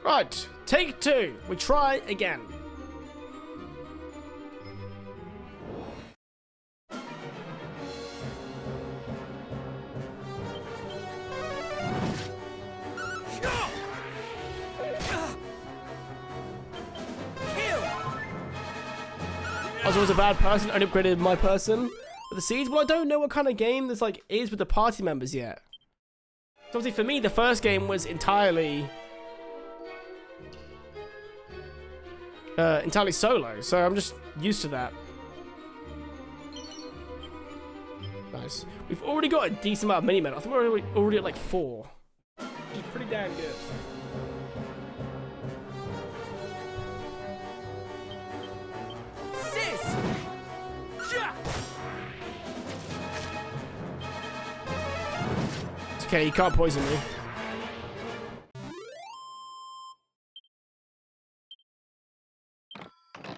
Right, take 2. We try again. I was always a bad person, only upgraded my person with the seeds. Well, I don't know what kind of game this like is with the party members yet. So obviously for me, the first game was entirely solo, so I'm just used to that. Nice. We've already got a decent amount of mini-men. I think we're already at like 4. Which is pretty damn good. Sis! It's okay, you can't poison me.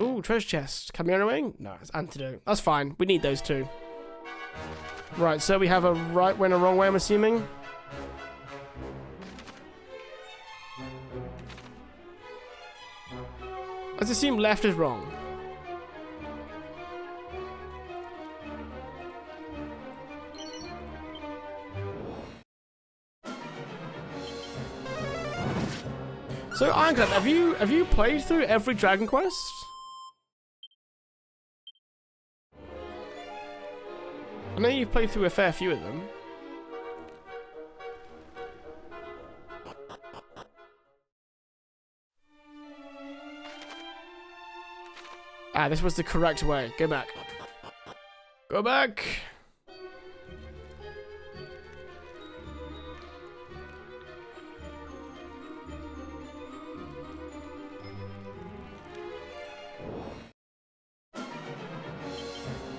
Ooh, treasure chest. Can we run away? No, it's antidote. That's fine. We need those 2. Right, so we have a right way and a wrong way, I'm assuming. Let's assume left is wrong. So, Ironclad, have you played through every Dragon Quest? I know you've played through a fair few of them. Ah, this was the correct way. Go back. Go back!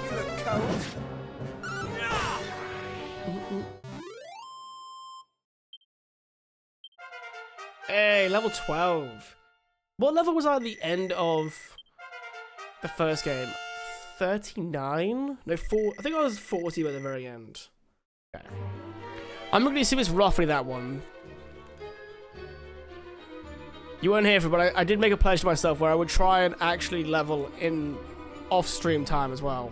You look cold. Hey, level 12. What level was I at the end of the first game? 39? No, 4. I think I was 40 at the very end. Okay. I'm going to assume it's roughly that one. You weren't here for it, but I did make a pledge to myself where I would try and actually level in off-stream time as well.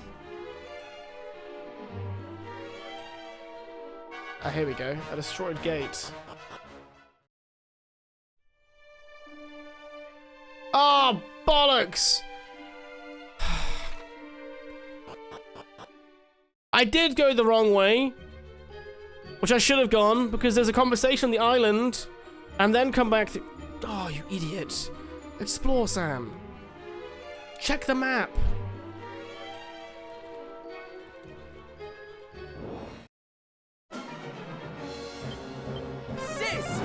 Ah, here we go. A destroyed gate. Oh, bollocks! I did go the wrong way, which I should have gone, because there's a conversation on the island, and then come back to... Oh, you idiot. Explore, Sam. Check the map. Sis!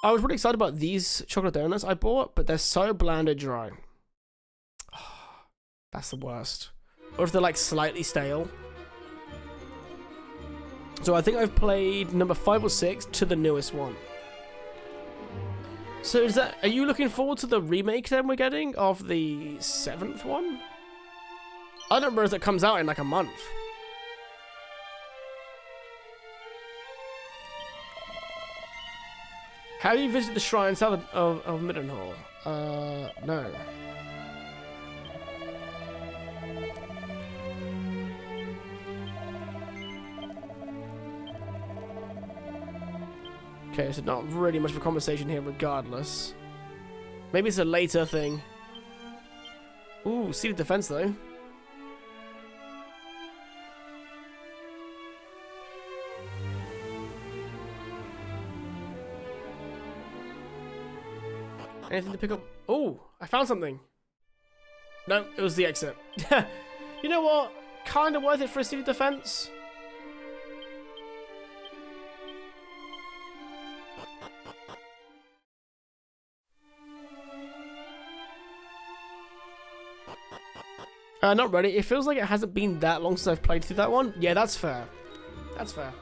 I was really excited about these chocolate donuts I bought, but they're so bland and dry. That's the worst. Or if they're like slightly stale. So I think I've played number 5 or 6 to the newest one. So is that, are you looking forward to the remake then we're getting of the 7th one? I don't remember if it comes out in like a month. Have you visited the shrine south of Middenhall? No. Okay, so not really much of a conversation here regardless. Maybe it's a later thing. Ooh, seated defense though. Anything to pick up? Oh, I found something. No, it was the exit. You know what? Kind of worth it for a seated defense. Not ready. It feels like it hasn't been that long since I've played through that one. Yeah, that's fair. That's fair.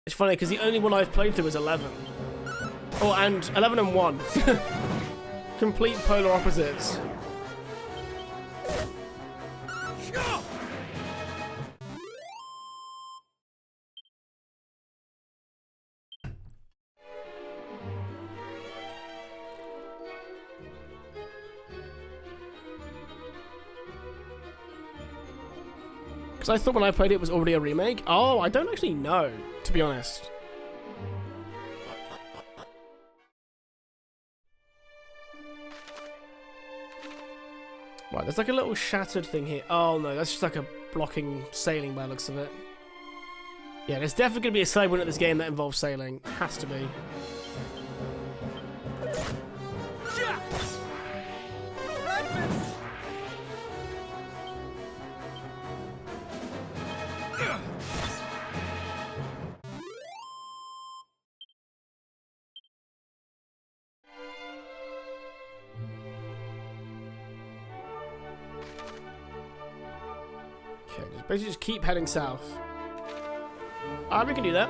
It's funny because the only one I've played through is 11. Oh, and 11 and 1. Complete polar opposites. Because I thought when I played it was already a remake. Oh, I don't actually know, to be honest. Right, there's like a little shattered thing here. Oh no, that's just like a blocking sailing by the looks of it. Yeah, there's definitely going to be a side win at this game that involves sailing. Has to be. Okay, basically just keep heading south. We can do that.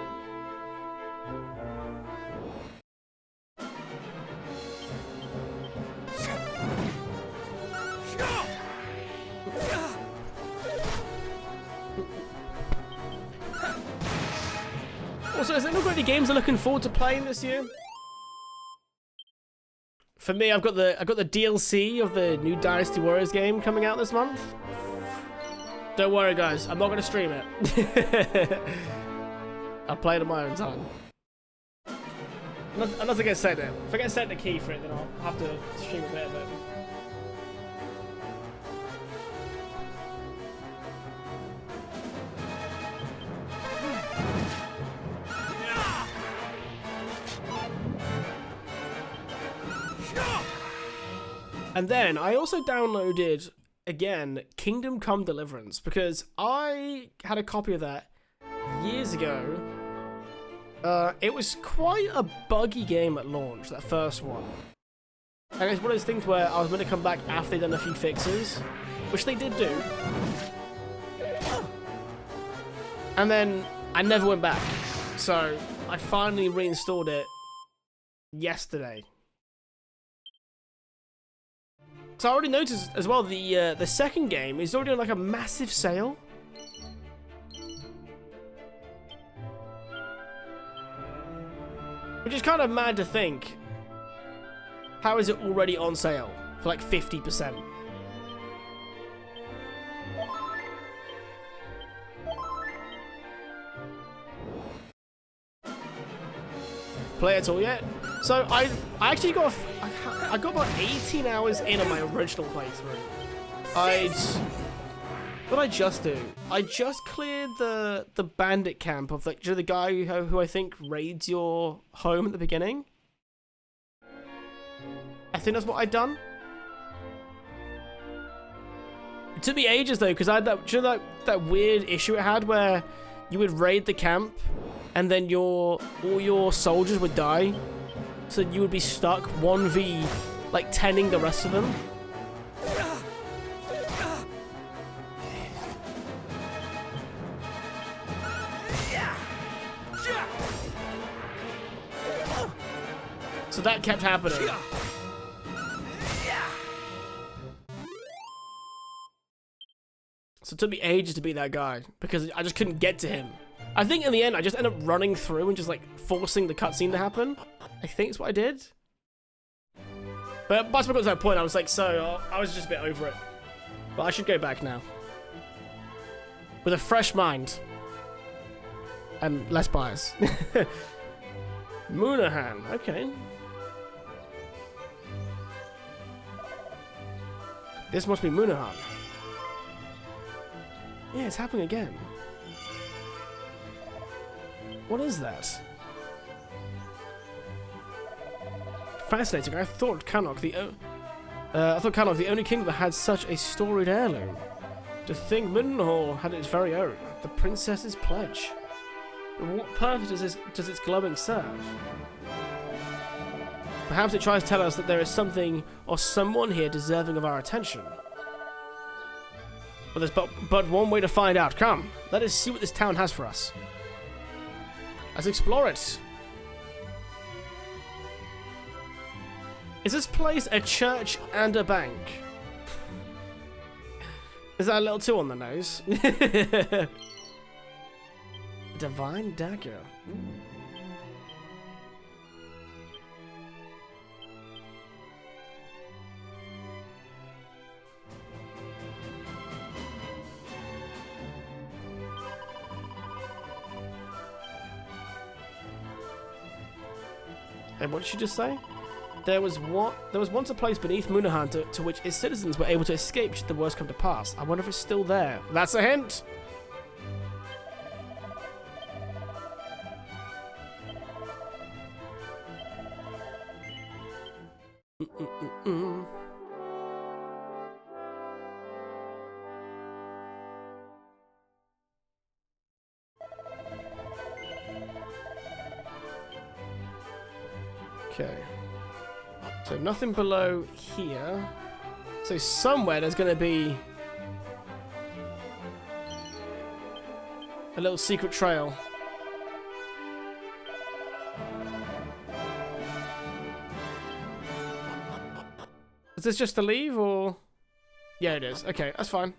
Also, has anyone got any games they're looking forward to playing this year? For me, I've got the DLC of the new Dynasty Warriors game coming out this month. Don't worry, guys. I'm not going to stream it. I'll play it on my own time. Unless I get sent it. If I get sent the key for it, then I'll have to stream a bit of it. And then I also downloaded, again, Kingdom Come Deliverance, because I had a copy of that years ago. It was quite a buggy game at launch, that first one. And it's one of those things where I was meant to come back after they'd done a few fixes, which they did do. And then I never went back. So I finally reinstalled it yesterday. So I already noticed as well the second game is already on like a massive sale. Which is kind of mad to think. How is it already on sale for like 50%? Play it all yet? So I actually got I got about 18 hours in on my original playthrough. What did I just do? I just cleared the bandit camp of like, you know, the guy who I think raids your home at the beginning. I think that's what I'd done. It took me ages though, because I had that, do you know that weird issue it had where you would raid the camp and then all your soldiers would die, so you would be stuck 1v like 10ing the rest of them. So that kept happening. So it took me ages to beat that guy because I just couldn't get to him. I think in the end I just ended up running through and just like forcing the cutscene to happen. I think it's what I did. But by the time I got to that point, I was like, I was just a bit over it. But I should go back now. With a fresh mind. And less bias. Moonahan, okay. This must be Moonahan. Yeah, it's happening again. What is that? Fascinating. I thought Cannock the only kingdom that had such a storied heirloom. To think Mildenhall had its very own, the princess's pledge. But what purpose does its glowing serve? Perhaps it tries to tell us that there is something or someone here deserving of our attention. But there's but one way to find out. Come, let us see what this town has for us. Let's explore it. Is this place a church and a bank? Is that a little too on the nose? Divine dagger. Ooh. And what did she just say? There was once a place beneath Moonahan to which its citizens were able to escape should the worst come to pass. I wonder if it's still there. That's a hint! Okay. So nothing below here. So somewhere there's going to be a little secret trail. Is this just to leave or? Yeah, it is. Okay, that's fine.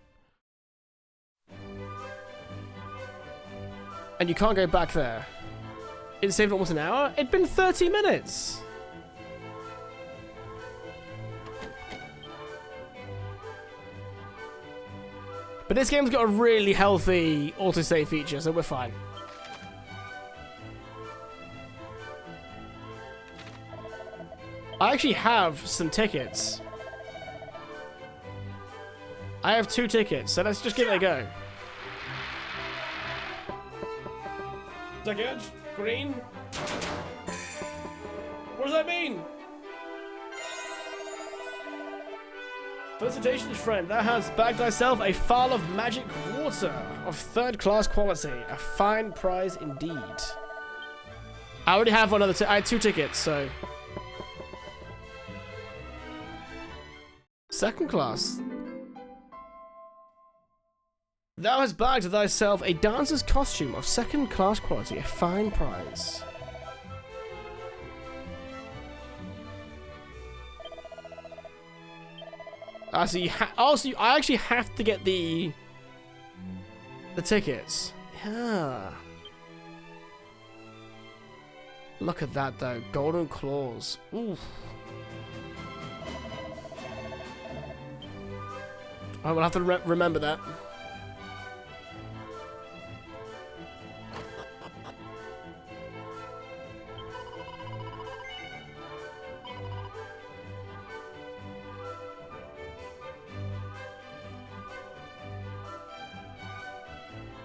And you can't go back there. It saved almost an hour? It'd been 30 minutes! But this game's got a really healthy autosave feature, so we're fine. I actually have some tickets. I have 2 tickets, so let's just give it a go. Is that good? Green? What does that mean? Felicitations, friend. Thou hast bagged thyself a phial of magic water of 3rd-class quality. A fine prize indeed. I already have one other. I had 2 tickets, so. 2nd class. Thou hast bagged thyself a dancer's costume of 2nd-class quality. A fine prize. So I actually have to get the tickets. Yeah. Look at that though, golden claws. Oof. I will have to remember that.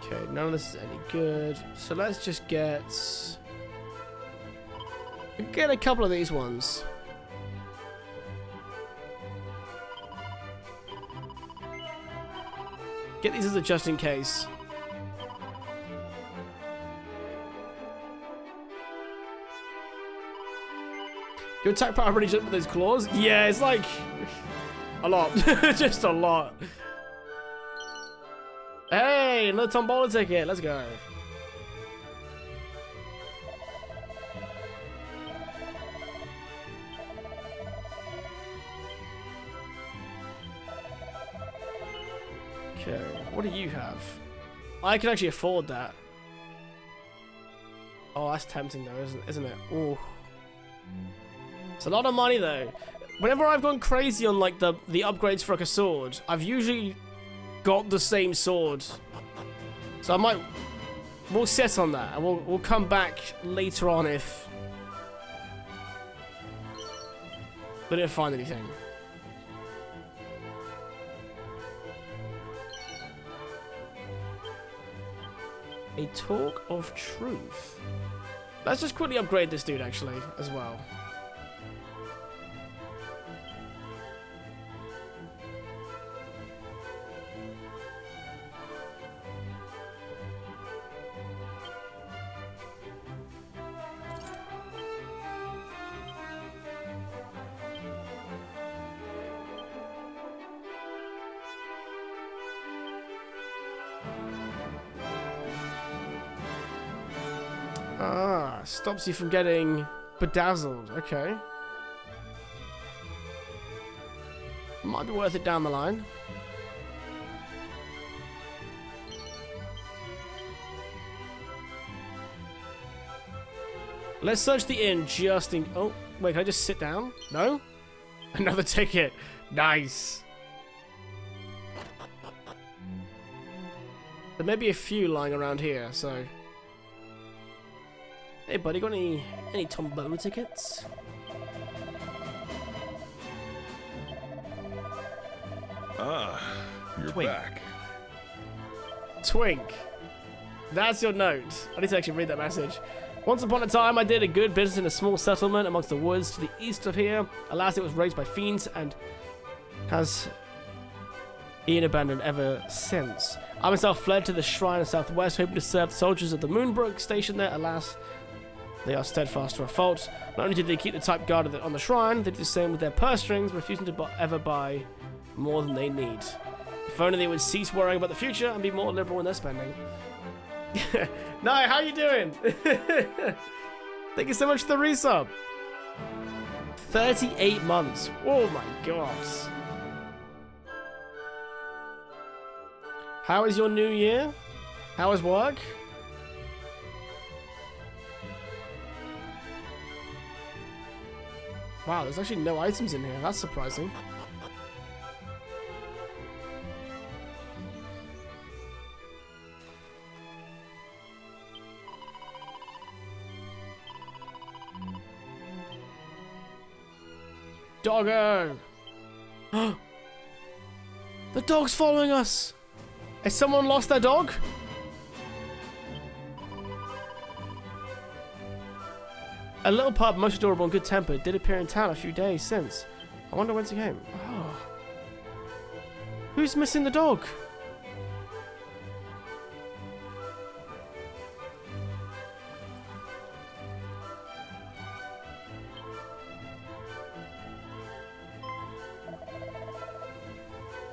Okay, none of this is any good. So let's just get a couple of these ones. Get these as a just in case. Your attack power really jumped with those claws? Yeah, it's like a lot. Just a lot. Hey, another tombola ticket. Let's go. Okay, what do you have? I can actually afford that. Oh, that's tempting though, isn't it? Oh, it's a lot of money though. Whenever I've gone crazy on like the upgrades for like a sword, I've usually got the same sword. So we'll set on that, and we'll come back later on if we didn't find anything. A talk of truth. Let's just quickly upgrade this dude actually as well. Ah, stops you from getting bedazzled. Okay. Might be worth it down the line. Let's search the inn just in... Oh, wait, can I just sit down? No? Another ticket. Nice. There may be a few lying around here, so... Hey buddy, got any tombola tickets? Ah, you're Twink. back. Twink. That's your note. I need to actually read that message. Once upon a time, I did a good business in a small settlement amongst the woods to the east of here. Alas, it was raised by fiends and has been abandoned ever since. I myself fled to the shrine in the southwest, hoping to serve the soldiers of the Moonbrook stationed there. Alas, they are steadfast to a fault. Not only did they keep the type guard on the shrine, they did the same with their purse strings, refusing to ever buy more than they need. If only they would cease worrying about the future and be more liberal in their spending. Nai, how you doing? Thank you so much for the resub. 38 months. Oh my god. How is your new year? How is work? Wow, there's actually no items in here. That's surprising. Doggo! The dog's following us! Has someone lost their dog? A little pup, most adorable and good-tempered, did appear in town a few days since. I wonder whence he came. Oh. Who's missing the dog?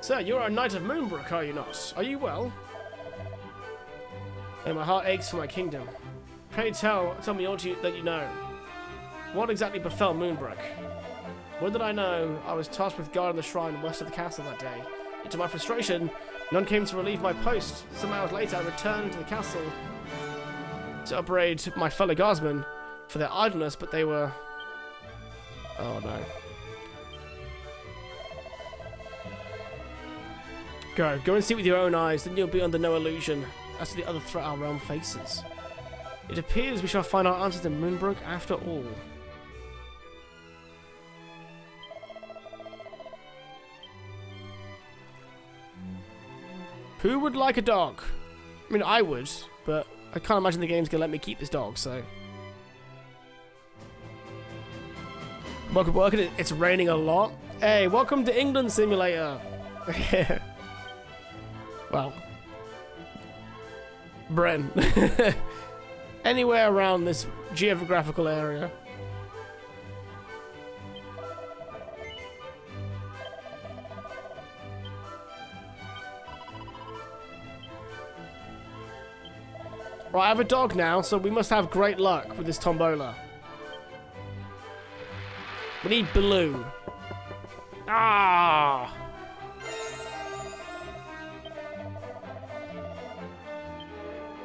Sir, you're a knight of Moonbrook, are you not? Are you well? And my heart aches for my kingdom. Pray tell me all that you know. What exactly befell Moonbrook? What did I know? I was tasked with guarding the shrine west of the castle that day. Yet to my frustration, none came to relieve my post. Some hours later, I returned to the castle to upbraid my fellow guardsmen for their idleness, but they were... Oh no. Go and see with your own eyes, then you'll be under no illusion as to the other threat our realm faces. It appears we shall find our answers in Moonbrook after all. Who would like a dog? I mean, I would, but I can't imagine the game's gonna let me keep this dog, so... Welcome, it's raining a lot. Hey, welcome to England Simulator! Well, Bren. Anywhere around this geographical area. Right, I have a dog now, so we must have great luck with this tombola. We need Baloo.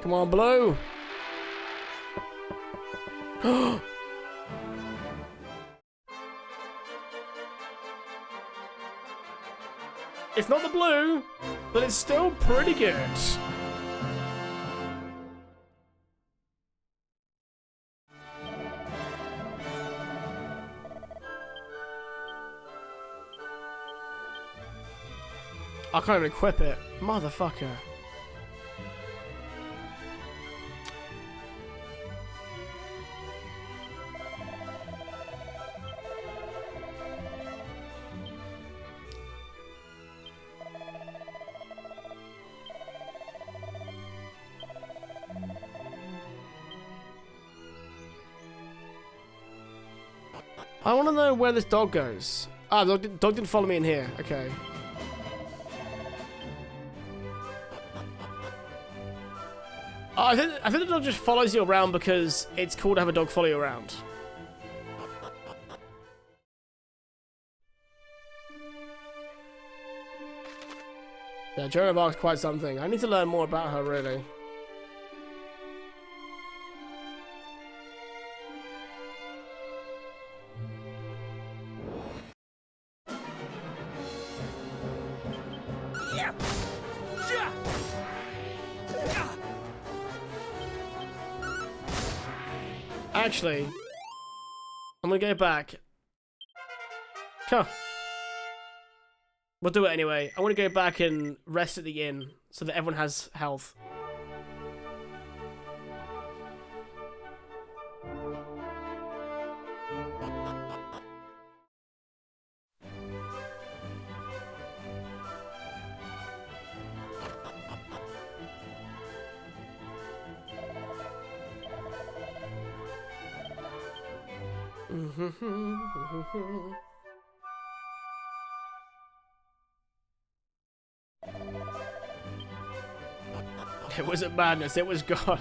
Come on, Blue. It's not the blue, but it's still pretty good. I can't even equip it. Motherfucker. I want to know where this dog goes. Ah, the dog didn't follow me in here. Okay. Oh, I think the dog just follows you around because it's cool to have a dog follow you around. Yeah, Joan of Arc's quite something. I need to learn more about her, really. Actually, I'm gonna go back. Huh. We'll do it anyway. I want to go back and rest at the inn so that everyone has health. It wasn't madness, it was God.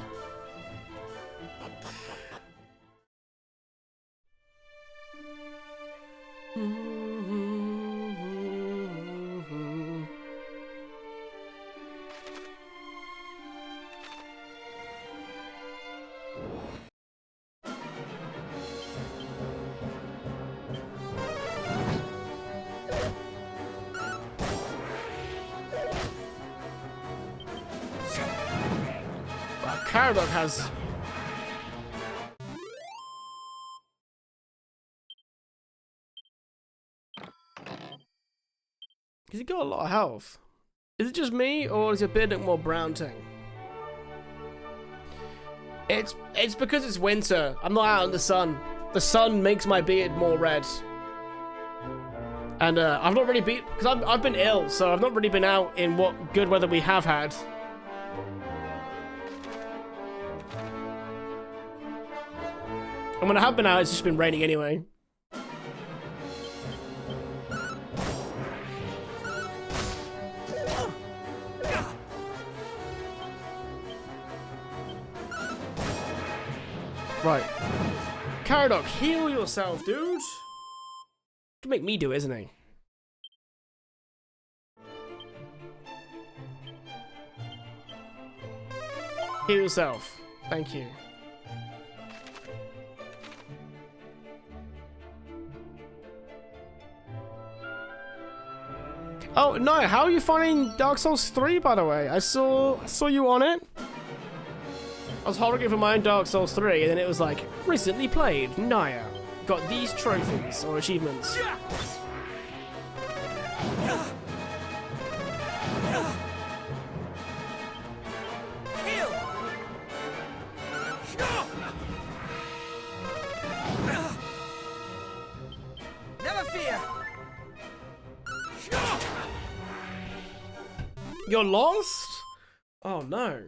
Caradoc has... Because he got a lot of health. Is it just me, or is your beard look more brown ting? It's because it's winter. I'm not out in the sun. The sun makes my beard more red. And I've not really been... Because I've been ill, so I've not really been out in what good weather we have had. And when I have been out, it's just been raining anyway. Right. Caradoc, heal yourself, dude. Can make me do it, isn't he? Heal yourself. Thank you. Oh, no, how are you finding Dark Souls 3, by the way? I saw you on it. I was holding for my own Dark Souls 3, and then it was like, recently played, Naya. Got these trophies, or achievements. Never fear. You're lost? Oh no.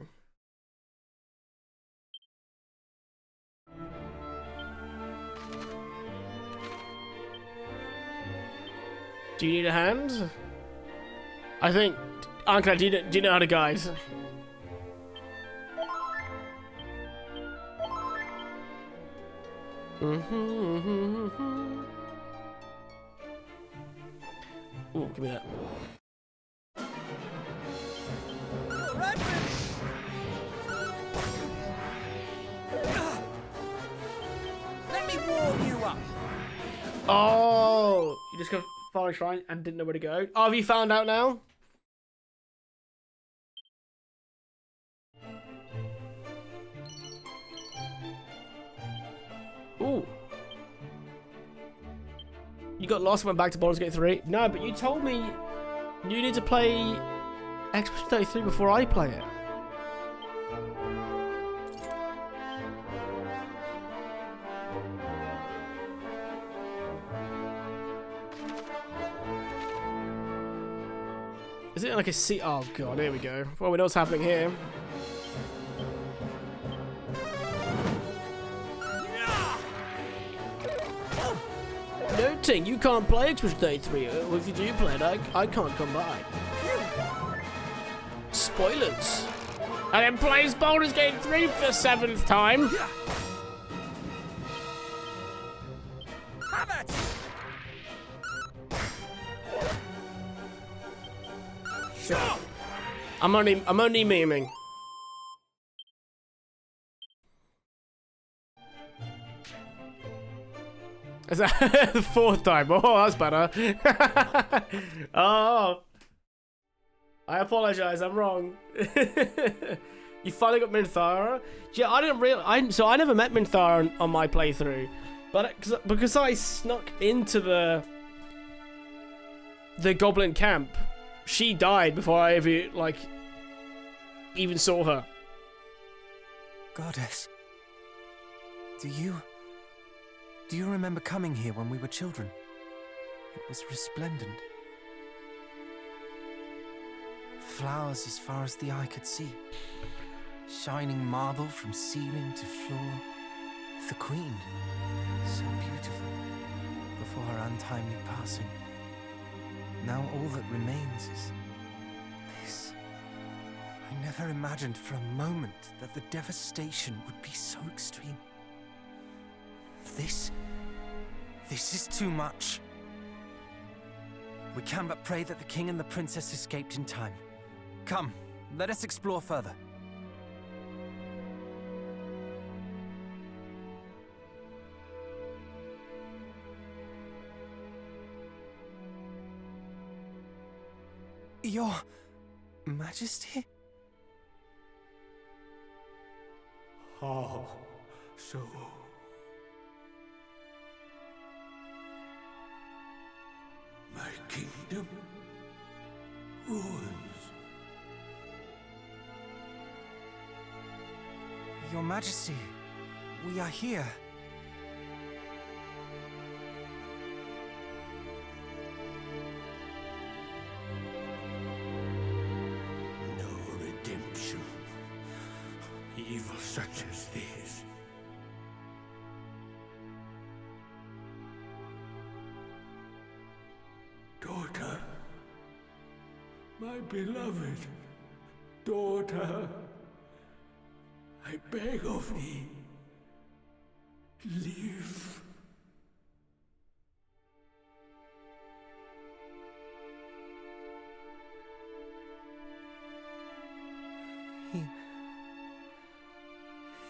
Do you need a hand? I think... Anka, do you know how to guide? Ooh, give me that. Oh, you just go far a shrine and didn't know where to go. Oh, have you found out now? Ooh. You got lost and went back to Baldur's Gate 3? No, but you told me you need to play Expedition 33 before I play it. Is it like a sea? Oh god, here we go. Well, we know what's happening here. Noting, you can't play Expedition 33. If you do play it, I can't come by. Spoilers. And then plays Baldur's Gate 3 for the 7th time. Have it! I'm only memeing. Is that the 4th time? Oh, that's better. Oh. I apologize, I'm wrong. You finally got Minthara? Yeah, I didn't realize. So I never met Minthara on my playthrough. But because I snuck into the goblin camp, she died before I ever, like, even saw her. Goddess. Do you remember coming here when we were children? It was resplendent. Flowers as far as the eye could see. Shining marble from ceiling to floor. The Queen. So beautiful. Before her untimely passing. Now all that remains is this. I never imagined for a moment that the devastation would be so extreme. This is too much. We can but pray that the king and the princess escaped in time. Come, let us explore further. Your Majesty? How so? My kingdom ruins. Your Majesty, we are here. No redemption. Evil such as this. Daughter, my beloved daughter, I beg of thee, live.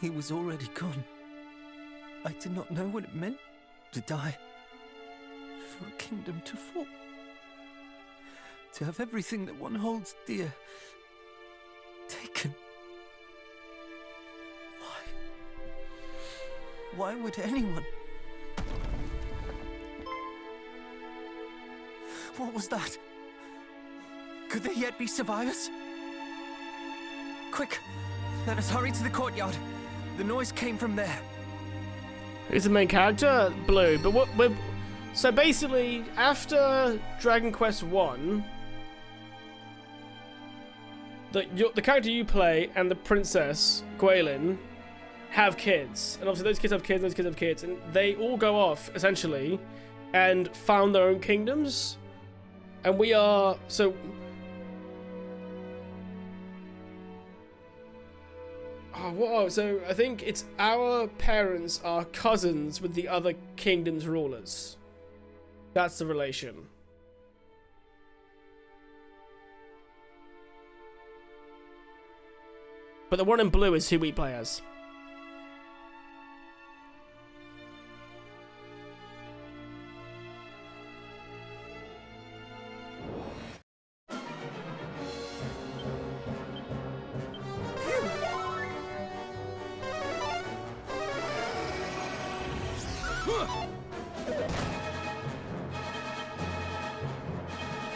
He was already gone. I did not know what it meant to die. For a kingdom to fall. To have everything that one holds dear taken. Why would anyone? What was that? Could there yet be survivors? Quick, let us hurry to the courtyard. The noise came from there. Who's the main character? Blue. But what we're... So basically, after Dragon Quest 1, the character you play and the princess, Gwaelin, have kids. And obviously those kids have kids, those kids have kids. And they all go off, essentially, and found their own kingdoms. And we are... So... Oh, whoa, so I think it's our parents are cousins with the other kingdom's rulers. That's the relation. But the one in blue is who we play as.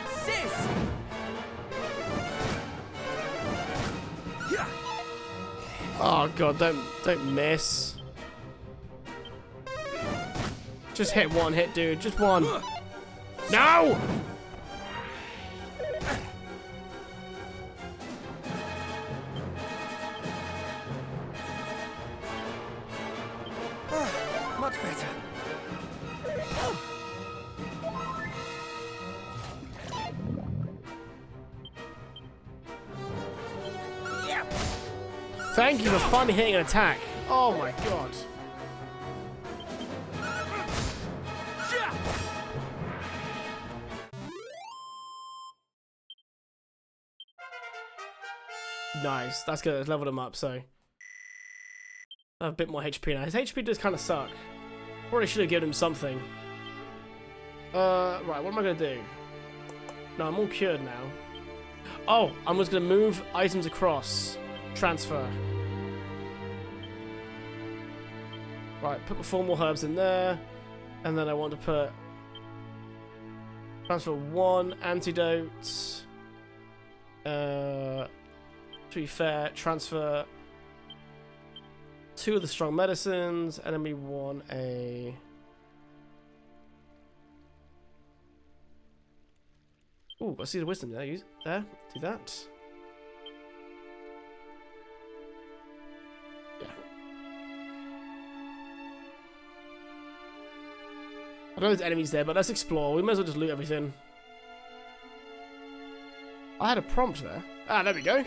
Sis! Oh god, don't miss. Just hit one hit, dude. Just one. No! Much better. Thank you for finally hitting an attack. Oh my god. Nice. That's good. It's leveled him up, so. I have a bit more HP now. His HP does kind of suck. Probably should have given him something. Right, what am I going to do? No, I'm all cured now. Oh, I'm just going to move items across. Transfer. Right, put the 4 more herbs in there. And then I want to put... Transfer 1 antidote. To be fair, transfer 2 of the strong medicines, and then we want a... Ooh, I see the wisdom there. Use there. Do that. Yeah. I know there's enemies there, but let's explore. We might as well just loot everything. I had a prompt there. Ah, there we go.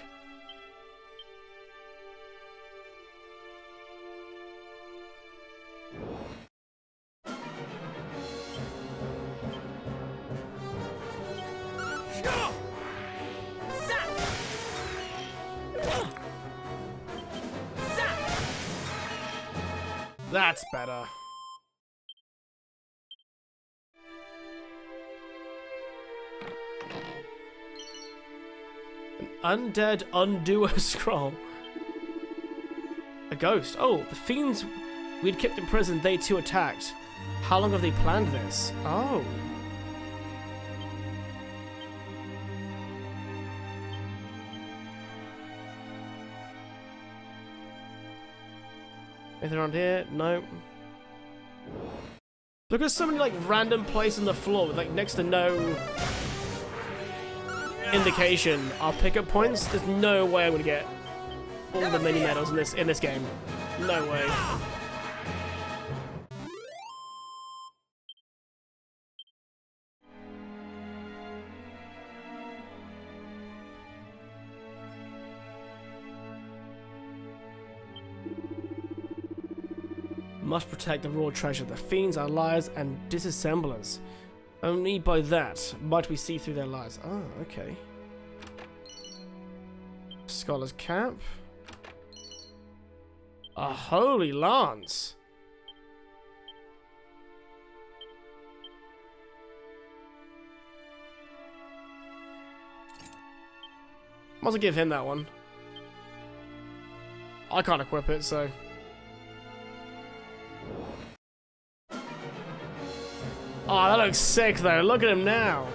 That's better. An undead undoer scroll. A ghost. Oh, the fiends we'd kept in prison, they too attacked. How long have they planned this? Oh. Anything around here? No. Look at so many like random places on the floor with like next to no indication are pickup points. There's no way I'm gonna get all the mini medals in this game. No way. Must protect the raw treasure. The fiends are liars and disassemblers. Only by that might we see through their lies. Oh, okay. Scholar's cap. A holy lance. Might as well give him that one. I can't equip it, so... Oh, that looks sick though. Look at him now.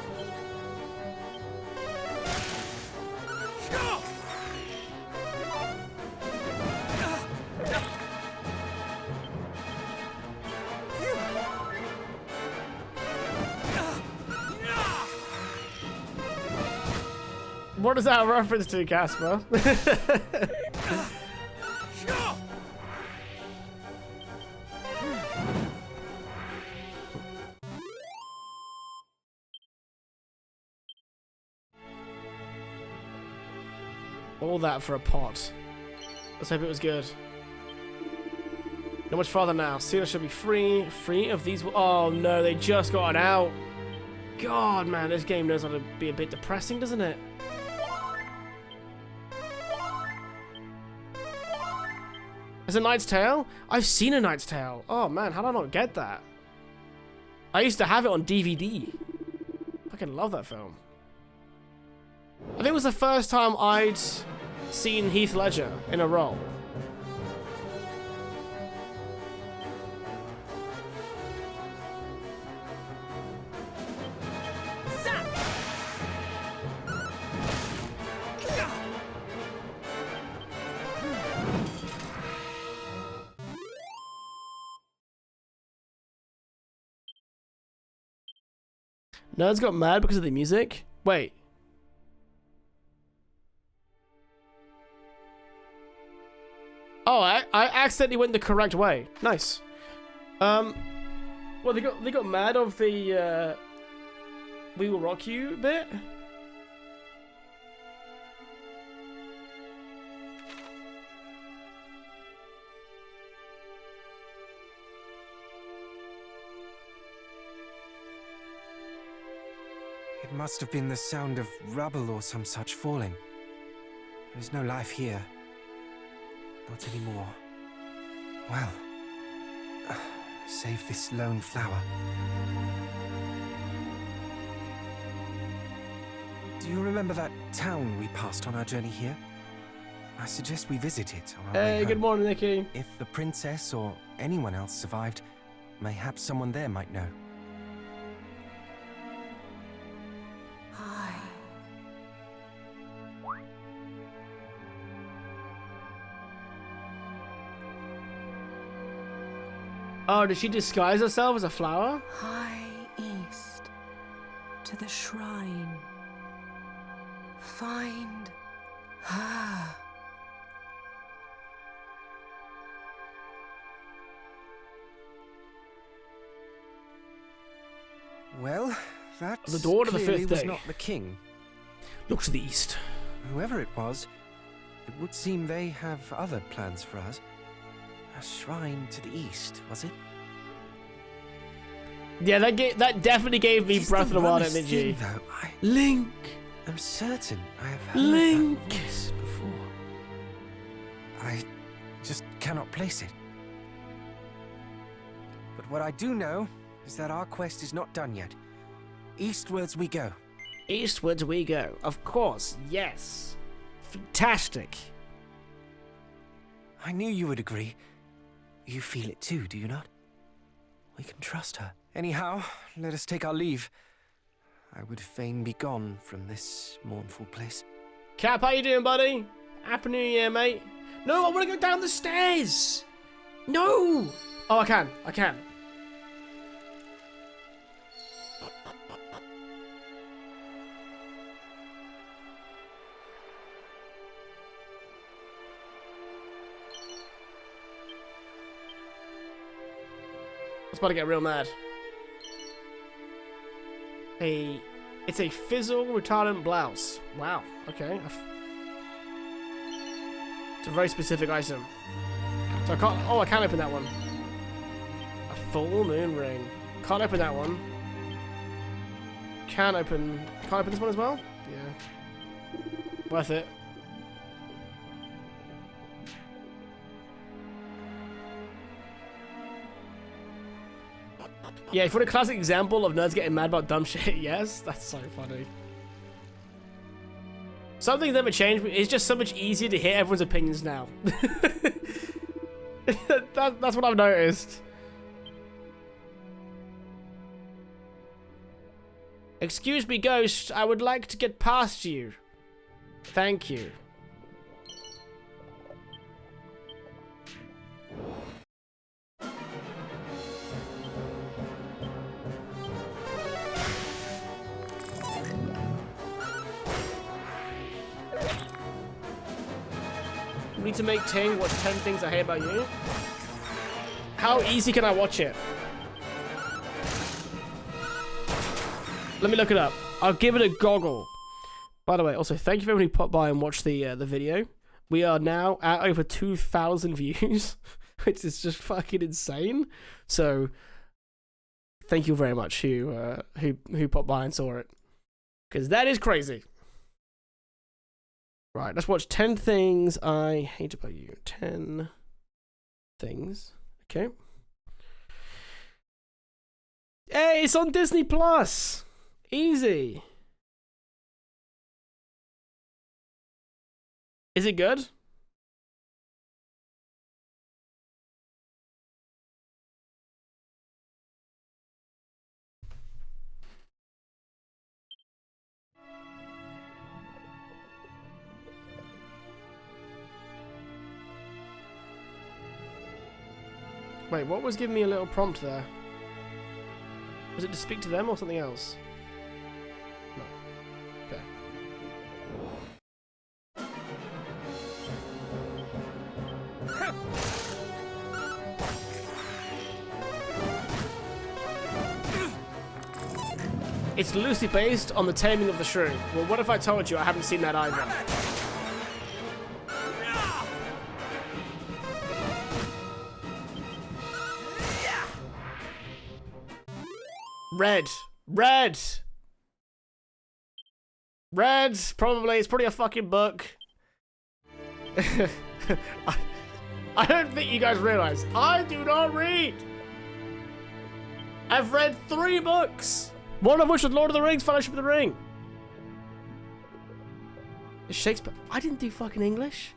What is that a reference to, Casper? All that for a pot. Let's hope it was good. Not much farther now. Soon I should be free. Free of these. Oh no, they just got it out. God, man, this game knows how to be a bit depressing, doesn't it? There's a Knight's Tale? I've seen a Knight's Tale. Oh man, how did I not get that? I used to have it on DVD. I fucking love that film. I think it was the first time I'd seen Heath Ledger in a role. Nerds got mad because of the music? Wait. Oh, I accidentally went the correct way. Nice. Well, they got mad of the "We Will Rock You" bit. It must have been the sound of rubble or some such falling. There's no life here. Not anymore. Well, save this lone flower. Do you remember that town we passed on our journey here? I suggest we visit it on our way home. Good morning, Nikki. If the princess or anyone else survived, mayhaps someone there might know. Hi. Oh, did she disguise herself as a flower? High east to the shrine. Find her. Well, that The door to the fifth was day. not the king. Look to the east. Whoever it was, it would seem they have other plans for us. A shrine to the east, was it? Yeah, that definitely gave me It is Breath of the Wild runnest energy. thing, though. Link. I'm certain I have heard Link. that voice before. I just cannot place it. But what I do know is that our quest is not done yet. Eastwards we go. Eastwards we go. Of course, yes. Fantastic. I knew you would agree. You feel it too, do you not? We can trust her. Anyhow, let us take our leave. I would fain be gone from this mournful place. Cap, how you doing, buddy? Happy New Year, mate. No, I want to go down the stairs. No. Oh, I can. I was about to get real mad. It's a fizzle retardant blouse. Wow. Okay. It's a very specific item. So I can't. Oh, I can open that one. A full moon ring. Can't open that one. Can't open this one as well. Yeah. Worth it. Yeah, if you want a classic example of nerds getting mad about dumb shit, yes, that's so funny. Something's never changed. It's just so much easier to hear everyone's opinions now. That's what I've noticed. Excuse me, ghost. I would like to get past you. Thank you. We need to make Ting watch 10 things I hate about you. How easy can I watch it? Let me look it up. I'll give it a goggle. By the way, also thank you for everyone who popped by and watched the video. We are now at over 2,000 views, which is just fucking insane. So thank you very much who popped by and saw it, because that is crazy. Right, let's watch 10 things I hate about you. 10 things. Okay. Hey, it's on Disney Plus. Easy. Is it good? Wait, what was giving me a little prompt there? Was it to speak to them or something else? It's loosely based on The Taming of the Shrew. Well, what if I told you I haven't seen that either? Red. Red! Red! Probably. It's probably a fucking book. I don't think you guys realize. I do not read! I've read 3 books! One of which was Lord of the Rings, Fellowship of the Ring. Shakespeare. I didn't do fucking English.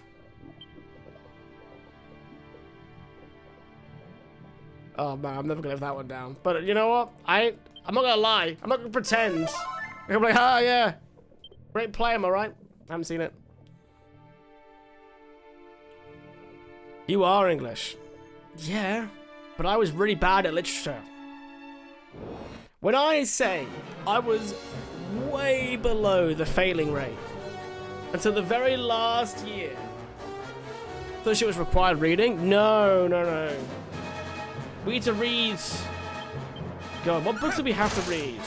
Oh man, I'm never gonna live that one down. But you know what? I'm not gonna lie. I'm not gonna pretend. I'm gonna be like, oh yeah. Great play, am I right? I haven't seen it. You are English. Yeah, but I was really bad at literature. When I say I was way below the failing rate until the very last year. Thought shit was required reading? No, no, no. We need to read. God, what books do we have to read?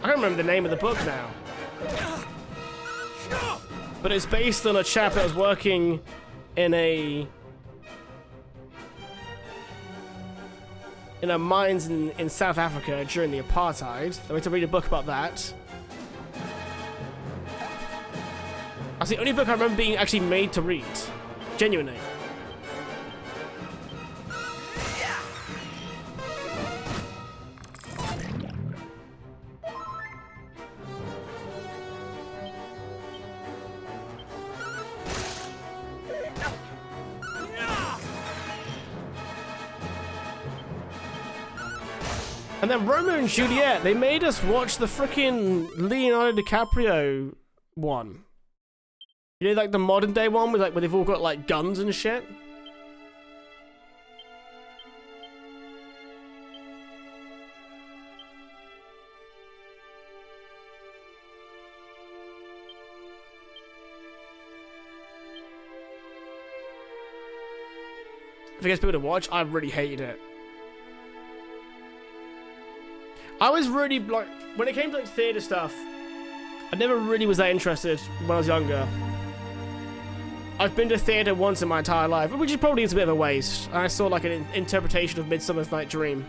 I don't remember the name of the book now. But it's based on a chap that was working in a mines in South Africa during the apartheid. I went to read a book about that. That's the only book I remember being actually made to read. Genuinely. And then Romeo and Juliet, they made us watch the freaking Leonardo DiCaprio one. You know, like the modern day one with like where they've all got like guns and shit. If you guys people to watch, I really hated it. I was really like, when it came to like theatre stuff, I never really was that interested when I was younger. I've been to theatre once in my entire life, which is probably a bit of a waste. I saw like an interpretation of Midsummer's Night Dream.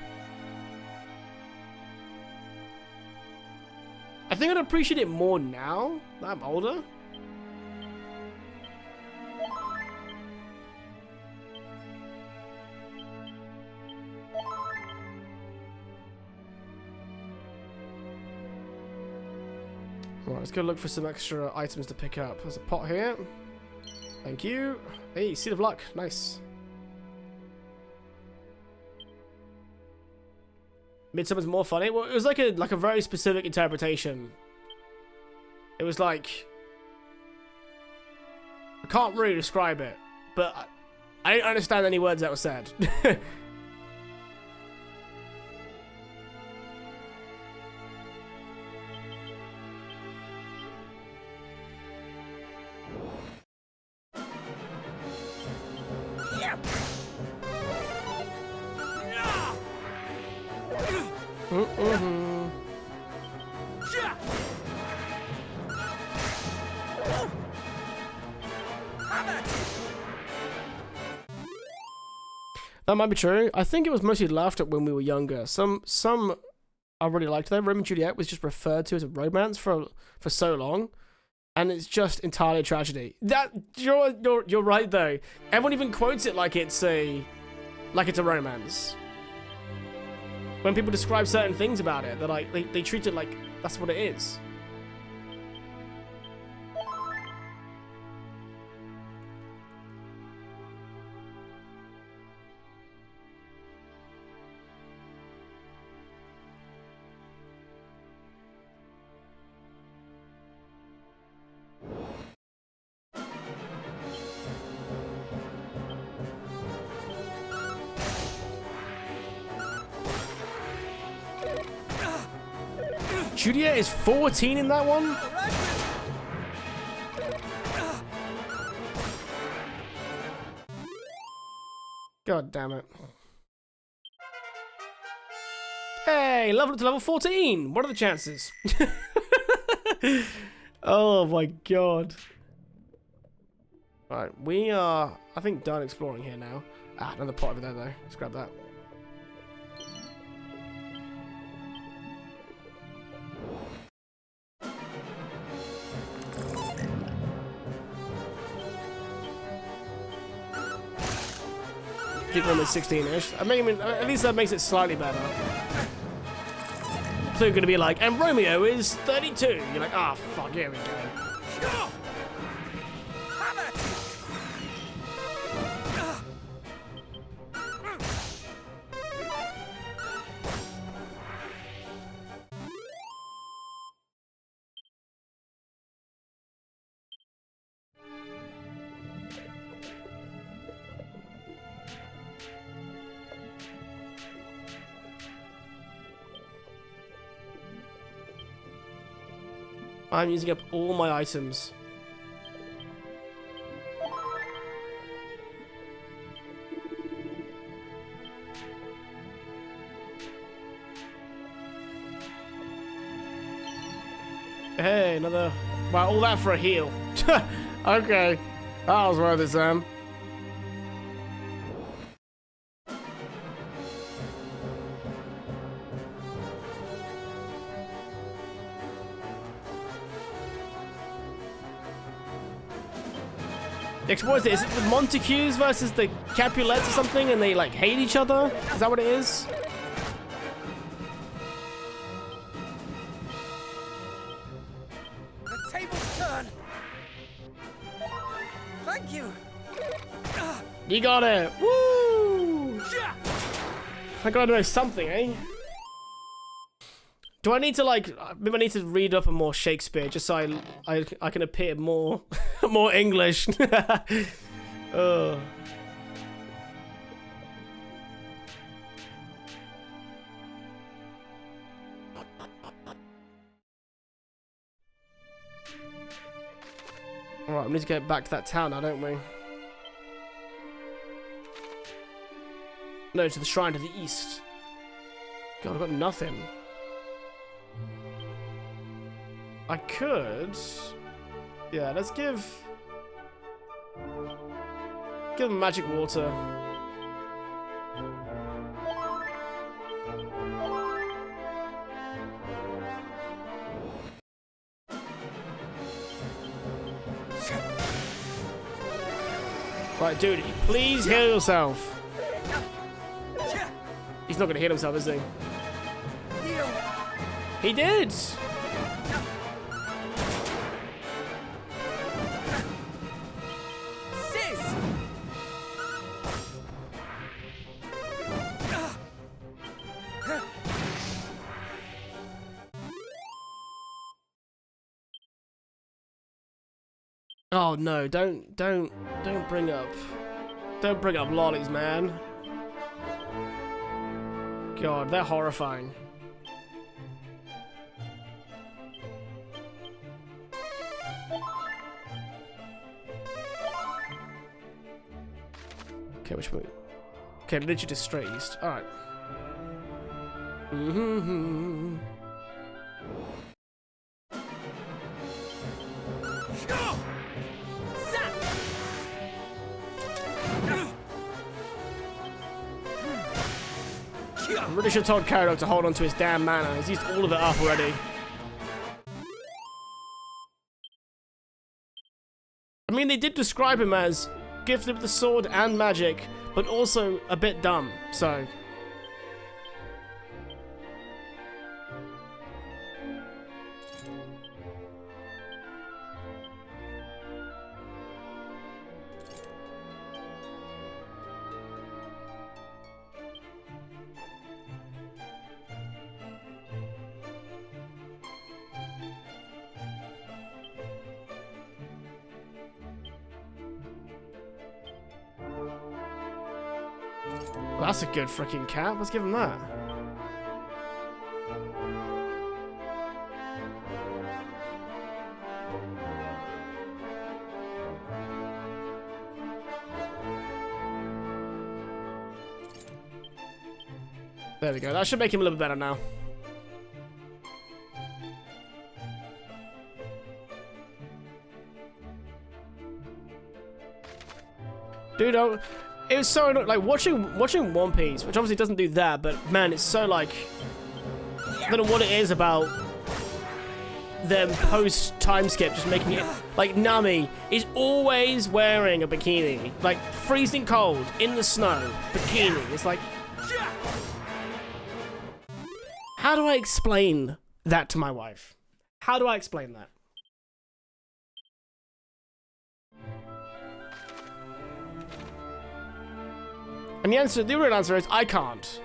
I think I'd appreciate it more now that I'm older. Right, let's go look for some extra items to pick up. There's a pot here. Thank you. Hey, Seed of Luck. Nice. Midsummer's more funny. Well, it was like a very specific interpretation. It was like, I can't really describe it, but I didn't understand any words that were said. That might be true. I think it was mostly laughed at when we were younger. Some I really liked though. Romeo and Juliet was just referred to as a romance for so long, and it's just entirely a tragedy. That you're right though. Everyone even quotes it like it's a romance. When people describe certain things about it, they're like they treat it like that's what it is. Juliet is 14 in that one? God damn it. Hey! Yay! Level up to level 14. What are the chances? Oh my god. Right, we are, I think, done exploring here now. Ah, another pot over there though. Let's grab that. Keep them at 16-ish. I mean, at least that makes it slightly better. So you're gonna be like, and Romeo is 32. You're like, ah, fuck, here we go. I'm using up all my items. Hey, another... Wow, all that for a heal. Okay. That was worth it, Sam. What is it? Is it the Montagues versus the Capulets or something, and they like hate each other? Is that what it is? The tables turn. Thank you. You got it. Woo! I gotta know something, eh? Do I need to like? Maybe I need to read up on more Shakespeare just so I can appear more more English. Oh. All right, we need to get back to that town now, don't we? No, to the shrine to the east. God, I've got nothing. I could... Yeah, let's give him magic water. Right, dude, please heal yourself. He's not gonna heal himself, is he? He did! Oh no, don't bring up lollies, man. God, they're horrifying. Okay, which way? Okay, literally just straight east. Alright. I really should have told Caradog to hold on to his damn mana. He's used all of it up already. I mean, they did describe him as gifted with the sword and magic, but also a bit dumb, so... Well, that's a good freaking cap. Let's give him that. There we go. That should make him a little bit better now. Dude, it was so annoying. Like, watching One Piece, which obviously doesn't do that, but man, it's so, like... I don't know what it is about them post-time skip just making it... Like, Nami is always wearing a bikini. Like, freezing cold, in the snow, bikini. It's like... How do I explain that to my wife? How do I explain that? And the real answer is, I can't.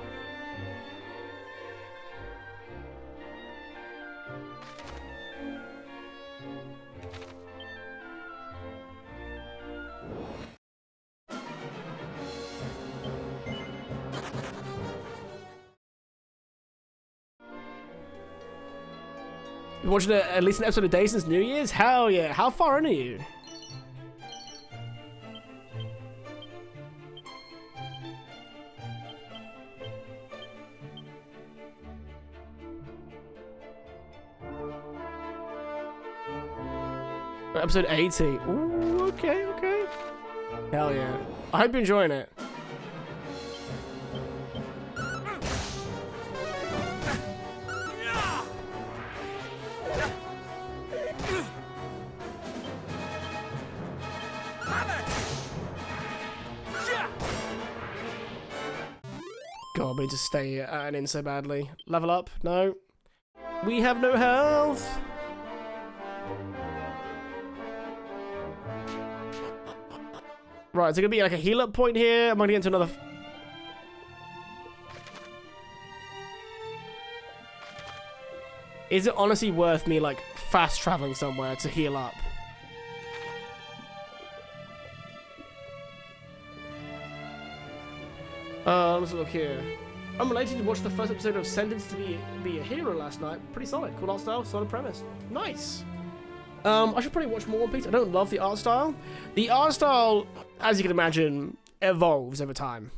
You watching at least an episode a day since New Year's? Hell yeah. How far in are you? Episode 80. Ooh, okay, okay. Hell yeah. I hope you're enjoying it. God, we need to stay at an inn so badly. Level up? No. We have no health. Right, is it gonna be like a heal up point here? Am I gonna get into another? Is it honestly worth me like fast traveling somewhere to heal up? Let's look here. Unrelated, to watch the first episode of Sentenced to be a Hero last night. Pretty solid. Cool art style, solid premise. Nice. I should probably watch more One Piece. I don't love the art style. The art style, as you can imagine, evolves over time.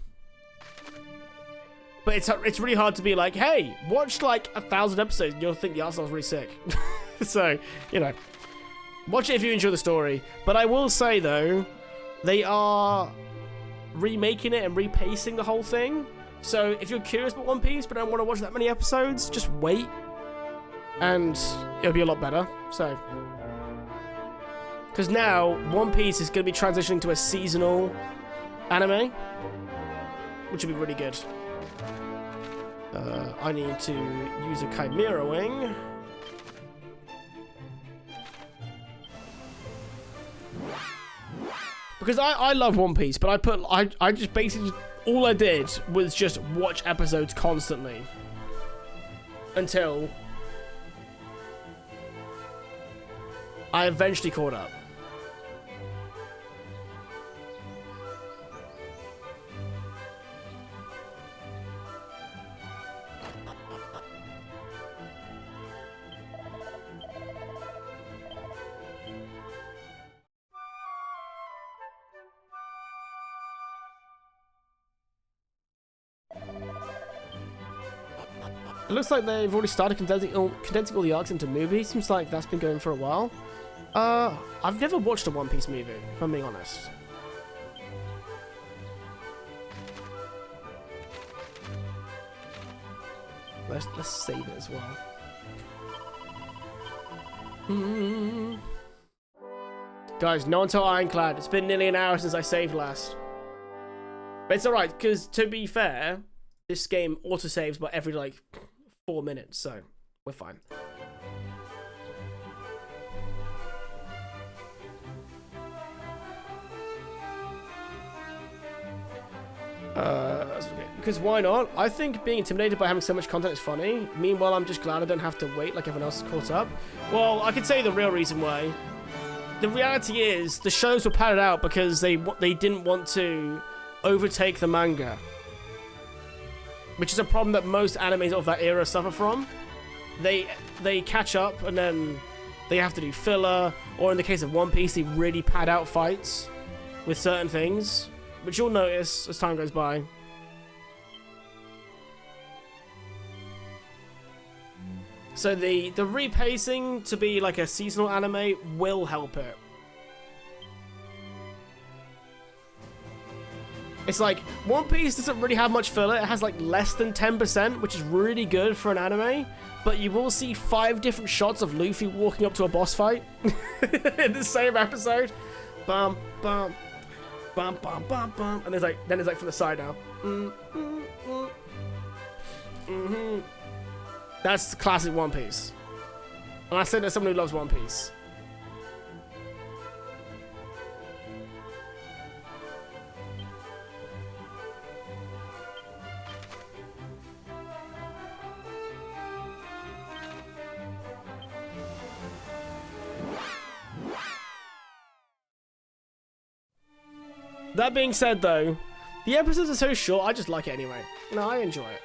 But it's really hard to be like, hey, watch like 1,000 episodes and you'll think the art style's really sick. So, you know, watch it if you enjoy the story. But I will say, though, they are remaking it and repacing the whole thing. So if you're curious about One Piece but don't want to watch that many episodes, just wait. And it'll be a lot better. So... Because now, One Piece is going to be transitioning to a seasonal anime, which will be really good. I need to use a Chimera Wing. Because I love One Piece, but I just basically, all I did was just watch episodes constantly. Until I eventually caught up. It looks like they've already started condensing all the arcs into movies. Seems like that's been going for a while. I've never watched a One Piece movie, if I'm being honest. Let's save it as well. Guys, no until Ironclad. It's been nearly an hour since I saved last. But it's alright, because to be fair, this game autosaves about every like 4 minutes, so we're fine. Because why not? I think being intimidated by having so much content is funny. Meanwhile, I'm just glad I don't have to wait like everyone else is caught up. Well, I can tell you the real reason why. The reality is, the shows were padded out because they didn't want to overtake the manga. Which is a problem that most animes of that era suffer from. They catch up and then they have to do filler, or in the case of One Piece, they really pad out fights with certain things, which you'll notice as time goes by. So the repacing to be like a seasonal anime will help it. It's like, One Piece doesn't really have much filler. It has like less than 10%, which is really good for an anime. But you will see 5 different shots of Luffy walking up to a boss fight in the same episode. Bum, bum, bum, bum, bum, bum. And then it's like from the side now. That's classic One Piece. And I said there's someone who loves One Piece. That being said, though, the episodes are so short, I just like it anyway. No, I enjoy it.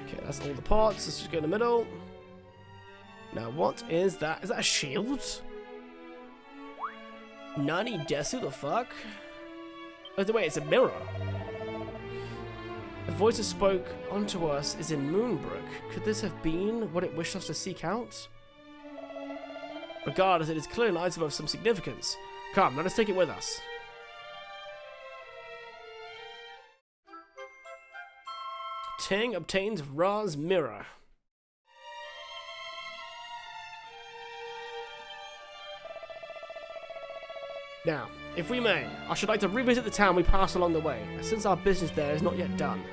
Okay, that's all the parts. Let's just go in the middle. Now, what is that? Is that a shield? Nani Desu, the fuck? Oh, wait, it's a mirror. The voice that spoke onto us is in Moonbrook. Could this have been what it wished us to seek out? Regardless, it is clearly an item of some significance. Come, let us take it with us. Ting obtains Ra's mirror. Now, if we may, I should like to revisit the town we passed along the way, since our business there is not yet done.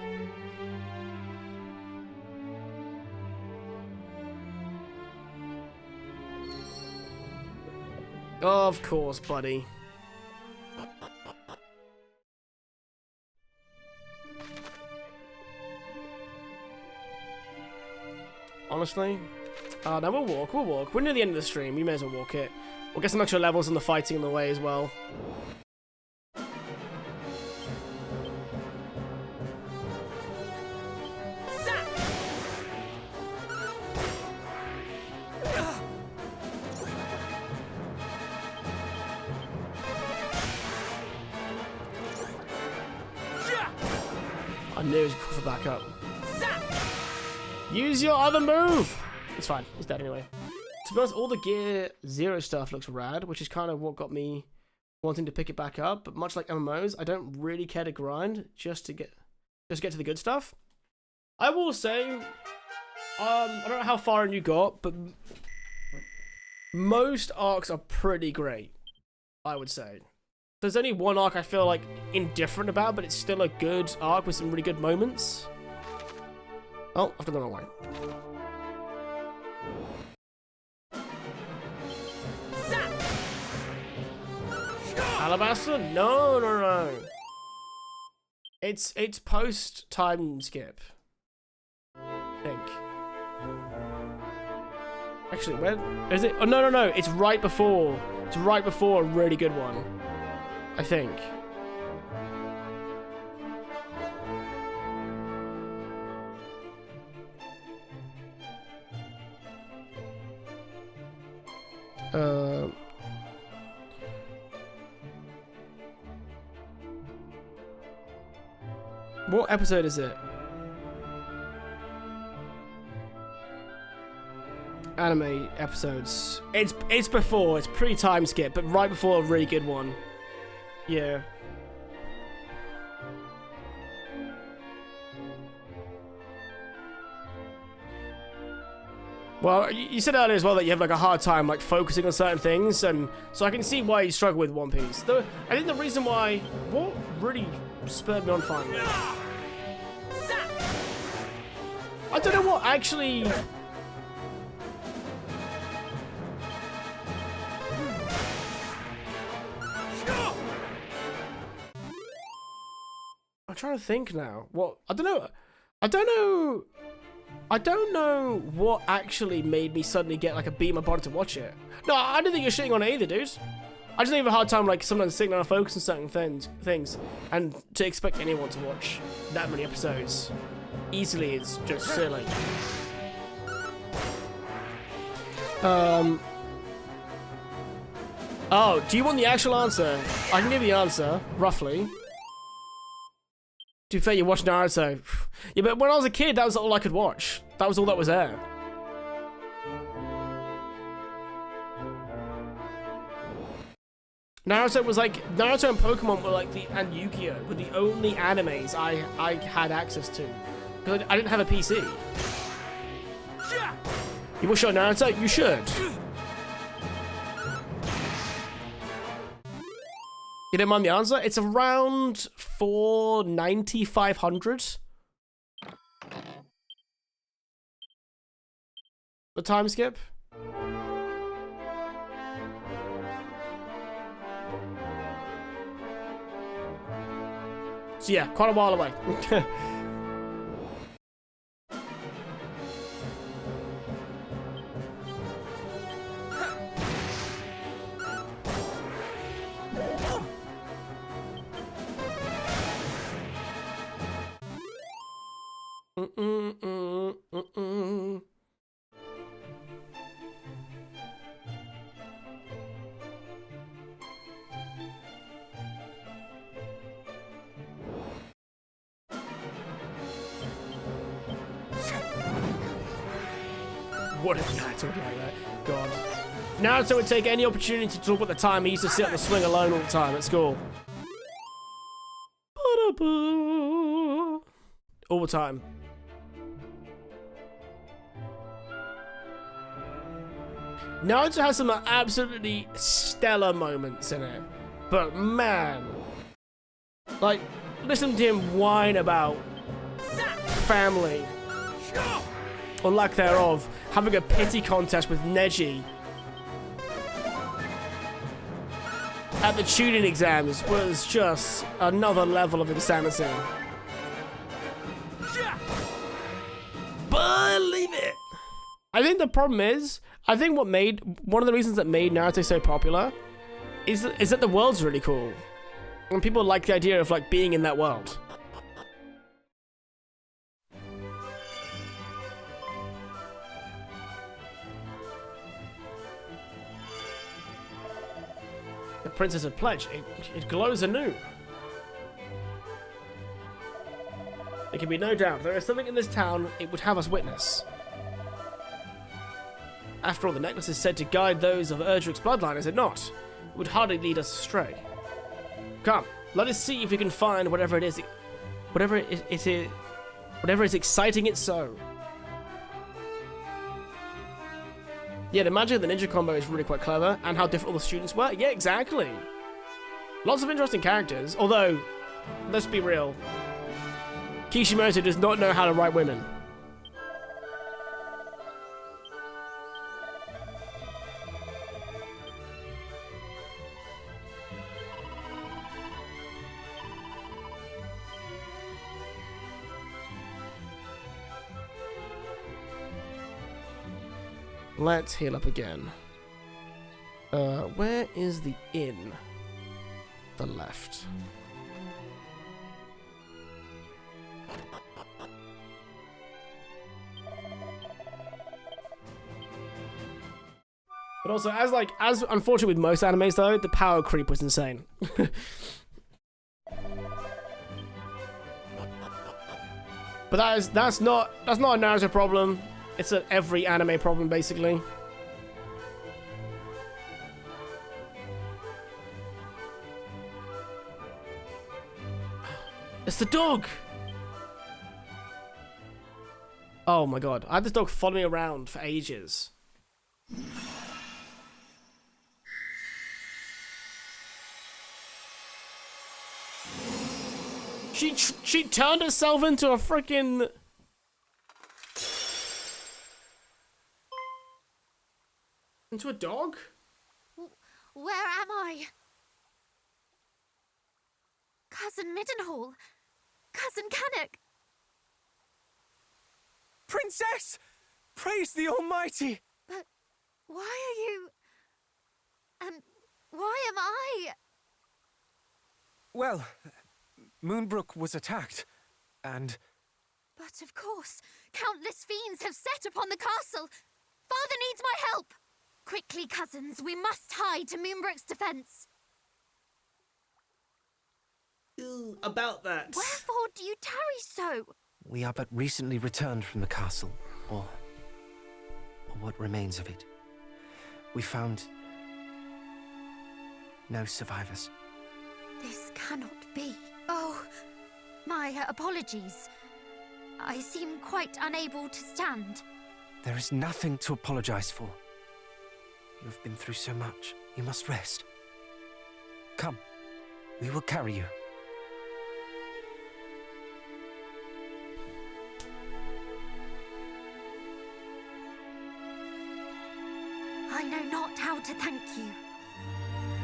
Of course, buddy. Honestly? No, we'll walk. We're near the end of the stream, we may as well walk it. We'll get some extra levels on the fighting in the way as well. I knew he was for backup. Use your other move! It's fine, he's dead anyway. To be honest, all the Gear Zero stuff looks rad, which is kind of what got me wanting to pick it back up. But much like MMOs, I don't really care to grind just to get to the good stuff. I will say, I don't know how far in you got, but most arcs are pretty great, I would say. There's only one arc I feel like indifferent about, but it's still a good arc with some really good moments. Oh, I've gone away. Alabaster? No. It's post time skip. I think. Actually, where is it? Oh no. It's right before. It's right before a really good one. I think. What episode is it? Anime episodes. It's before. It's pre-time skip, but right before a really good one. Yeah. Well, you said earlier as well that you have like a hard time like focusing on certain things, and so I can see why you struggle with One Piece. Though I think the reason why what really spurred me on finding it. I don't know what actually. I'm trying to think now. What I don't know what actually made me suddenly get like a beat in my body to watch it. No, I don't think you're shitting on it either, dude. I just have a hard time like sometimes sitting down and focusing on certain things, and to expect anyone to watch that many episodes easily is just silly. Oh, do you want the actual answer? I can give you the answer, roughly. To be fair, you watch Naruto. Yeah, but when I was a kid, that was all I could watch. That was all that was there. Naruto was like, Naruto and Pokemon were like and Yu-Gi-Oh! Were the only animes I had access to. Because I didn't have a PC. You watch Naruto? You should. You don't mind the answer? It's around 490, 500. The time skip? So yeah, quite a while away. What if Naruto would like that? God. Naruto would take any opportunity to talk about the time he used to sit on the swing alone all the time at school. All the time. Naruto has some absolutely stellar moments in it. But man, like, listen to him whine about family, or lack thereof, having a pity contest with Neji at the tuning exams was just another level of insanity. Believe it! I think the problem is, I think one of the reasons that made Naruto so popular is that the world's really cool. And people like the idea of like being in that world. The Princess of Pledge, it glows anew. There can be no doubt, there is something in this town it would have us witness. After all, the necklace is said to guide those of Erdrick's bloodline, is it not? It would hardly lead us astray. Come, let us see if we can find whatever it is exciting it so. Yeah, the magic of the ninja combo is really quite clever, and how different all the students were. Yeah, exactly. Lots of interesting characters, although, let's be real, Kishimoto does not know how to write women. Let's heal up again. Where is the inn? The left. But also, as unfortunate with most animes though, the power creep was insane. But that's not a Naruto problem. It's an every anime problem, basically. It's the dog! Oh my god, I had this dog follow me around for ages. She turned herself into a freaking... Into a dog? Where am I? Cousin Middenhall. Cousin Canuck. Princess! Praise the Almighty! But why are you... And why am I... Well, Moonbrook was attacked, and... But of course, countless fiends have set upon the castle. Father needs my help. Quickly, cousins, we must hide to Moonbrook's defense. About that. Wherefore do you tarry so? We are but recently returned from the castle, or what remains of it. We found no survivors. This cannot be. Oh, my apologies. I seem quite unable to stand. There is nothing to apologize for. You have been through so much. You must rest. Come, we will carry you. I know not how to thank you.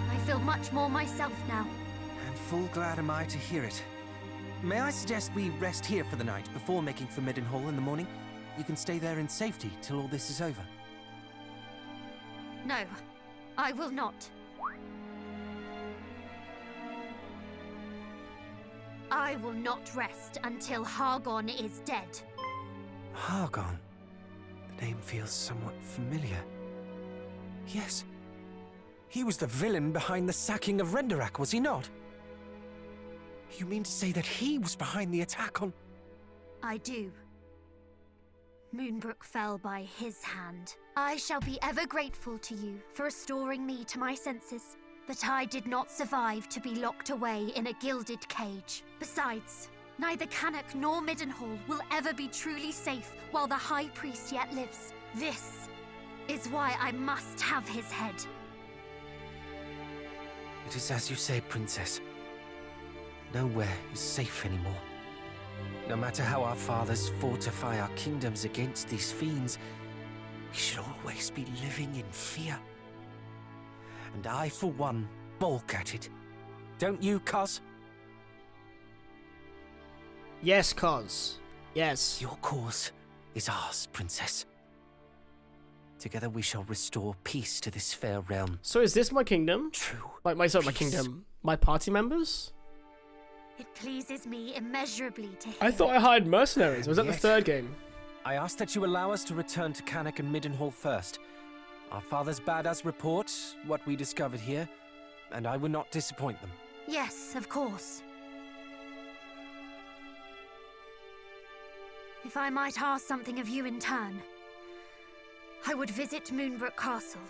I feel much more myself now. And full glad am I to hear it. May I suggest we rest here for the night before making for Middenhall in the morning? You can stay there in safety till all this is over. No, I will not. I will not rest until Hargon is dead. Hargon? The name feels somewhat familiar. Yes. He was the villain behind the sacking of Renderak, was he not? You mean to say that he was behind the attack on... I do. Moonbrook fell by his hand. I shall be ever grateful to you for restoring me to my senses. But I did not survive to be locked away in a gilded cage. Besides, neither Cannock nor Middenhall will ever be truly safe while the High Priest yet lives. This is why I must have his head. It is as you say, Princess. Nowhere is safe anymore. No matter how our fathers fortify our kingdoms against these fiends, we should always be living in fear. And I, for one, balk at it. Don't you, Cos? Yes, Cos. Yes. Your cause is ours, Princess. Together we shall restore peace to this fair realm. So is this my kingdom? True. Like, my kingdom. My party members? It pleases me immeasurably to hear. I thought I hired mercenaries. Was that the third game? I ask that you allow us to return to Cannock and Middenhall first. Our fathers bade us report what we discovered here, and I would not disappoint them. Yes, of course. If I might ask something of you in turn, I would visit Moonbrook Castle.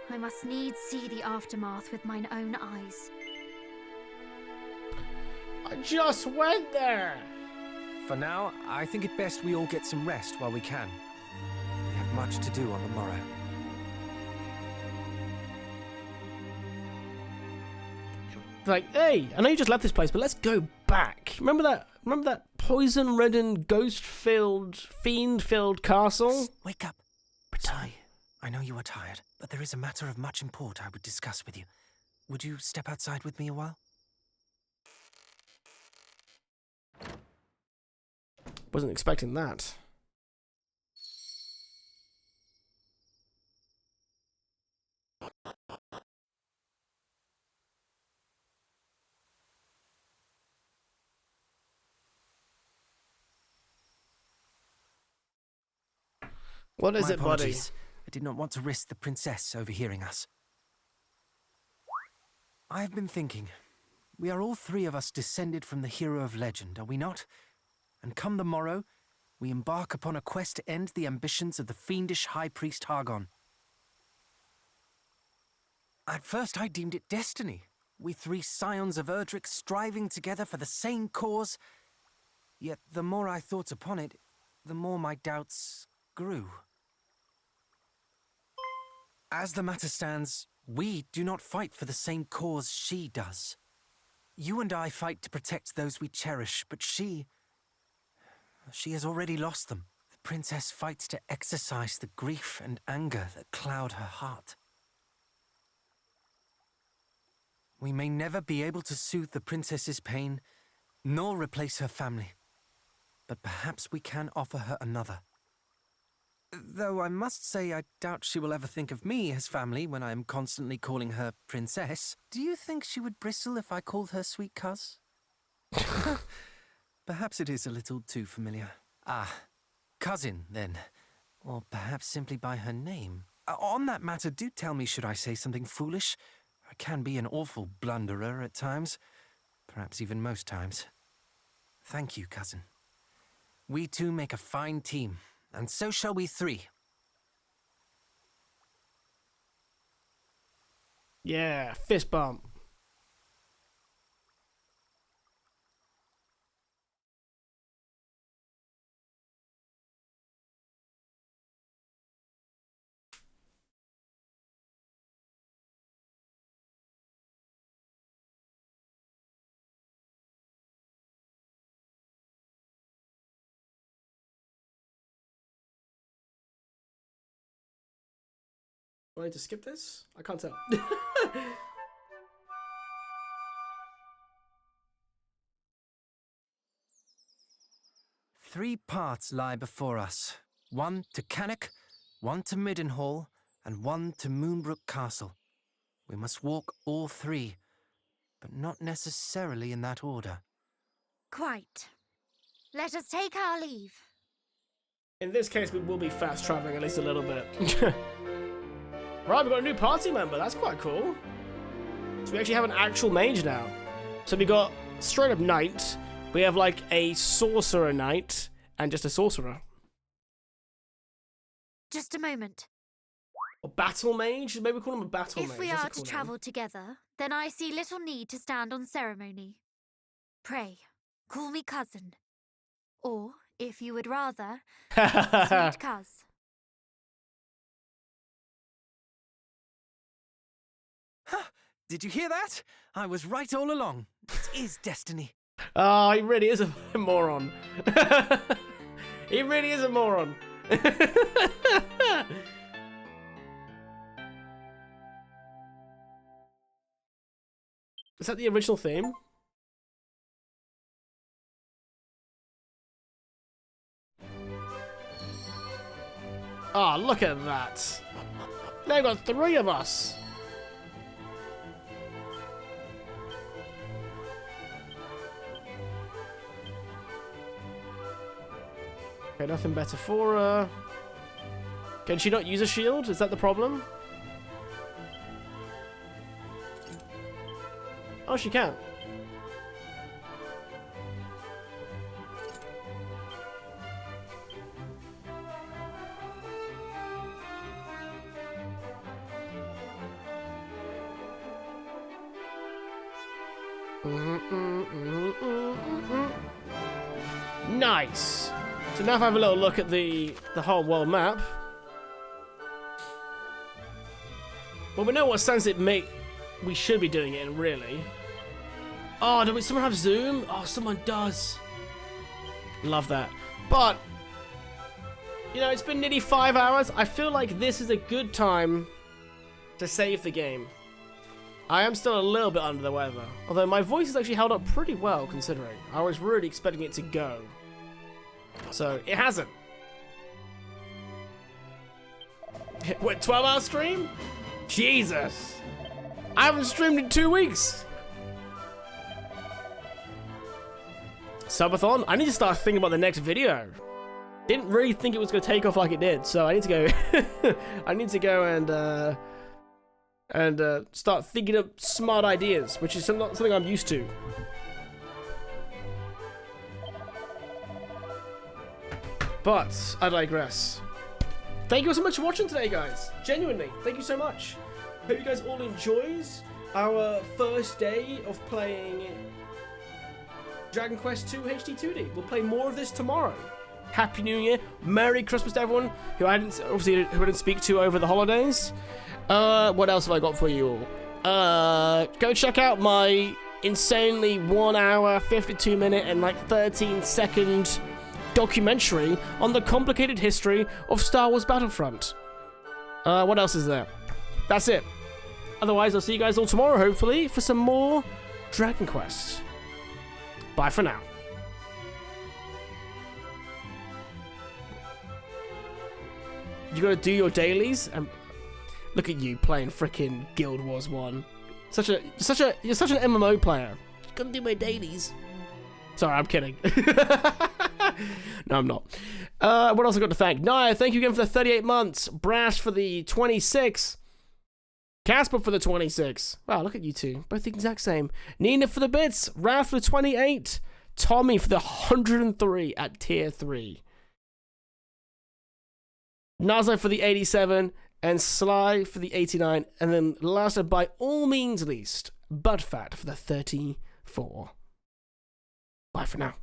I must needs see the aftermath with mine own eyes. I just went there! For now, I think it best we all get some rest while we can. We have much to do on the morrow. Like, hey, I know you just left this place, but let's go back. Remember that poison-reddened, ghost-filled, fiend-filled castle? Wake up. I know you are tired, but there is a matter of much import I would discuss with you. Would you step outside with me a while? Wasn't expecting that. What is My it, buddy? apologies. I did not want to risk the princess overhearing us. I have been thinking. We are all three of us descended from the hero of legend, are we not? And come the morrow, we embark upon a quest to end the ambitions of the fiendish High Priest Hargon. At first I deemed it destiny. We three scions of Erdrick striving together for the same cause. Yet the more I thought upon it, the more my doubts grew. As the matter stands, we do not fight for the same cause she does. You and I fight to protect those we cherish, but she has already lost them. The princess fights to exorcise the grief and anger that cloud her heart. We may never be able to soothe the princess's pain, nor replace her family. But perhaps we can offer her another. Though I must say I doubt she will ever think of me as family when I am constantly calling her princess. Do you think she would bristle if I called her sweet cuz? Perhaps it is a little too familiar. Ah, cousin, then. Or perhaps simply by her name. On that matter, do tell me should I say something foolish. I can be an awful blunderer at times. Perhaps even most times. Thank you, cousin. We two make a fine team, and so shall we three. Yeah, fist bump. Do I need to skip this? I can't tell. 3 paths lie before us. 1 to Cannock, 1 to Middenhall, and 1 to Moonbrook Castle. We must walk all 3, but not necessarily in that order. Quite. Let us take our leave. In this case, we will be fast traveling at least a little bit. Right, we've got a new party member. That's quite cool. So we actually have an actual mage now. So we got straight up knight. We have like a sorcerer knight and just a sorcerer. Just a moment. A battle mage? Maybe we call him a battle mage. If we are to travel together, then I see little need to stand on ceremony. Pray, call me cousin. Or, if you would rather, sweet cuz. Did you hear that? I was right all along. It is destiny. Oh, he really is a moron. He really is a moron. Is that the original theme? Oh, look at that. They've got 3 of us. Okay, nothing better for her. Can she not use a shield? Is that the problem? Oh, she can. Nice. So now if I have a little look at the whole world map. Well, we know what sense we should be doing it in, really. Oh, does someone have Zoom? Oh, someone does. Love that. But, you know, it's been nearly 5 hours. I feel like this is a good time to save the game. I am still a little bit under the weather. Although my voice has actually held up pretty well, considering. I was really expecting it to go. So, it hasn't. What, 12-hour stream? Jesus. I haven't streamed in 2 weeks. Subathon? I need to start thinking about the next video. Didn't really think it was going to take off like it did, so I need to go. I need to go and start thinking of smart ideas, which is something I'm used to. But I digress. Thank you so much for watching today, guys. Genuinely, thank you so much. Hope you guys all enjoyed our first day of playing Dragon Quest II HD-2D. We'll play more of this tomorrow. Happy New Year. Merry Christmas to everyone who I didn't speak to over the holidays. What else have I got for you all? Go check out my insanely 1 hour, 52 minute and like 13-second documentary on the complicated history of Star Wars Battlefront. What else is there? That's it. Otherwise, I'll see you guys all tomorrow, hopefully, for some more Dragon Quest. Bye for now. You gotta do your dailies, and look at you playing frickin' Guild Wars 1. You're such an MMO player. Gotta do my dailies. Sorry, I'm kidding. No, I'm not. What else I got to thank? Naya, thank you again for the 38 months. Brash for the 26. Casper for the 26. Wow, look at you two. Both the exact same. Nina for the bits. Ralph for the 28. Tommy for the 103 at tier 3. Nazo for the 87. And Sly for the 89. And then last but by all means least, Budfat for the 34. Bye for now.